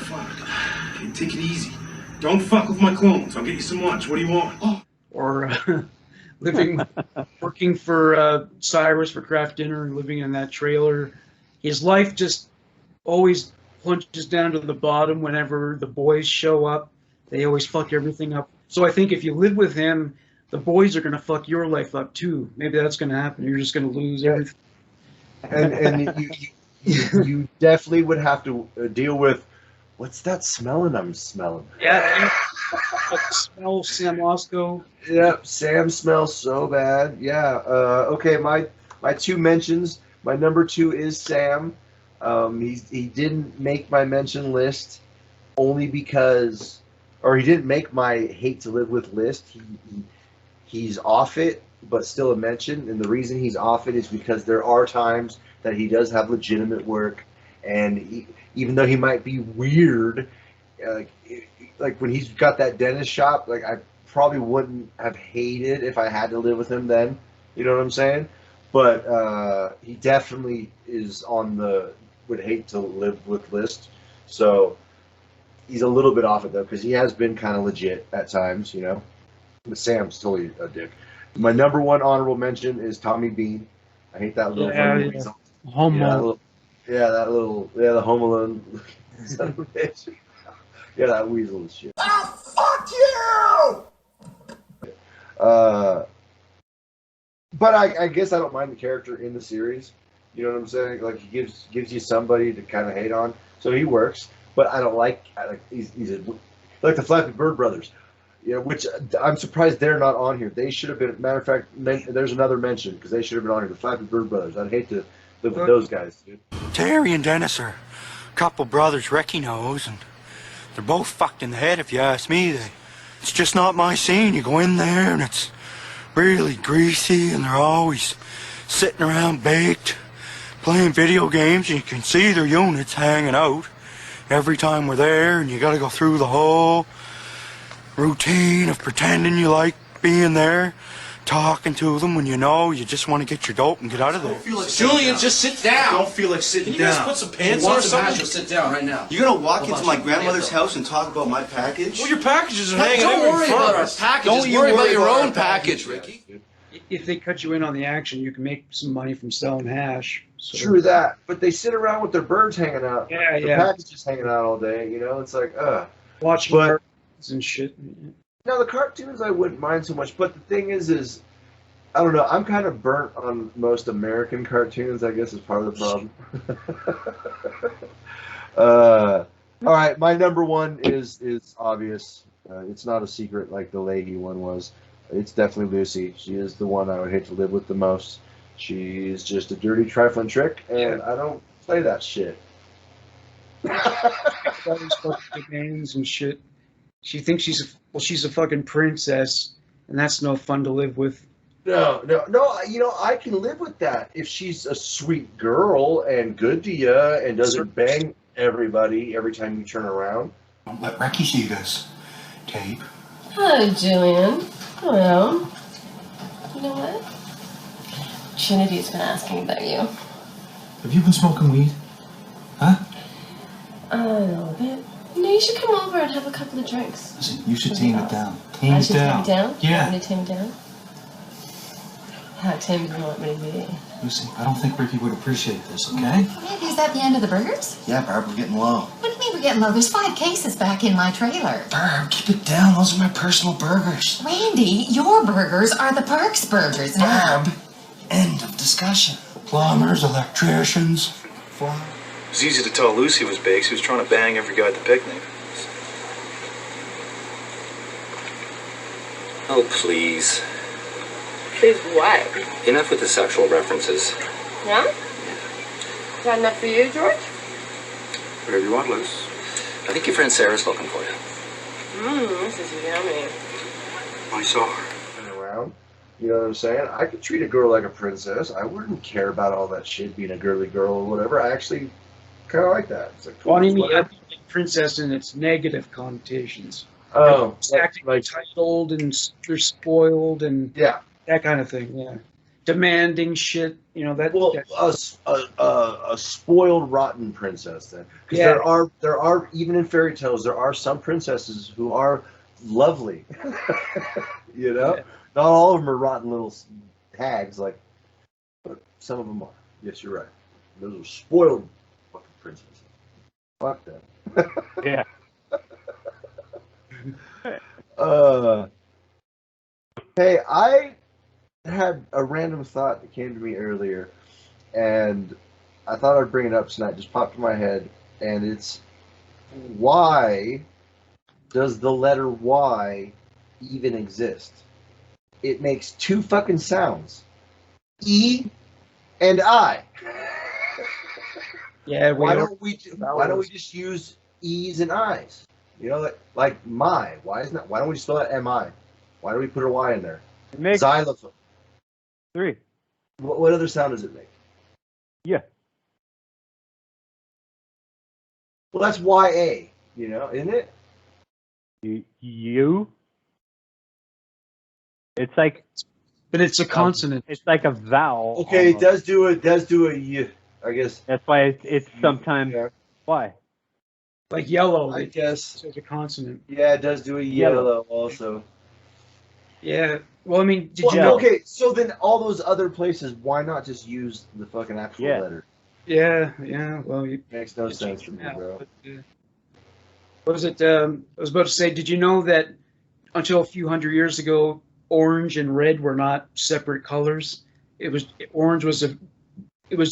Fuck. Okay, take it easy. Don't fuck with my clones. I'll get you some lunch. What do you want? Oh. Or working for Cyrus for craft dinner, living in that trailer. His life just always plunges down to the bottom whenever the boys show up. They always fuck everything up. So I think if you live with him, the boys are going to fuck your life up too. Maybe that's going to happen. You're just going to lose everything. And you definitely would have to deal with, what's that smelling I'm smelling? Yeah. Smell Sam Losco. Yep, Sam smells so bad. Yeah. Okay, my 2 mentions. My number 2 is Sam. He didn't make my mention list only because or he didn't make my hate to live with list. He's off it, but still a mention. And the reason he's off it is because there are times that he does have legitimate work, and even though he might be weird, like when he's got that dentist shop, like I probably wouldn't have hated if I had to live with him then. You know what I'm saying? But he definitely is on the would hate to live with list. So he's a little bit off it though, because he has been kind of legit at times, you know. But Sam's totally a dick. My number one honorable mention is Tommy Bean. I hate that little weasel. Home Alone. The Home Alone son of a bitch. Yeah, that weasel is shit. Oh, fuck you! But I guess I don't mind the character in the series. You know what I'm saying? Like, he gives you somebody to kind of hate on, so he works. But I don't like he's like the Flappy Bird brothers, you know, which I'm surprised they're not on here. They should have been. Matter of fact, there's another mention because they should have been on here. The Flappy Bird brothers. I'd hate to live with those guys, dude. Terry and Dennis are a couple brothers Ricky knows, and they're both fucked in the head if you ask me. It's just not my scene. You go in there and it's really greasy, and they're always sitting around baked, playing video games, and you can see their units hanging out every time we're there, and you gotta go through the whole routine of pretending you like being there, talking to them when you know you just want to get your dope and get out of there. Julian, just sit down. Don't feel like sitting Can you down. guys put some pants on or something? Sit down right now. You're gonna walk into my grandmother's house and talk about my package? Well, your packages are Hey, hanging don't out worry in front about of our us. packages. Don't you worry about worry your about own our package, Ricky. If they cut you in on the action, you can make some money from selling hash. So. True that, but they sit around with their birds hanging out. Yeah, the yeah. packages hanging out all day. You know, it's like watching cartoons and shit. No, the cartoons I wouldn't mind so much, but the thing is I don't know. I'm kind of burnt on most American cartoons. I guess is part of the problem. All right, my number one is obvious. It's not a secret like the Leahy one was. It's definitely Lucy. She is the one I would hate to live with the most. She's just a dirty, trifling trick, and I don't play that shit. Names and shit. She thinks she's a fucking princess, and that's no fun to live with. No. You know, I can live with that if she's a sweet girl and good to you and doesn't bang everybody every time you turn around. Let Ricky see this tape. Hello, Julian. Hello. You know what? Trinity's been asking about you. Have you been smoking weed? Huh? A little bit. You know, you should come over and have a couple of drinks. Listen, you should tame it down. I Tame it should down. tame it down? Yeah. You want me to tame it down? How tame do you want me to be? Lucy, I don't think Ricky would appreciate this, okay? Randy, is that the end of the burgers? Yeah, Barb, we're getting low. What do you mean we're getting low? There's 5 cases back in my trailer. Barb, keep it down. Those are my personal burgers. Randy, your burgers are the Perks burgers. Now. Barb, end of discussion. Plumbers, electricians. It was easy to tell Lucy was baked. She was trying to bang every guy at the picnic. Oh, please. Please what? Enough with the sexual references. Yeah? Is that enough for you, George? Whatever you want, Luce. I think your friend Sarah's looking for you. This is yummy. I saw her. Around. You know what I'm saying? I could treat a girl like a princess. I wouldn't care about all that shit being a girly girl or whatever. I actually kind of like that. It's like, Well, I mean, I think princess in its negative connotations. Oh, acting entitled and they're spoiled and that kind of thing. Yeah, demanding shit. You know that. Well, a spoiled, rotten princess then, because there are even in fairy tales there are some princesses who are lovely. You know, not all of them are rotten little hags like, but some of them are. Yes, you're right. Those are spoiled fucking princesses. Fuck them. Yeah. Hey, I had a random thought that came to me earlier, and I thought I'd bring it up tonight. It just popped in my head, and it's why does the letter Y even exist? It makes 2 fucking sounds, E and I. Yeah. Why don't we just use E's and I's? You know, like my. Why don't we spell that M-I? Why do we put a Y in there? It makes Xylophone. 3. What other sound does it make? Yeah. Well, that's YA, you know, isn't it? You? It's like... But it's a consonant. It's like a vowel. Okay, almost. it does do a Y, I guess. That's why it's sometimes... Why? Like yellow. I guess. It's a consonant. Yeah, it does do a yellow also. Yeah. Well, I mean, did you know? Okay, so then all those other places, why not just use the fucking actual letter? Yeah. Well, Makes no sense to me, bro. What was it? I was about to say, did you know that until a few hundred years ago, orange and red were not separate colors? Orange was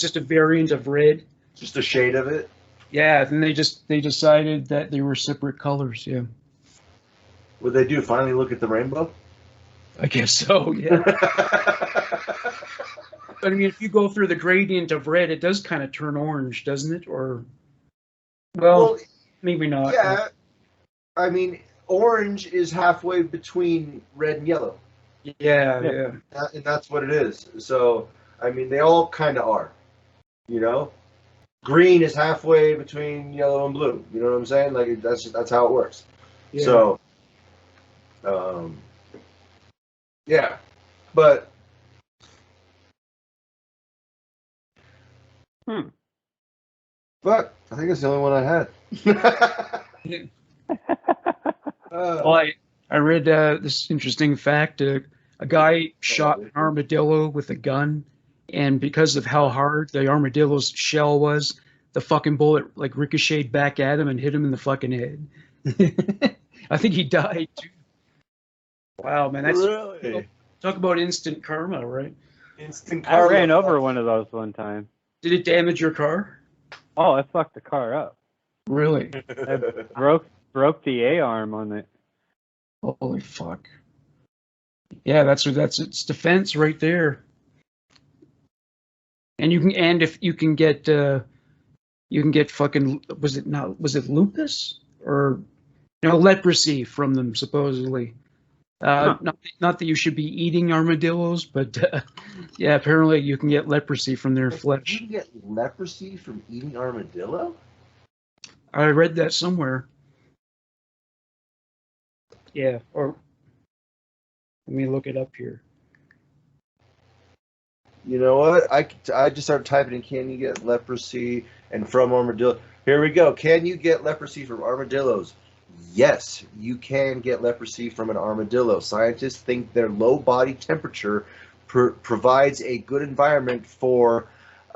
just a variant of red. Just a shade of it? Yeah, and they decided that they were separate colors, yeah. What'd they do? Finally look at the rainbow? I guess so, yeah. But I mean, if you go through the gradient of red, it does kind of turn orange, doesn't it? Or, well maybe not. Yeah. I mean, orange is halfway between red and yellow. Yeah. And that's what it is. So, I mean, they all kind of are, you know? Green is halfway between yellow and blue. You know what I'm saying? Like, that's how it works. Yeah. So, yeah. But, but I think it's the only one I had. Well, I read this interesting fact. A guy shot an armadillo with a gun, and because of how hard the armadillo's shell was, the fucking bullet like ricocheted back at him and hit him in the fucking head. I think he died too. Wow, man, that's really talk about instant karma, right? Instant karma. I ran over one of those one time. Did it damage your car? Oh, I fucked the car up. Really? I broke the A-arm on it. Holy fuck. Yeah, that's its defense right there. And if you can get fucking was it lupus or leprosy from them supposedly. Not that you should be eating armadillos, but yeah, apparently you can get leprosy from their flesh. You can get leprosy from eating armadillo? I read that somewhere. Yeah, or let me look it up here. You know what? I just started typing in, can you get leprosy and from armadillo? Here we go. Can you get leprosy from armadillos? Yes, you can get leprosy from an armadillo. Scientists think their low body temperature provides a good environment for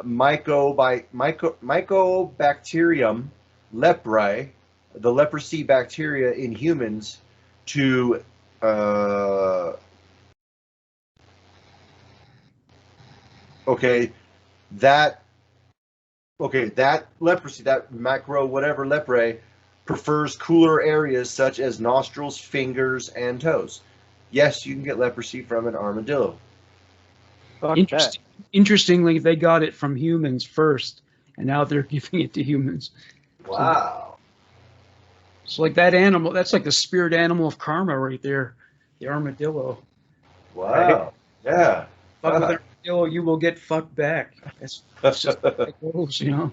Mycobacterium leprae, the leprosy bacteria in humans, to that leprosy, that macro whatever leprae, prefers cooler areas such as nostrils, fingers, and toes. Yes, you can get leprosy from an armadillo. Interestingly, they got it from humans first, and now they're giving it to humans. Wow. So like that animal, that's like the spirit animal of karma right there, the armadillo. Wow. Right? Yeah. Fuck with armadillo, you will get fucked back. That's just how it goes, you know.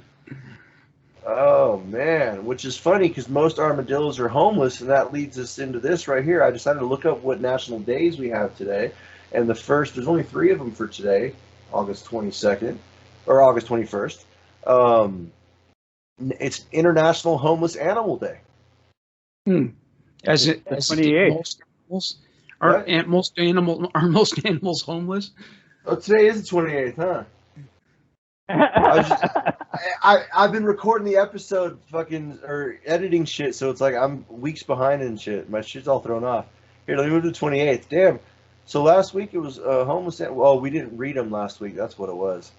Oh man, which is funny because most armadillos are homeless, and that leads us into this right here. I decided to look up what national days we have today, and there's only 3 of them for today, August 22nd or August 21st. It's International Homeless Animal Day. As most animals are most animals homeless? Oh, today is the 28th, huh? I've been recording the episode or editing shit, so it's like I'm weeks behind and shit. My shit's all thrown off. Here, let me move to the 28th. Damn. So last week it was homeless. Well, we didn't read them last week. That's what it was.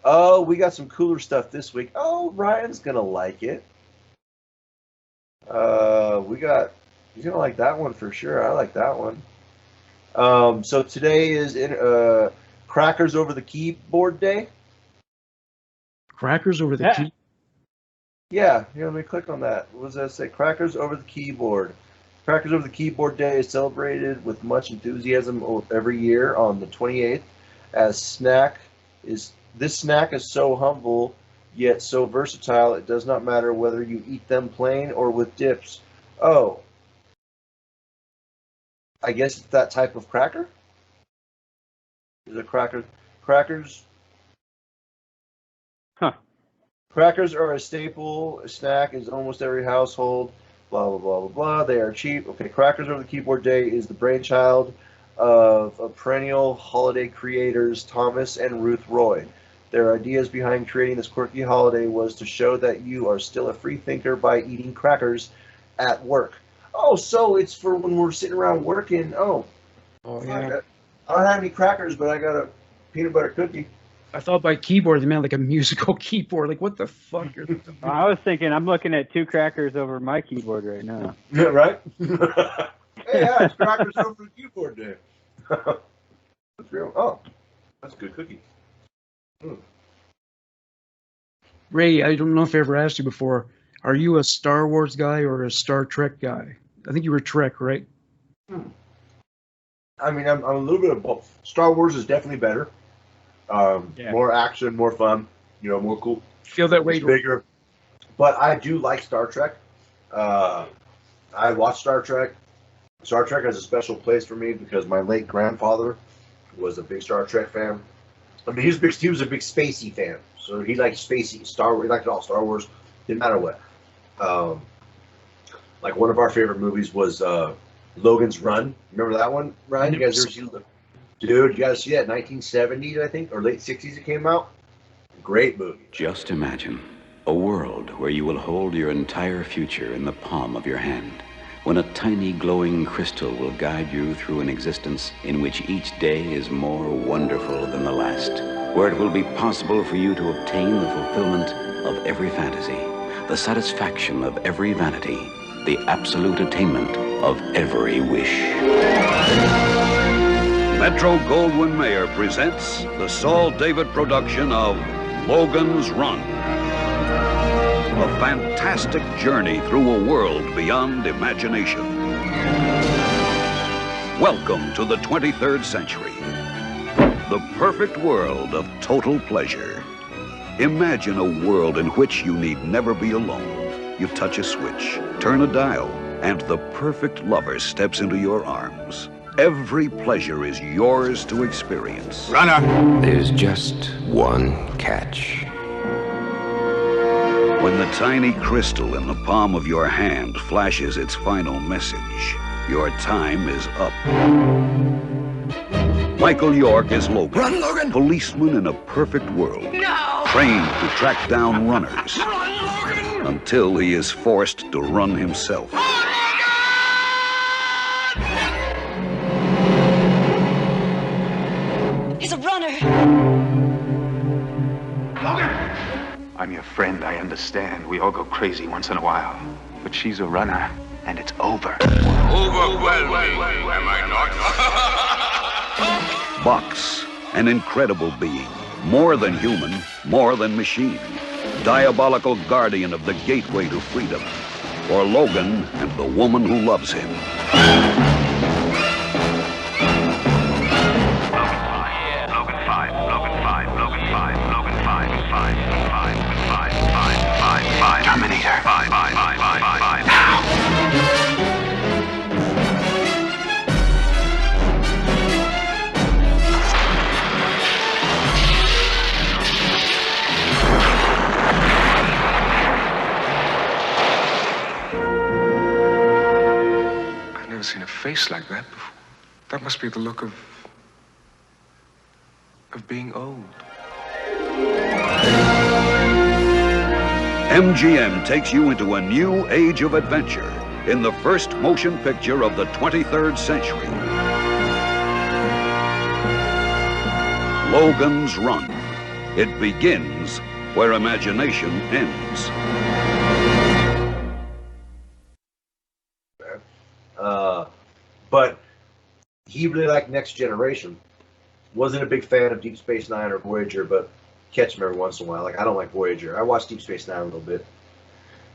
Oh, we got some cooler stuff this week. Oh, Ryan's gonna like it. He's gonna like that one for sure. I like that one. So today is Crackers Over the Keyboard Day. Crackers over the key. Yeah, here, let me click on that. What does that say? Crackers over the keyboard. Crackers over the Keyboard Day is celebrated with much enthusiasm every year on the 28th. This snack is so humble yet so versatile. It does not matter whether you eat them plain or with dips. Oh, I guess it's that type of cracker. Is it crackers? Huh. Crackers are a staple. A snack is almost every household. Blah, blah, blah, blah, blah. They are cheap. Okay, Crackers Over the Keyboard Day is the brainchild of perennial holiday creators Thomas and Ruth Roy. Their ideas behind creating this quirky holiday was to show that you are still a free thinker by eating crackers at work. Oh, so it's for when we're sitting around working. Oh yeah. I don't have any crackers, but I got a peanut butter cookie. I thought by keyboard they meant like a musical keyboard. Like, what the fuck? I was thinking, I'm looking at 2 crackers over my keyboard right now. Yeah, right? Hey, yeah, it's Crackers Over the Keyboard Day. That's real. Oh, that's a good cookie. Mm. Ray, I don't know if I ever asked you before. Are you a Star Wars guy or a Star Trek guy? I think you were Trek, right? I mean, I'm a little bit of both. Star Wars is definitely better. More action, more fun, more cool. Feel that way? It's bigger. But I do like Star Trek. I watch Star Trek. Star Trek has a special place for me because my late grandfather was a big Star Trek fan. I mean, he was a big spacey fan. So he liked spacey Star Wars. He liked all Star Wars. Didn't matter what. Like one of our favorite movies was Logan's Run. Remember that one, Ryan? You guys ever seen it? Dude, you gotta see that. 1970s, I think, or late 60s it came out. Great movie. Just imagine a world where you will hold your entire future in the palm of your hand, when a tiny glowing crystal will guide you through an existence in which each day is more wonderful than the last, where it will be possible for you to obtain the fulfillment of every fantasy, the satisfaction of every vanity, the absolute attainment of every wish. Metro-Goldwyn-Mayer presents the Saul David production of Logan's Run. A fantastic journey through a world beyond imagination. Welcome to the 23rd century. The perfect world of total pleasure. Imagine a world in which you need never be alone. You touch a switch, turn a dial, and the perfect lover steps into your arms. Every pleasure is yours to experience. Runner! There's just one catch. When the tiny crystal in the palm of your hand flashes its final message, your time is up. Michael York is Logan. Run, Logan! Policeman in a perfect world. No! Trained to track down runners. Run, Logan! Until he is forced to run himself. He's a runner! Logan! I'm your friend, I understand. We all go crazy once in a while. But she's a runner, and it's over. Overwhelming, am I not? Box, an incredible being. More than human, more than machine. Diabolical guardian of the gateway to freedom. For Logan and the woman who loves him. Terminator. Now! I've never seen a face like that before. That must be the look of being old. MGM takes you into a new age of adventure in the first motion picture of the 23rd century. Logan's Run. It begins where imagination ends. But he really liked Next Generation. Wasn't a big fan of Deep Space Nine or Voyager, but catch him every once in a while. Like, I don't like Voyager. I watched Deep Space Nine a little bit.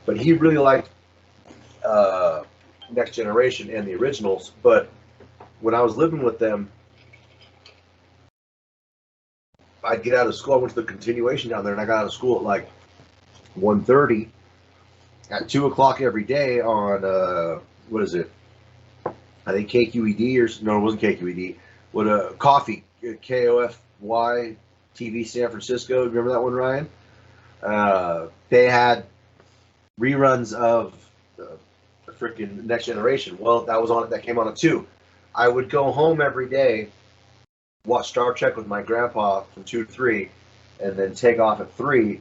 but he really liked Next Generation and the originals. But when I was living with them, I'd get out of school. I went to the continuation down there, and I got out of school at like 1:30. At 2 o'clock every day on what is it? I think KQED or no, it wasn't KQED. What Coffee, KOFY TV San Francisco. Remember that one, Ryan? They had reruns of the freaking Next Generation. Well, that was on. That came on at 2. I would go home every day, watch Star Trek with my grandpa from 2 to 3, and then take off at 3,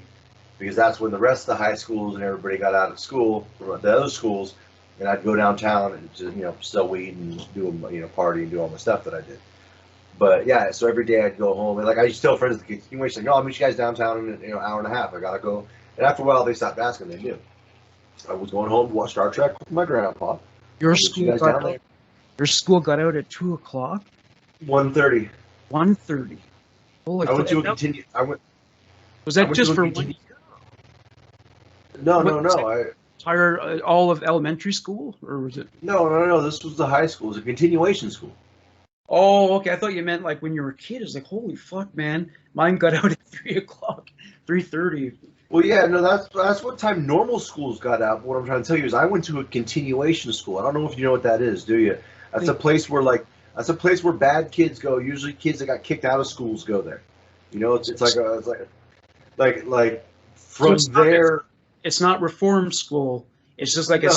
because that's when the rest of the high schools and everybody got out of school from the other schools, and I'd go downtown and just, sell weed and do, party and do all the stuff that I did. But yeah, so every day I'd go home, and like I used to tell friends at the continuation, like, "No, I'll meet you guys downtown in an hour and a half. I gotta go." And after a while, they stopped asking. They knew. I was going home to watch Star Trek with my grandpa. Your school got out at 2 o'clock. 1:30. 1:30. I went to a continue. Was that just for 1 year? No. Entire all of elementary school, or was it? No. This was the high school. It was a continuation school. Oh, okay. I thought you meant like when you were a kid. It's like, holy fuck, man. Mine got out at 3 o'clock, 3:30. Well, yeah, no, that's what time normal schools got out. But what I'm trying to tell you is I went to a continuation school. I don't know if you know what that is, do you? That's a place where bad kids go. Usually, kids that got kicked out of schools go there. It's like from there. It's not reform school. It's just like a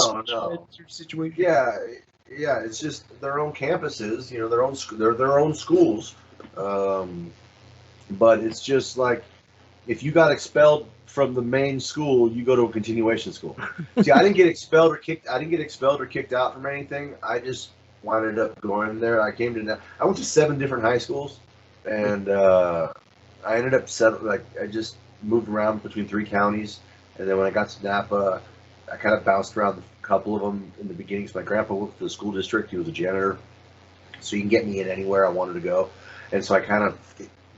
situation. Yeah, it's just their own campuses. Their own schools. But it's just like if you got expelled from the main school, you go to a continuation school. See, I didn't get expelled or kicked out from anything. I just wound up going there. I went to 7 different high schools, and I ended up I just moved around between 3 counties. And then when I got to Napa, I kind of bounced around a couple of them in the beginning. So my grandpa worked for the school district. He was a janitor. So he can get me in anywhere I wanted to go. And so I kind of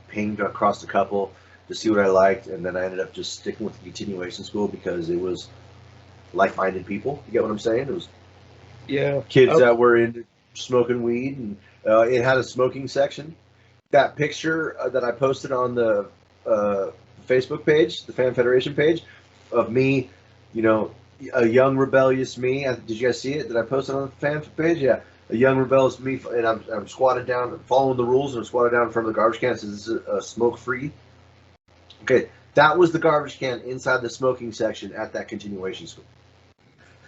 pinged across a couple to see what I liked. And then I ended up just sticking with the continuation school because it was like-minded people. You get what I'm saying? It was kids that were into smoking weed. And it had a smoking section. That picture that I posted on the Facebook page, the Fan Federation page, of me, a young rebellious me. Did you guys see it? Did I post it on the fan page? Yeah, a young rebellious me, and I'm squatted down, following the rules, and I'm squatted down in front of the garbage can. So this is smoke free. Okay, that was the garbage can inside the smoking section at that continuation school.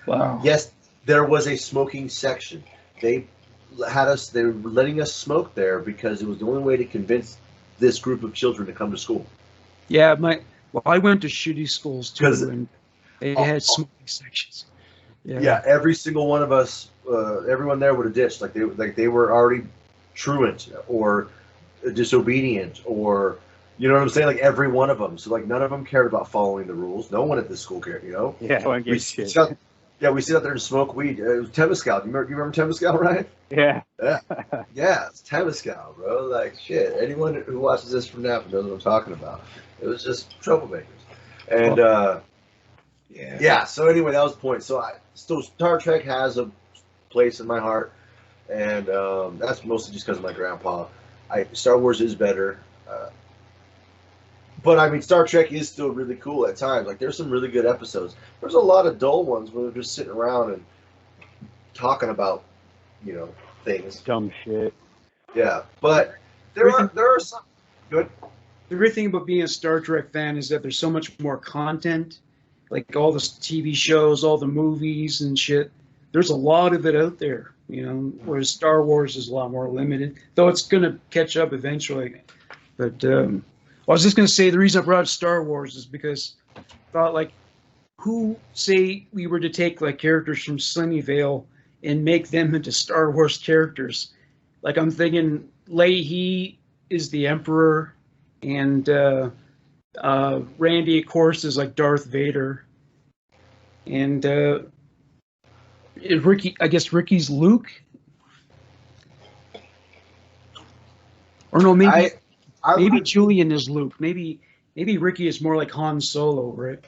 Wow. Yes, there was a smoking section. They were letting us smoke there because it was the only way to convince this group of children to come to school. Yeah, I went to shitty schools too, and they had smoking sections. Yeah, every single one of us, everyone there would have ditched. Like they were already truant or disobedient, or you know what I'm saying? Like every one of them. So like none of them cared about following the rules. No one at this school cared. Yeah, no one gives shit. We sit out there and smoke weed. It was Temescal. Do you remember Temescal, Ryan? Yeah. Yeah, it's Temescal, bro. Like shit. Anyone who watches this from Napa knows what I'm talking about. It was just troublemakers. And so anyway, that was the point. So Star Trek has a place in my heart, and that's mostly just because of my grandpa. Star Wars is better. But I mean, Star Trek is still really cool at times. Like, there's some really good episodes. There's a lot of dull ones where they're just sitting around and talking about, things. Dumb shit. Yeah, but there are some good. The great thing about being a Star Trek fan is that there's so much more content, like all the TV shows, all the movies and shit. There's a lot of it out there, whereas Star Wars is a lot more limited, though it's going to catch up eventually. But I was just going to say the reason I brought up Star Wars is because I thought, like, who say we were to take like characters from Sunnyvale and make them into Star Wars characters? Like, I'm thinking Leahy is the Emperor, and Randy, of course, is like Darth Vader, and Ricky. I guess Ricky's Luke, or no, maybe maybe Julian is Luke. Maybe Ricky is more like Han Solo, right?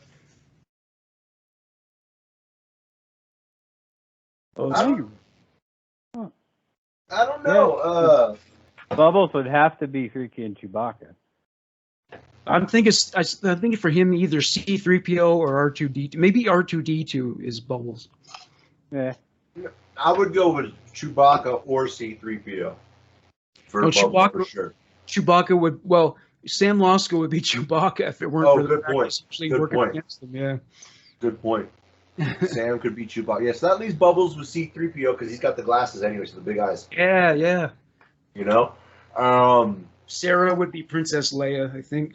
Oh, I don't know. Bubbles would have to be freaking Chewbacca. I'm thinking for him either C-3PO or R2-D2. Maybe R2-D2 is Bubbles. Yeah. I would go with Chewbacca or C-3PO. Chewbacca for sure. Chewbacca would, well, Sam Losko would be Chewbacca if it weren't for the fact he's actually working against them. Yeah. Good point. Sam could be Chewbacca. Yeah, so that leaves Bubbles with C-3PO because he's got the glasses anyway, so the big eyes. Yeah. You know? Sarah would be Princess Leia, I think.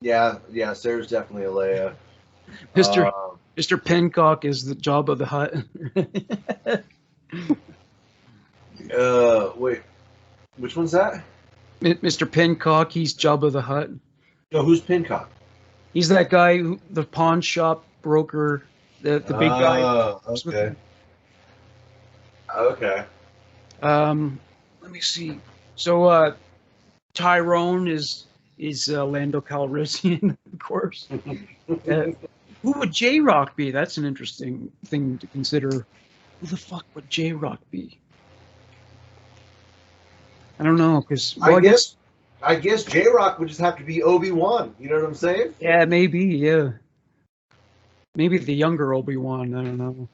Yeah, Sarah's definitely a Leia. Mr. Pencock is the Jabba the Hutt. Wait, which one's that? Mr. Pencock, he's Jabba the Hutt. No, who's Pencock? He's that guy, the pawn shop broker, the big guy. Okay. Okay. Let me see. So, Tyrone is Lando Calrissian, of course. Who would J-Rock be? That's an interesting thing to consider. Who the fuck would J-Rock be? I don't know, because I guess J-Rock would just have to be Obi-Wan. You know what I'm saying? Yeah, maybe. Yeah, maybe the younger Obi-Wan. I don't know.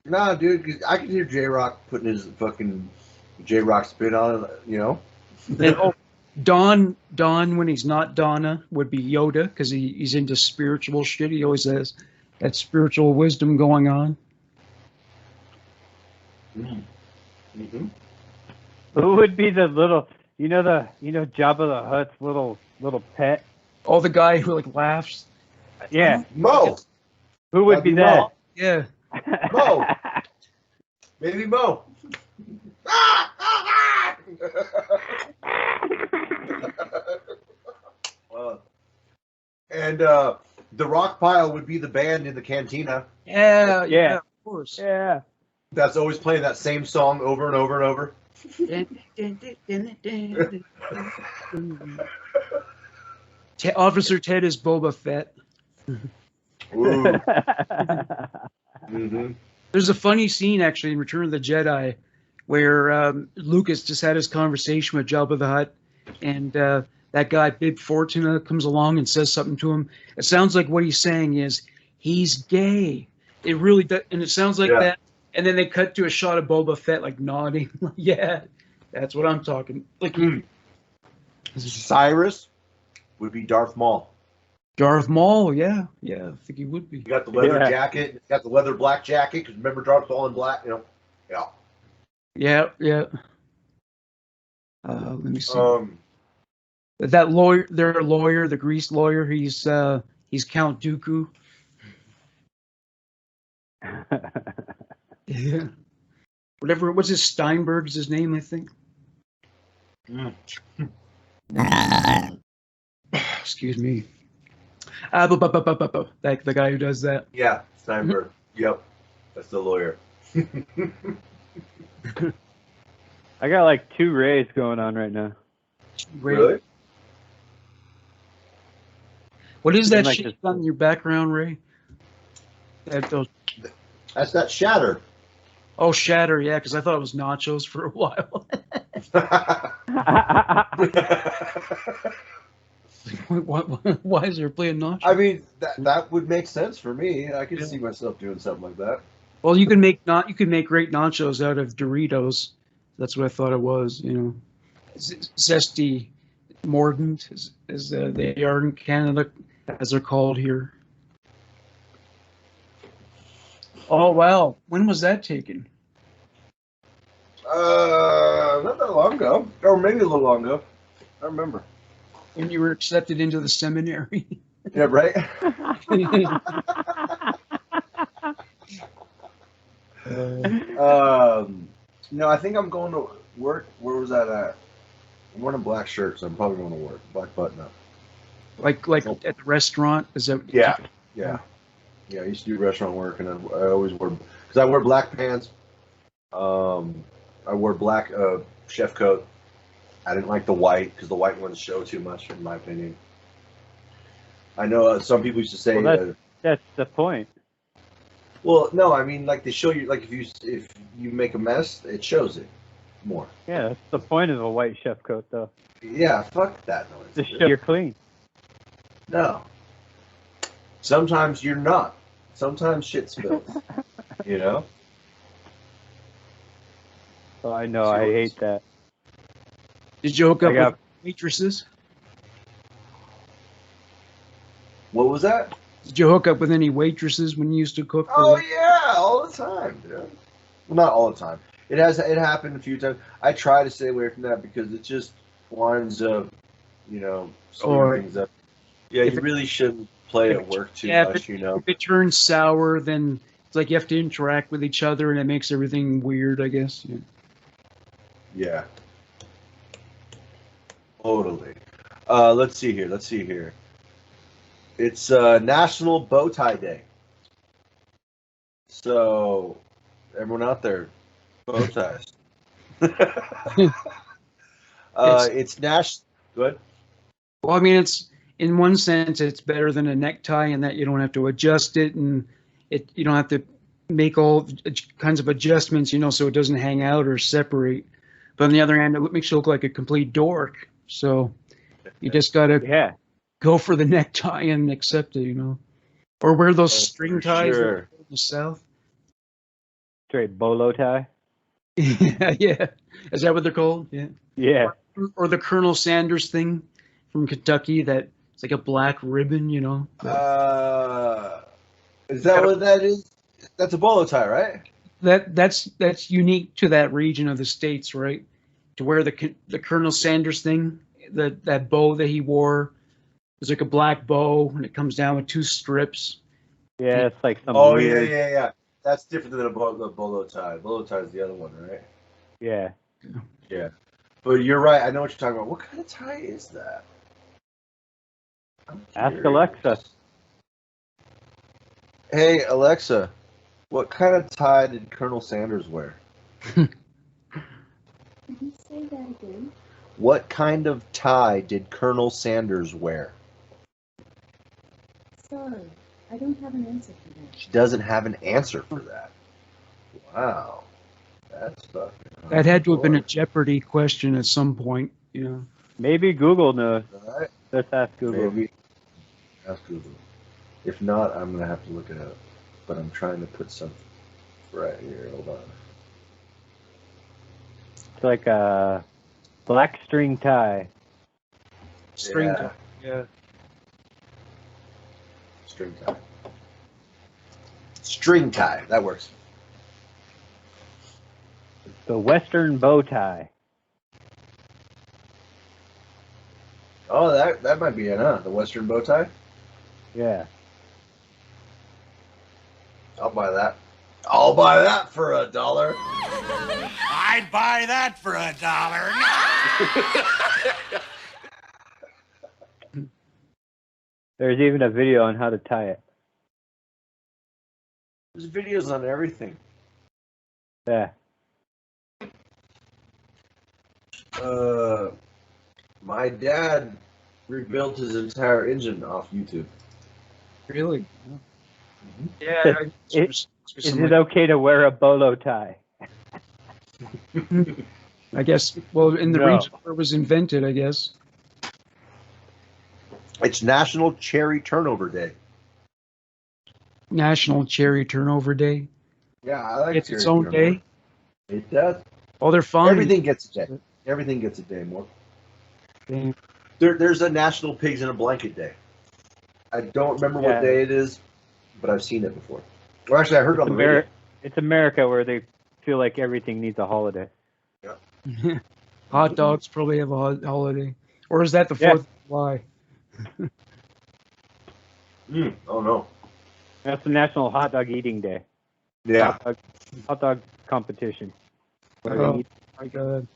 Nah, dude, 'cause I can hear J-Rock putting his fucking J-Rock spin on it. You know. And, Don, when he's not Donna, would be Yoda because he's into spiritual shit. He always has that spiritual wisdom going on. Mm-hmm. Who would be the little, Jabba the Hutt's little pet? Oh, the guy who like laughs. Yeah. Mo. Who would be that? Mo. Yeah. Mo. Maybe Mo. And the rock pile would be the band in the cantina. Yeah, of course. Yeah. That's always playing that same song over and over and over. Officer Ted is Boba Fett. Mm-hmm. There's a funny scene actually in Return of the Jedi where Lucas just had his conversation with Jabba the Hutt, and that guy Bib Fortuna comes along and says something to him. It sounds like what he's saying is he's gay. It really does, and it sounds like that. And then they cut to a shot of Boba Fett like nodding. Yeah, that's what I'm talking. Like Cyrus would be Darth Maul. Darth Maul, yeah, I think he would be. You got the leather jacket. You got the leather black jacket because remember Darth Maul in black. Yeah. Let me see. That lawyer, their lawyer, the grease lawyer, he's Count Dooku. Yeah. Whatever. What's his Steinberg's his name? I think. Excuse me. The guy who does that. Yeah, Steinberg. Yep, that's the lawyer. I got like 2 Rays going on right now. Really? What is that shit on your background, Ray? That's that Shatter. Oh, Shatter, yeah, because I thought it was Nachos for a while. Why is there playing Nachos? I mean, that would make sense for me. I could see myself doing something like that. Well, you can make great nachos out of Doritos. That's what I thought it was. Zesty, mordant, as they are in Canada, as they're called here. Oh wow! When was that taken? Not that long ago, or maybe a little long ago. I remember. When you were accepted into the seminary. Yeah, right. No, I think I'm going to work. Where was that at? I'm wearing a black shirt, so I'm probably going to work. Black button up. Like at the restaurant? Is that? Yeah. I used to do restaurant work, and I always wore, because I wear black pants. I wore black chef coat. I didn't like the white because the white ones show too much, in my opinion. I know some people used to say that's the point. Well, no, I mean, like they show you, like if you make a mess, it shows it more. Yeah, that's the point of a white chef coat, though. Yeah, fuck that noise. To show you're clean. No. Sometimes you're not. Sometimes shit spills. You know? Oh, I know. I hate that. Did you hook up with waitresses? What was that? Did you hook up with any waitresses when you used to cook? Oh yeah, all the time, dude. Well, not all the time. It happened a few times. I try to stay away from that because it just winds up, screwing things up. Yeah, you really shouldn't play at work too much, If it turns sour, then it's like you have to interact with each other, and it makes everything weird, I guess. Yeah. Totally. Let's see here. It's National Bow Tie Day. So, everyone out there, bow ties. It's national. Good. Well, I mean, it's in one sense, it's better than a necktie in that you don't have to adjust it, and you don't have to make all kinds of adjustments, so it doesn't hang out or separate. But on the other hand, it makes you look like a complete dork. So you just gotta go for the necktie and accept it, or wear those string ties in the South. Straight bolo tie. Yeah. Is that what they're called? Yeah. Yeah. Or the Colonel Sanders thing from Kentucky that it's like a black ribbon, Is that what that is? That's a bolo tie, right? That's unique to that region of the states, right? To wear the Colonel Sanders thing, that bow that he wore, is like a black bow, and it comes down with 2 strips. Yeah, it's like some weird... yeah. That's different than a bolo tie. Bolo tie is the other one, right? Yeah. Yeah. But you're right. I know what you're talking about. What kind of tie is that? Ask Alexa. Hey, Alexa, what kind of tie did Colonel Sanders wear? Can you say that again? What kind of tie did Colonel Sanders wear? Sorry, I don't have an answer for that. She doesn't have an answer for that. Wow. That's fucking hard. That had to have been a Jeopardy question at some point, Maybe Google knows. All right. Let's ask Google. Maybe. Ask Google. If not, I'm going to have to look it up. But I'm trying to put something right here. Hold on. It's like a black string tie. String tie. Yeah. String tie. String tie. That works. The Western bow tie. Oh, that might be it, huh? The Western bow tie? Yeah. I'll buy that. I'll buy that for $1. I'd buy that for $1. There's even a video on how to tie it. There's videos on everything. Yeah. My dad rebuilt his entire engine off YouTube. Really? Mm-hmm. Yeah. Is it okay to wear a bolo tie? I guess, well, in the region where it was invented, I guess. It's National Cherry Turnover Day. National Cherry Turnover Day. Yeah, I like it's its own day. It does. Oh, they're fun. Everything gets a day. Everything gets a day more. There's a National Pigs in a Blanket Day. I don't remember what day it is, but I've seen it before. Or actually, I heard it on the radio. It's America where they feel like everything needs a holiday. Yeah. Hot dogs probably have a holiday. Or is that the 4th of July? Oh, no. That's the National Hot Dog Eating Day. Yeah. Hot dog competition. Oh, my God.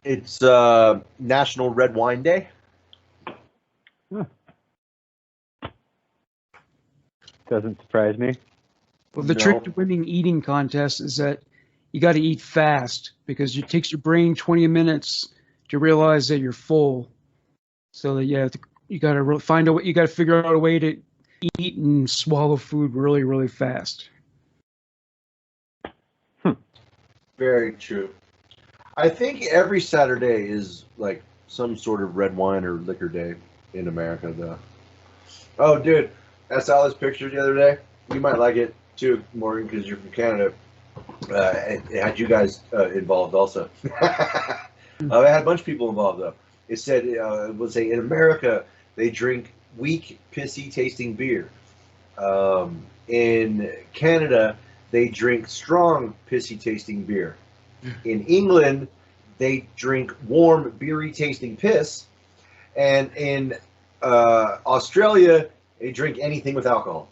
It's National Red Wine Day. Huh. Doesn't surprise me. Well, the trick to winning eating contests is that you got to eat fast because it takes your brain 20 minutes to realize that you're full. So that you got to find a way. You got to figure out a way to eat and swallow food really, really fast. Very true. I think every Saturday is like some sort of red wine or liquor day in America, though. Oh, dude, I saw this picture the other day. You might like it too, Morgan, because you're from Canada. It had you guys involved also. I had a bunch of people involved, though. It said, it would say, in America, they drink weak, pissy tasting beer. In Canada, they drink strong, pissy tasting beer. In England, they drink warm, beery tasting piss. And in Australia, they drink anything with alcohol.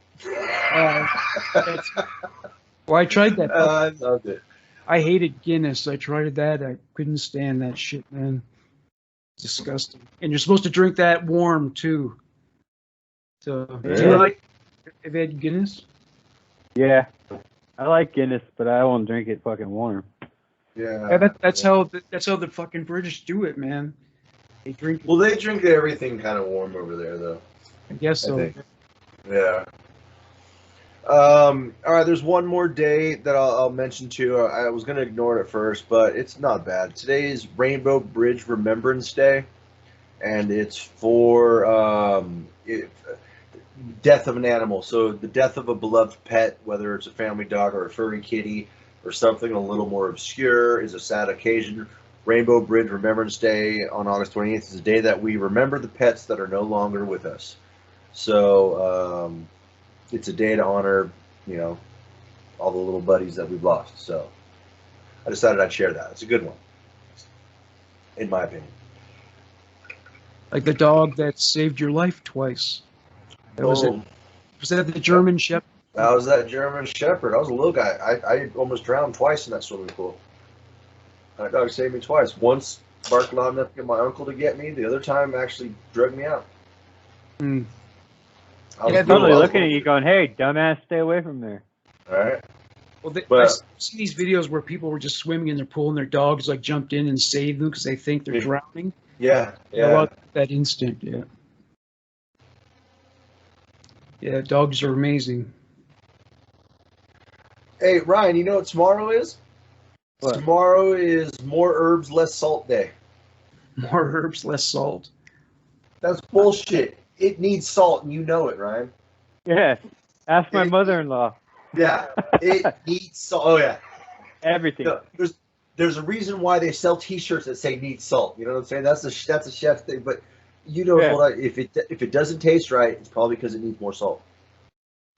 Well, I tried that. I loved it. I hated Guinness. I tried that. I couldn't stand that shit, man. Disgusting. And you're supposed to drink that warm too. So, do you like? Have you had Guinness? Yeah, I like Guinness, but I won't drink it fucking warm. Yeah, that's how the fucking British do it, man. They drink. Well, they drink everything kind of warm over there, though. I guess so. I think. Yeah. All right, there's one more day that I'll mention too. I was going to ignore it at first, but it's not bad. Today is Rainbow Bridge Remembrance Day, and it's for death of an animal. So the death of a beloved pet, whether it's a family dog or a furry kitty or something a little more obscure, is a sad occasion. Rainbow Bridge Remembrance Day on August 28th is a day that we remember the pets that are no longer with us. So it's a day to honor, all the little buddies that we've lost. So I decided I'd share that. It's a good one, in my opinion. Like the dog that saved your life twice. Was that the German Shepherd? That was that German Shepherd. I was a little guy. I almost drowned twice in that swimming pool. That dog saved me twice. Once barked loud enough to get my uncle to get me. The other time actually drug me out. Hmm. Yeah, totally looking at you going, hey, dumbass, stay away from there. All right. Well, I see these videos where people were just swimming in their pool and their dogs like jumped in and saved them because they think they're drowning. Yeah. Well, that instant, yeah. Yeah, dogs are amazing. Hey, Ryan, you know what tomorrow is? What? Tomorrow is More Herbs, Less Salt Day. More herbs, less salt. That's bullshit. It needs salt, and you know it, Ryan. Yeah, ask my mother-in-law. Yeah, it needs salt. Oh, yeah. Everything. No, there's a reason why they sell T-shirts that say "needs salt." You know what I'm saying? That's a chef thing. But you know what? If it doesn't taste right, it's probably because it needs more salt.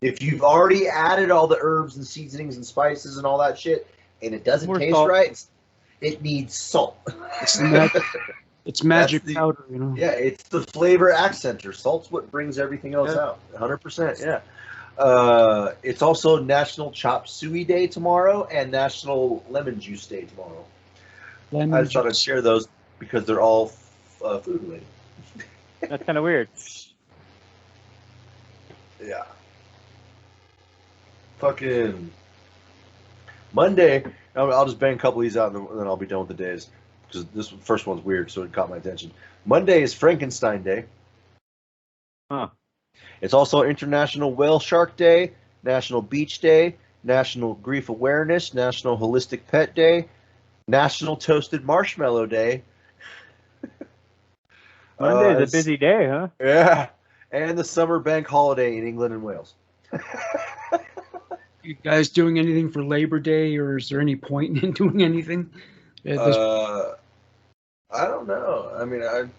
If you've already added all the herbs and seasonings and spices and all that shit, and it doesn't taste right, it needs salt. It's magic powder, Yeah, it's the flavor accenter. Salt's what brings everything else out. 100%. Yeah. It's also National Chop Suey Day tomorrow and National Lemon Juice Day tomorrow. I just thought I'd share those because they're all food related. That's kind of weird. Yeah. Fucking Monday. I'll just bang a couple of these out and then I'll be done with the days. Because this first one's weird, so it caught my attention. Monday is Frankenstein Day. Huh. It's also International Whale Shark Day, National Beach Day, National Grief Awareness, National Holistic Pet Day, National Toasted Marshmallow Day. Monday's a busy day, huh? Yeah. And the Summer Bank Holiday in England and Wales. You guys doing anything for Labor Day, or is there any point in doing anything? I don't know. I mean, I'd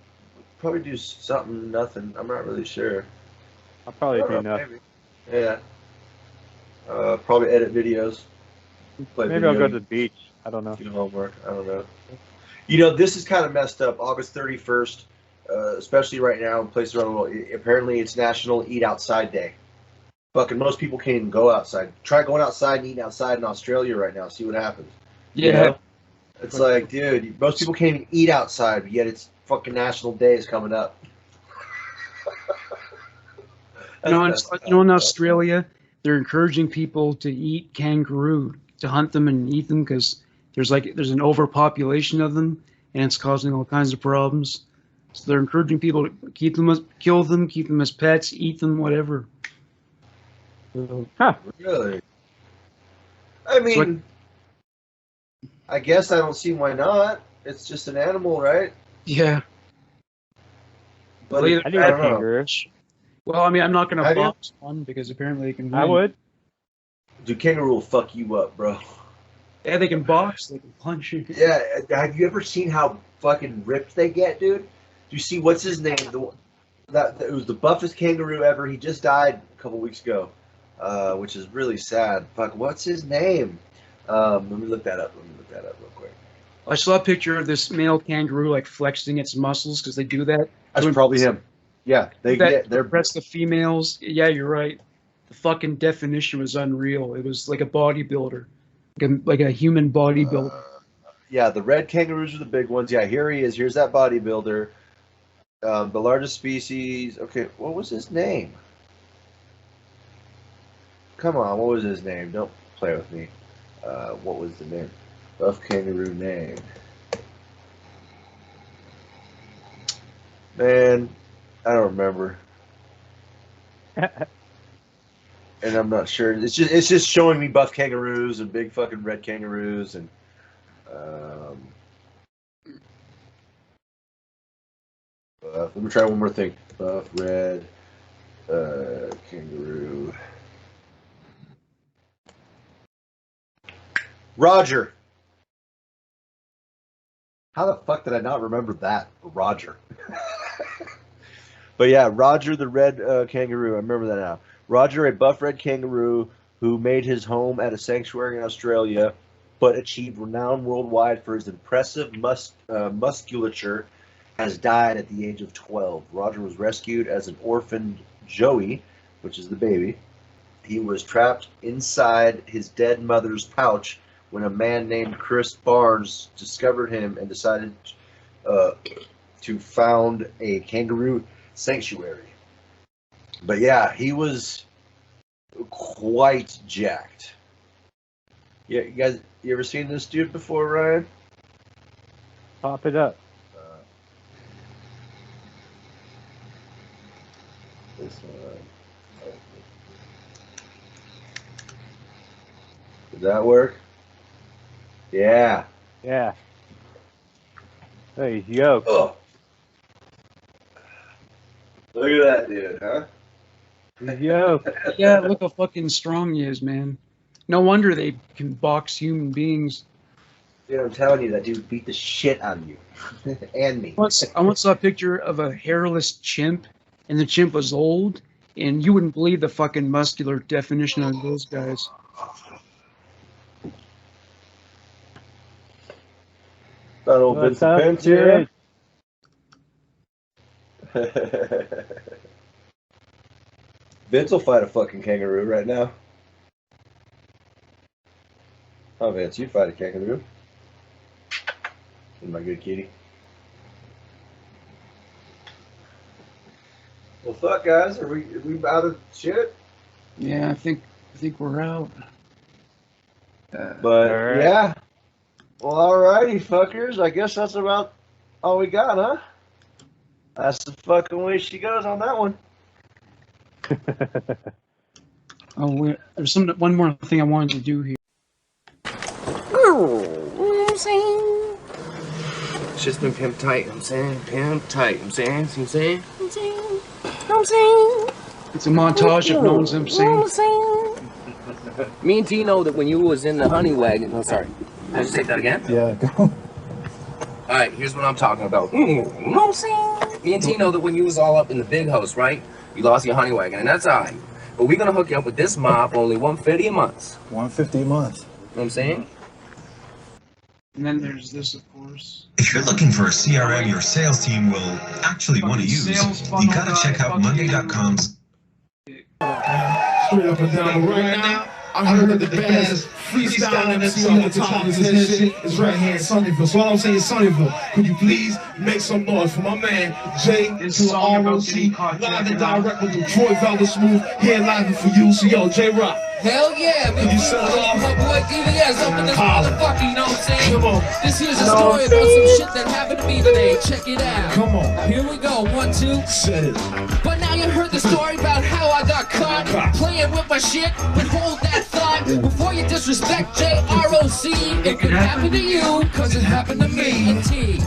probably do something, nothing. I'm not really sure. I'll probably do nothing. Maybe. Yeah. Probably edit videos. Maybe I'll go to the beach. I don't know. Do homework. I don't know. This is kind of messed up. August 31st, especially right now in places around the world, apparently it's National Eat Outside Day. Fucking most people can't even go outside. Try going outside and eating outside in Australia right now. See what happens. Yeah. It's like, dude, most people can't even eat outside, but yet it's fucking National Day is coming up. In Australia, they're encouraging people to eat kangaroo, to hunt them and eat them because there's an overpopulation of them and it's causing all kinds of problems. So they're encouraging people to kill them, keep them as pets, eat them, whatever. Really? I mean, I guess I don't see why not. It's just an animal, right? Yeah. But Well, I think a kangaroo. Well, I mean, I'm not going to Have you? box one because apparently they can win. I would. Dude, kangaroo will fuck you up, bro. Yeah, they can box, they can punch you. Yeah, have you ever seen how fucking ripped they get, dude? Do you see what's his name? It was the buffest kangaroo ever. He just died a couple weeks ago, which is really sad. Fuck, what's his name? Let me look that up. Real quick. I saw a picture of this male kangaroo like flexing its muscles because they do that. That's probably him. Yeah, they're press the females. Yeah, you're right. The fucking definition was unreal. It was like a bodybuilder, like a human bodybuilder. Yeah, the red kangaroos are the big ones. Yeah, here he is. Here's that bodybuilder. The largest species. Okay, what was his name? Come on, what was his name? Don't play with me. What was the name? Buff kangaroo name. Man, I don't remember. And I'm not sure. It's just showing me buff kangaroos and big fucking red kangaroos and let me try one more thing. Buff red kangaroo. Roger. How the fuck did I not remember that? Roger. But yeah, Roger the red kangaroo. I remember that now. Roger, a buff red kangaroo who made his home at a sanctuary in Australia, but achieved renown worldwide for his impressive musculature, has died at the age of 12. Roger was rescued as an orphaned Joey, which is the baby. He was trapped inside his dead mother's pouch when a man named Chris Barnes discovered him and decided to found a kangaroo sanctuary. But yeah, he was quite jacked. Yeah, you ever seen this dude before, Ryan? Pop it up. This one. Did that work? Yeah. Yeah. Hey, he's yoked. Oh. Look at that dude, huh? He's yoked. Yeah, look how fucking strong he is, man. No wonder they can box human beings. Dude, I'm telling you, that dude beat the shit out of you. And me. I once saw a picture of a hairless chimp, and the chimp was old, and you wouldn't believe the fucking muscular definition of those guys. That old Vincent Pence here. Vince will fight a fucking kangaroo right now. Oh, Vince, you'd fight a kangaroo. My good kitty. Well, fuck, guys. Are we out of shit? Yeah, I think we're out. But yeah. Well, alrighty, fuckers. I guess that's about all we got, huh? That's the fucking way she goes on that one. There's one more thing I wanted to do here. It's just been pimp tight, I'm saying. Pimp tight, I'm saying. See what I'm saying? It's a montage of knows I'm saying. Me and T know that when you was in the honey wagon. Oh, sorry. Did I just take that again? Yeah, go. Alright, here's what I'm talking about. You know what I'm saying? Me and T know that when you was all up in the big house, right? You lost your honey wagon, and that's alright. But we're gonna hook you up with this mob for only $150 a month. $150 a month. You know what I'm saying? And then there's this, of course. If you're looking for a CRM your sales team will actually want to use, you gotta check out Monday.com's. Straight up and down right now. I heard that the best freestyle MC on the top of his head shit is right here in Sunnyvale. So all I'm saying is Sunnyvale, could you please make some noise for my man Jay to the ROC, live and direct with Detroit Valley Smooth, here live for you. So yo, J-Rock. Hell yeah, man. You set it off. My boy DVS up in this motherfucker, you know what I'm saying? Come on. This here's a story about some shit that happened to me today. Check it out. Come on. Here we go. 1, 2. Set it. But now you heard the story about how I got caught playing with my shit. But hold that thought before you disrespect JROC. It could happen to you, cause it happened to me and T.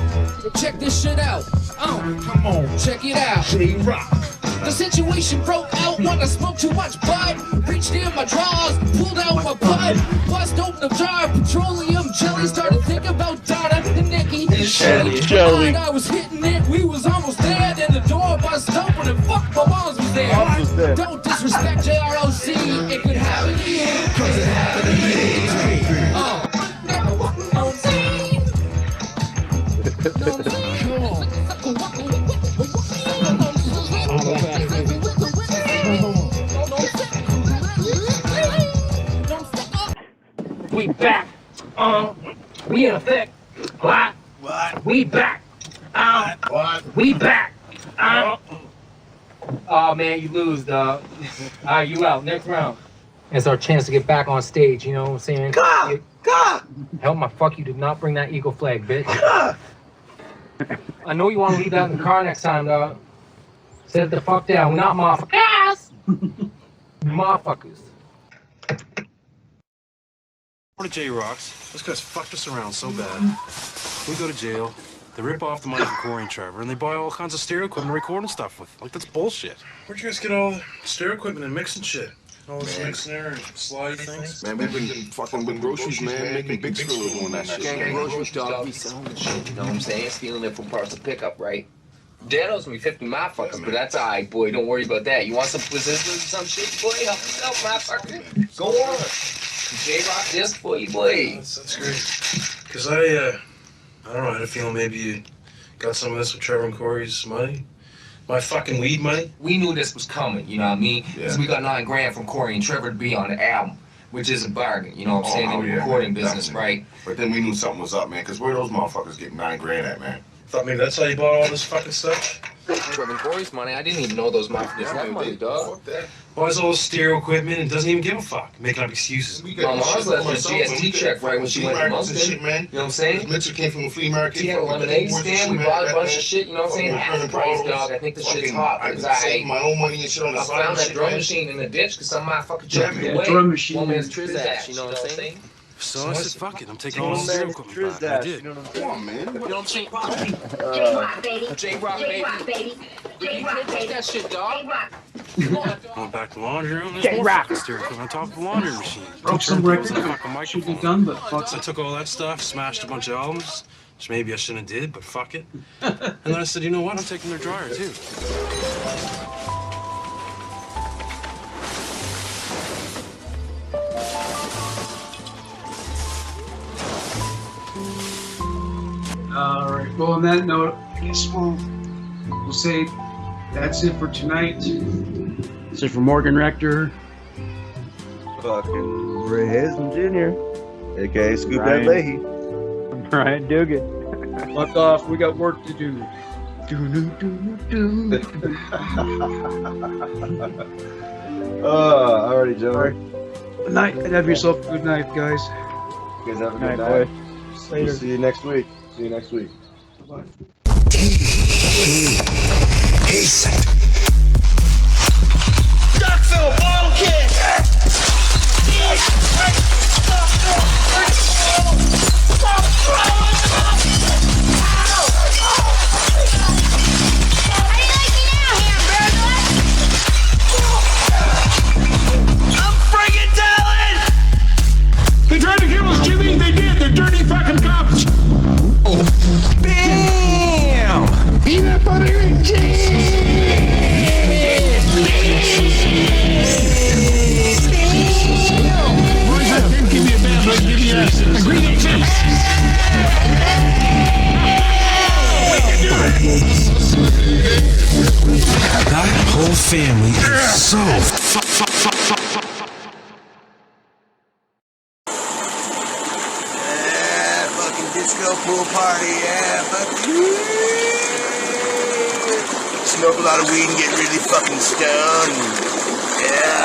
Check this shit out. Come on. Check it out. J-Rock. The situation broke out when I smoked too much bud. Reached in my drawers, pulled out my butt, bust open a jar of petroleum jelly. Started thinking about Donna and Nikki and Shelly. I was hitting it, we was almost there. Then the door bust open and fuck, my mom's was there. Don't disrespect JROC, it could happen to you, cause it happened to me. We back. We in effect. What? We back. What? We back. Oh man, you lose, dog. Alright, you out. Next round. It's our chance to get back on stage, you know what I'm saying? God! Help my fuck, you did not bring that eagle flag, bitch. I know you want to leave that in the car next time, dog. Sit the fuck down. We're not motherfuckers. Motherfuckers. One of J-Rocks. Those guys fucked us around so bad. We go to jail. They rip off the money from Corey and Trevor, and they buy all kinds of stereo equipment and recording stuff with. Like, that's bullshit. Where'd you guys get all the stereo equipment and mixing shit? All this mixing there and slide things? Man, we've been fucking with groceries, man, making big screw doing that shit. Gang groceries, dog. We selling the shit, you know what I'm saying? Stealing it from parcel pickup, right? Dad owes me 50 motherfuckers, but that's alright, boy. Don't worry about that. You want some resistance or some shit, boy? Help yourself, motherfucker. Go on. J-Rock this for you, boy. That's great. Because I don't know, I had a feeling maybe you got some of this with Trevor and Corey's money. My fucking weed money. We knew this was coming, you know what I mean? Because we got $9 grand from Corey and Trevor to be on the album, which is a bargain, you know what I'm saying? In the recording business, right? But then we knew something was up, man, because where those motherfuckers getting $9 grand at, man? Thought maybe that's how you bought all this fucking stuff? Trevor and Corey's money, I didn't even know those motherfuckers had money, dog. Buys all this stereo equipment and doesn't even give a fuck, making up excuses. My mom's left her GST check right when she went to Moncton. You know what I'm saying? Mitchell came from a flea market. She had a lemonade stand, we bought a bunch of shit, you know what I'm saying? Half the price, dog. I think the shit's hot. I saved my own money and shit on the side. I found that drum machine in the ditch because some motherfucker took it away. Drum machine. One man's triz ass, you know what I'm saying? So I said, fuck it, I'm taking all the stereo equipment back. I did. Come on, man. You know what I'm saying? J-Rock, baby. J-Rock, baby. J-Rock, baby. That shit, dog. Went back to the laundry room. There's more J-Rock. fucking stereo equipment on top of the laundry machine. Broke some records. Should be done, but fuck. So I took all that stuff, smashed a bunch of albums, which maybe I shouldn't have did, but fuck it. And then I said, you know what? I'm taking their dryer too. All right. Well, on that note, I guess we'll say that's it for tonight. That's it for Morgan Rector. Fucking Ray Hazen Jr., aka Scoop Head Leahy. Brian Dugan. Fuck off. We got work to do. Alrighty, Joey. Good night. Have yourself a good night, guys. You guys have a good Night, night. boy. We'll see you next week. See you next week. Bye. Duckville ball kick! I'm friggin' telling! They tried to kill us, Jimmy. They did. They're dirty fucking cops. Bam! Peanut butter and give me a bad look, give me a green and chips. That whole family is so Fucking disco pool party, yeah, fucking smoke a lot of weed and get really fucking stoned. Yeah.